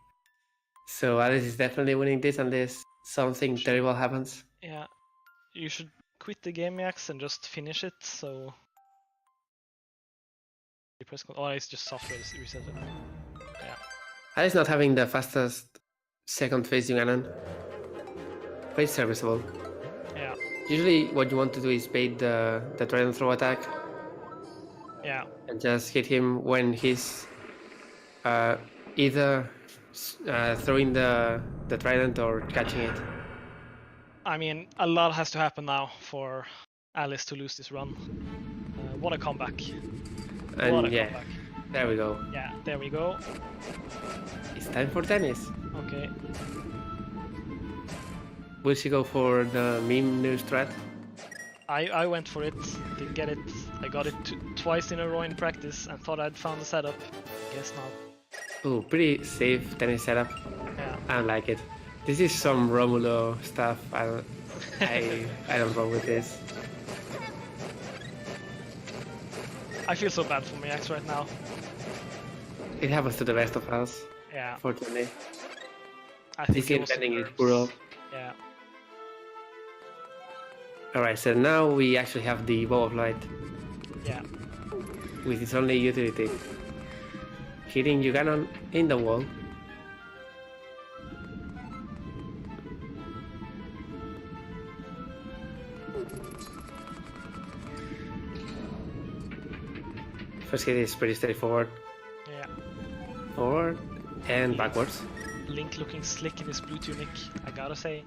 Speaker 2: So Alice is definitely winning this unless something terrible happens.
Speaker 1: Yeah. You should quit the game, Miakx, and just finish it, so... Oh, it's just software reset it. Yeah.
Speaker 2: Alice not having the fastest second phase Uganon. But it's serviceable.
Speaker 1: Yeah.
Speaker 2: Usually what you want to do is bait the trident throw attack.
Speaker 1: Yeah.
Speaker 2: And just hit him when he's either throwing the trident or catching it.
Speaker 1: I mean, a lot has to happen now for Alice to lose this run. What a comeback.
Speaker 2: And
Speaker 1: what a
Speaker 2: yeah,
Speaker 1: comeback.
Speaker 2: there we go.
Speaker 1: Yeah, there we go.
Speaker 2: It's time for tennis.
Speaker 1: Okay.
Speaker 2: Will she go for the meme new strat?
Speaker 1: I went for it, didn't get it. I got it twice in a row in practice and thought I'd found the setup. Guess not.
Speaker 2: Oh, pretty safe tennis setup.
Speaker 1: Yeah.
Speaker 2: I don't like it. This is some Romulo stuff. I don't roll with this.
Speaker 1: I feel so bad for Miakx right now.
Speaker 2: It happens to the best of us.
Speaker 1: Yeah.
Speaker 2: Fortunately.
Speaker 1: I think
Speaker 2: This game ending is
Speaker 1: nerves.
Speaker 2: brutal.
Speaker 1: Yeah.
Speaker 2: Alright, so now we actually have the Bow of Light
Speaker 1: Yeah.
Speaker 2: with its only utility. Hitting Uganon in the wall. First hit is pretty straightforward.
Speaker 1: Yeah.
Speaker 2: Forward and backwards.
Speaker 1: Link looking slick in his blue tunic, I gotta say.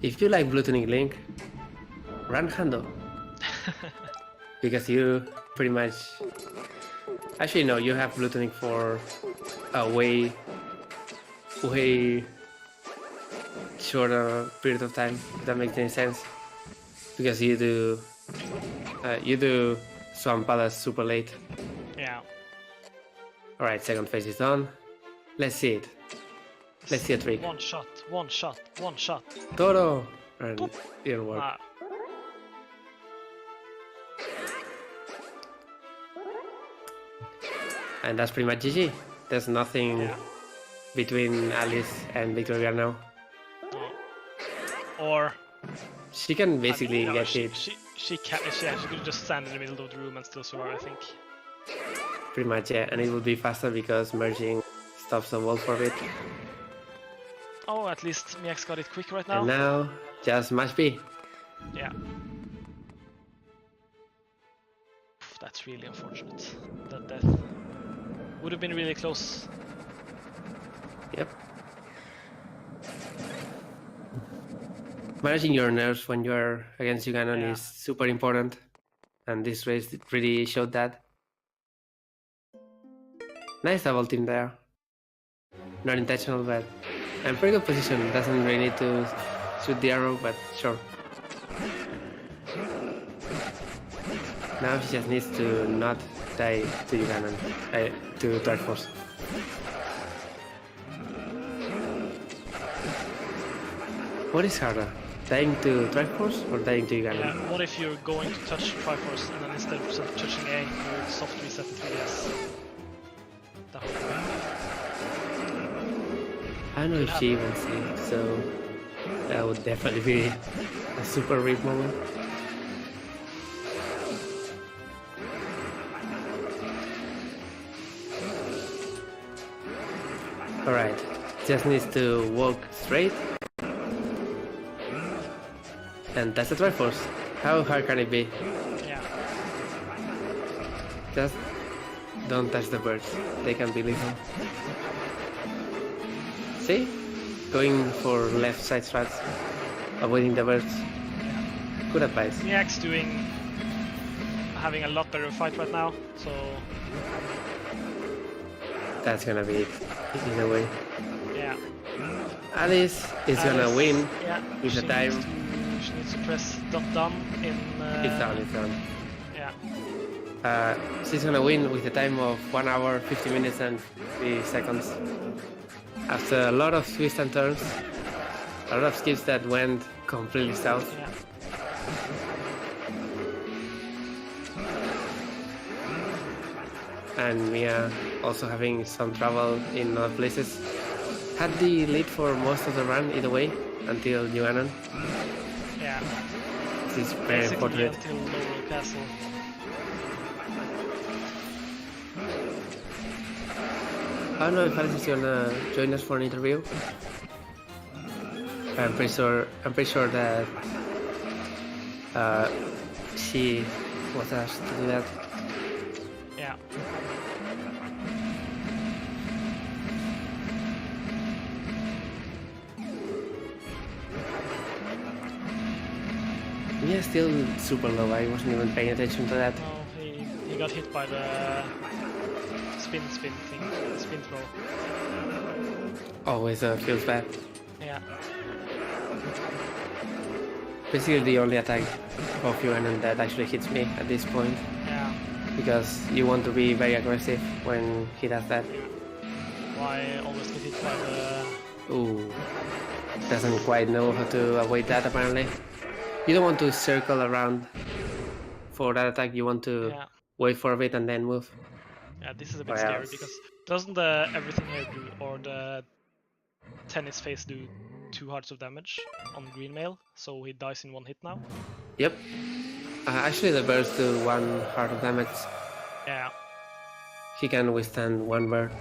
Speaker 2: If you like Blue Tunic Link, run Hando. Because you pretty much... Actually no, you have Blue Tunic for a way shorter period of time, if that makes any sense. Because you do Swamp Palace super late.
Speaker 1: Yeah.
Speaker 2: Alright, second phase is done. Let's see it. Let's see a trick.
Speaker 1: One shot.
Speaker 2: Toro! And it didn't work. And that's pretty much GG. There's nothing
Speaker 1: Yeah.
Speaker 2: between Alice and Victoria now.
Speaker 1: No. Or
Speaker 2: She can basically
Speaker 1: no,
Speaker 2: get
Speaker 1: she
Speaker 2: hit.
Speaker 1: she could just stand in the middle of the room and still survive, I think.
Speaker 2: Pretty much, yeah. And it will be faster because merging stops the wall for a bit.
Speaker 1: Oh, at least Miakx got it quick right now.
Speaker 2: And now, just match B.
Speaker 1: Yeah. That's really unfortunate. That death would have been really close.
Speaker 2: Yep. Managing your nerves when you're against Uganon
Speaker 1: Yeah.
Speaker 2: is super important. And this race really showed that. Nice double team there. Not intentional, but in pretty good position. Doesn't really need to shoot the arrow, but sure. Now she just needs to not die to Uganon, to Triforce. What is harder? Dying to Triforce or dying to Uganon?
Speaker 1: Yeah, what if you're going to touch Triforce and then instead of touching A, you soft reset the 3DS? That would be
Speaker 2: I don't know if she even sees, so that would definitely be a super rip moment. Alright, just needs to walk straight. And that's a Triforce. How hard can it be?
Speaker 1: Yeah.
Speaker 2: Just don't touch the birds. They can be lethal. See? Going for left side strats, avoiding the birds. Good advice.
Speaker 1: Miakx having a lot better fight right now, so
Speaker 2: That's gonna be it. Either way.
Speaker 1: yeah.
Speaker 2: Alice is gonna win with the time.
Speaker 1: She needs to press done in.
Speaker 2: It's done, it's done.
Speaker 1: Yeah.
Speaker 2: She's gonna win with a time of 1 hour, 50 minutes and 3 seconds. After a lot of twists and turns, a lot of skips that went completely south.
Speaker 1: Yeah.
Speaker 2: And Mia also having some trouble in other places. Had the lead for most of the run either way until Uganon.
Speaker 1: Yeah.
Speaker 2: This is very
Speaker 1: Basically
Speaker 2: unfortunate.
Speaker 1: until Laurel Castle.
Speaker 2: I don't know if Alice is gonna join us for an interview. I'm pretty sure that she was asked to do that.
Speaker 1: Yeah.
Speaker 2: Yeah, still super low. I wasn't even paying attention to that.
Speaker 1: No, he got hit by the spin thing, the spin throw.
Speaker 2: Always feels bad.
Speaker 1: Yeah.
Speaker 2: Basically the only attack of Uganon that actually hits me at this point.
Speaker 1: Yeah.
Speaker 2: Because you want to be very aggressive when he does that.
Speaker 1: Why always get hit by the...
Speaker 2: Ooh. Doesn't quite know how to avoid that apparently. You don't want to circle around for that attack, you want to wait for a bit and then move.
Speaker 1: Yeah, this is a bit scary because doesn't the everything here do, or the tennis face do 2 hearts of damage on green mail, so he dies in 1 hit now?
Speaker 2: Yep. Actually the birds do 1 heart of damage.
Speaker 1: Yeah.
Speaker 2: He can withstand 1 bird.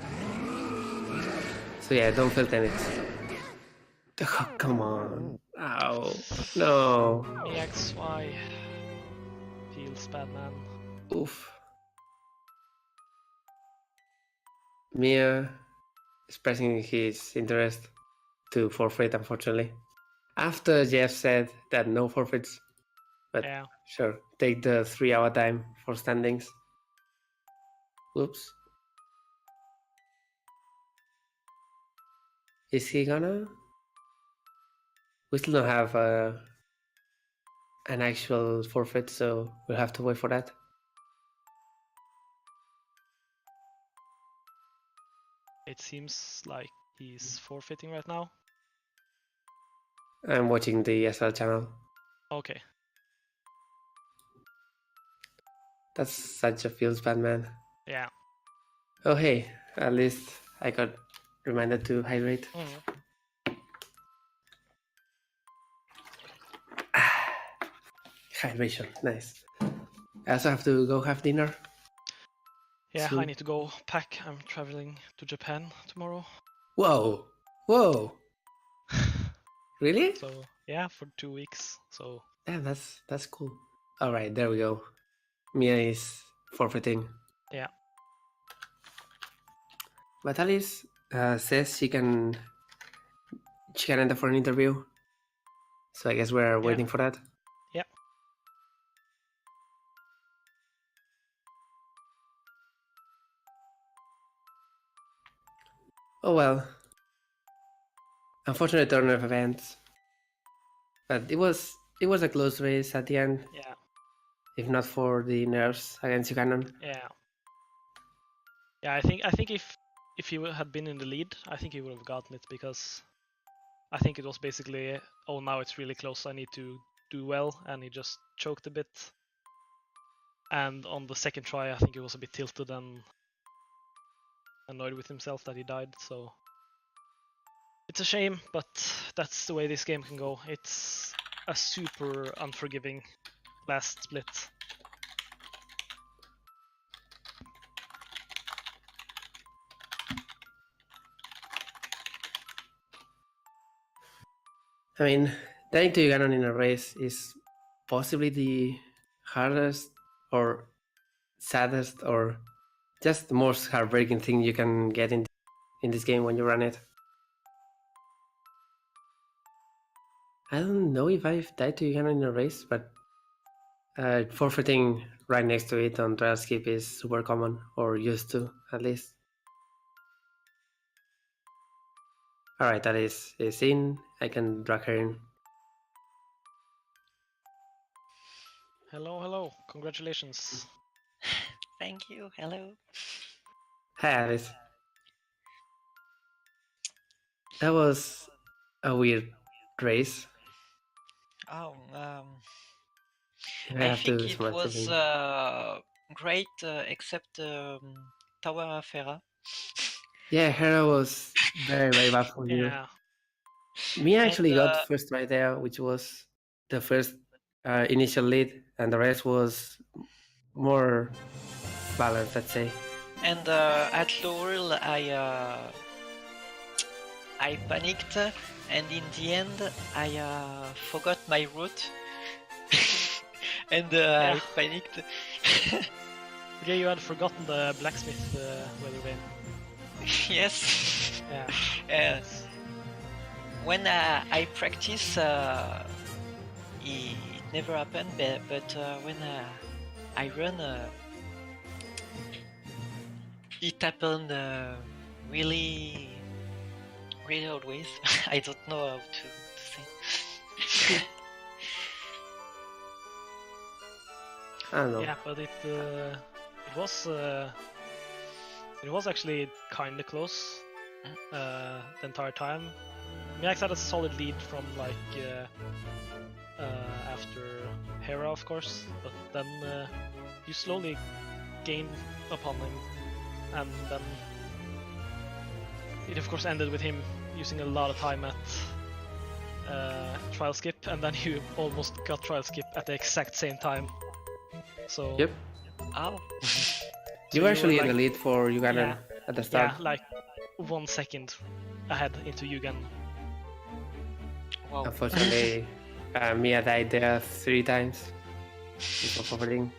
Speaker 2: So yeah, don't feel tennis. Oh, come on. Ow. No.
Speaker 1: Miakx, why? Feels bad, man.
Speaker 2: Oof. Mia expressing his interest to forfeit, unfortunately. After Jeff said that no forfeits, but sure, take the 3-hour time for standings. Oops. Is he gonna? We still don't have an actual forfeit, so we'll have to wait for that.
Speaker 1: It seems like he's forfeiting right now.
Speaker 2: I'm watching the SL channel.
Speaker 1: Okay.
Speaker 2: That's such a feels bad, man.
Speaker 1: Yeah.
Speaker 2: Oh hey, at least I got reminded to hydrate. Hydration, nice. I also have to go have dinner.
Speaker 1: Yeah,
Speaker 2: soon.
Speaker 1: I need to go pack. I'm traveling to Japan tomorrow.
Speaker 2: Whoa, whoa, really?
Speaker 1: So yeah, for 2 weeks. So
Speaker 2: Yeah, that's cool. All right, there we go. Mia is forfeiting.
Speaker 1: yeah.
Speaker 2: But Alice says she can enter for an interview. So I guess we're waiting for that.
Speaker 1: Yeah.
Speaker 2: Oh well. Unfortunate turn of events. But it was a close race at the end.
Speaker 1: Yeah.
Speaker 2: If not for the nerfs against Buchanan.
Speaker 1: Yeah. Yeah, I think if he had been in the lead, I think he would have gotten it, because I think it was basically, oh, now it's really close, I need to do well, and he just choked a bit. And on the second try, I think he was a bit tilted and annoyed with himself that he died, so it's a shame, but that's the way this game can go. It's a super unforgiving last split.
Speaker 2: I mean, dying to Buchanan in a race is possibly the hardest or saddest or just the most heartbreaking thing you can get in this game when you run it. I don't know if I've died to Buchanan in a race, but forfeiting right next to it on trial skip is super common, or used to at least. Alright, that is in. I can drag her in.
Speaker 1: Hello, hello. Congratulations.
Speaker 3: Thank you. Hello.
Speaker 2: Hi, Alice. That was a weird race.
Speaker 3: Oh,
Speaker 2: I
Speaker 3: I
Speaker 2: have
Speaker 3: think
Speaker 2: to
Speaker 3: it
Speaker 2: smash
Speaker 3: was
Speaker 2: something.
Speaker 3: great, except Tower Afera.
Speaker 2: Yeah, Hera was very, very bad for you.
Speaker 1: Yeah.
Speaker 2: Me actually
Speaker 3: And,
Speaker 2: got first right there, which was the first initial lead, and the rest was more balanced, let's say.
Speaker 3: And at Laurel, I panicked, and in the end, I forgot my route, and I panicked.
Speaker 1: Yeah, you had forgotten the blacksmith weather vane.
Speaker 3: Yes.
Speaker 1: Yeah.
Speaker 3: When I practice, it never happened, but when I run, it happened really always. I don't know how to say.
Speaker 2: I don't know.
Speaker 1: Yeah, but it was actually kind of close the entire time. Miakx had a solid lead from after Hera, of course, but then you slowly gained upon him, and then it of course ended with him using a lot of time at trial skip, and then you almost got trial skip at the exact same time. So
Speaker 2: Yep.
Speaker 3: Oh.
Speaker 2: You were actually in the lead for Yuganan at the start.
Speaker 1: Yeah, like 1 second ahead into Yugan.
Speaker 3: Wow.
Speaker 2: Unfortunately, Mia died there 3 times before forfeiting,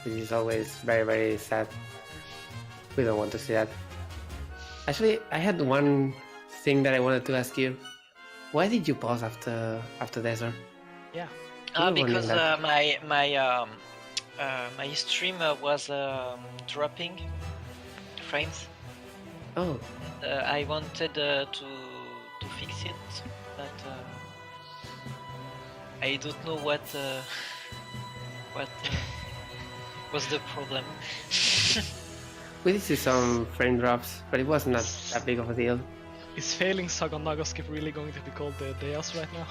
Speaker 2: which is always very, very sad. We don't want to see that. Actually, I had one thing that I wanted to ask you. Why did you pause after Desert?
Speaker 1: Yeah.
Speaker 3: Because my stream was dropping frames.
Speaker 2: Oh.
Speaker 3: I wanted to fix it, but I don't know what was the problem.
Speaker 2: We did see some frame drops, but it was not that big of a deal.
Speaker 1: Is failing Saga Naga skip really going to be called the Deus right now?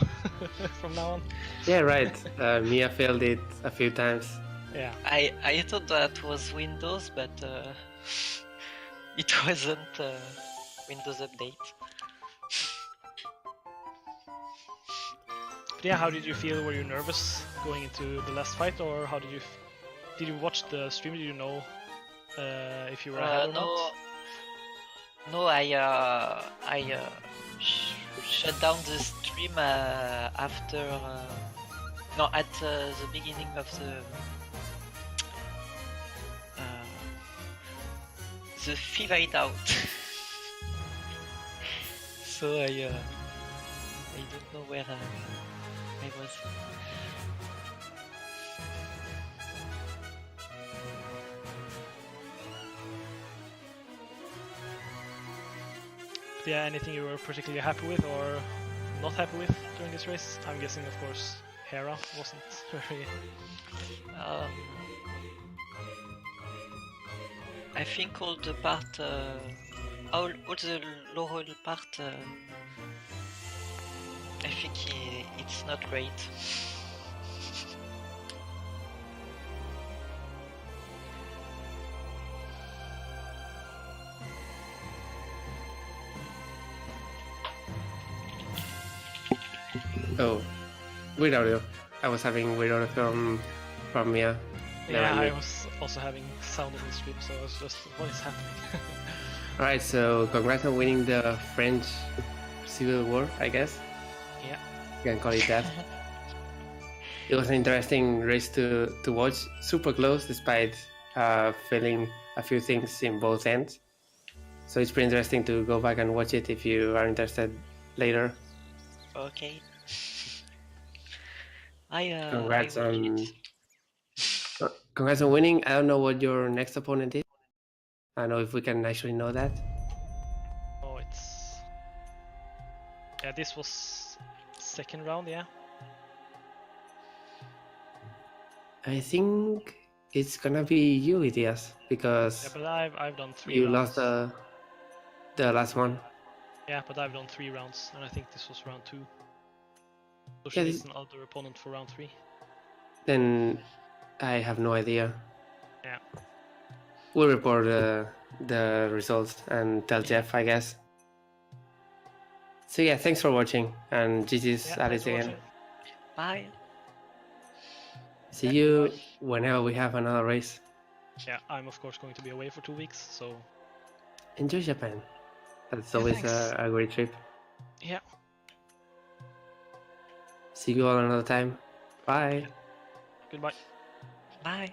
Speaker 1: From now on?
Speaker 2: Yeah, right. Mia failed it a few times.
Speaker 1: Yeah.
Speaker 3: I thought that was Windows, but it wasn't Windows update.
Speaker 1: But yeah, how did you feel? Were you nervous going into the last fight, or how did you? Did you watch the stream? Did you know if you were ahead or not?
Speaker 3: No, I shut down the stream after no, at the beginning of the fade out. So I don't know where I was.
Speaker 1: But yeah, anything you were particularly happy with or not happy with during this race? I'm guessing, of course, Hera wasn't very.
Speaker 3: I think all the part, all the Laurel part, I think it's not great.
Speaker 2: Oh, weird audio. I was having weird audio from Mia.
Speaker 1: Yeah, I was also having sound on the stream, so I was just, what is happening?
Speaker 2: Alright, so congrats on winning the French Civil War, I guess.
Speaker 1: Yeah.
Speaker 2: You can call it that. It was an interesting race to watch. Super close, despite failing a few things in both ends. So it's pretty interesting to go back and watch it if you are interested later.
Speaker 3: Okay.
Speaker 2: Congrats on winning. I don't know what your next opponent is. I don't know if we can actually know that.
Speaker 1: Oh, it's... Yeah, this was second round, yeah?
Speaker 2: I think it's gonna be you, Itias, because
Speaker 1: yeah, but I've done 3
Speaker 2: you
Speaker 1: rounds.
Speaker 2: lost the last one.
Speaker 1: Yeah, but I've done 3 rounds, and I think this was round 2. So she
Speaker 2: Yeah,
Speaker 1: needs another opponent for round 3.
Speaker 2: Then I have no idea.
Speaker 1: Yeah.
Speaker 2: We'll report the results and tell Jeff, I guess. So yeah, thanks for watching, and GG's Alice again.
Speaker 1: Watching.
Speaker 3: Bye.
Speaker 2: See you whenever we have another race.
Speaker 1: Yeah, I'm of course going to be away for 2 weeks, so...
Speaker 2: Enjoy Japan. That's always a great trip.
Speaker 1: Yeah.
Speaker 2: See you all another time. Bye.
Speaker 1: Goodbye.
Speaker 3: Bye.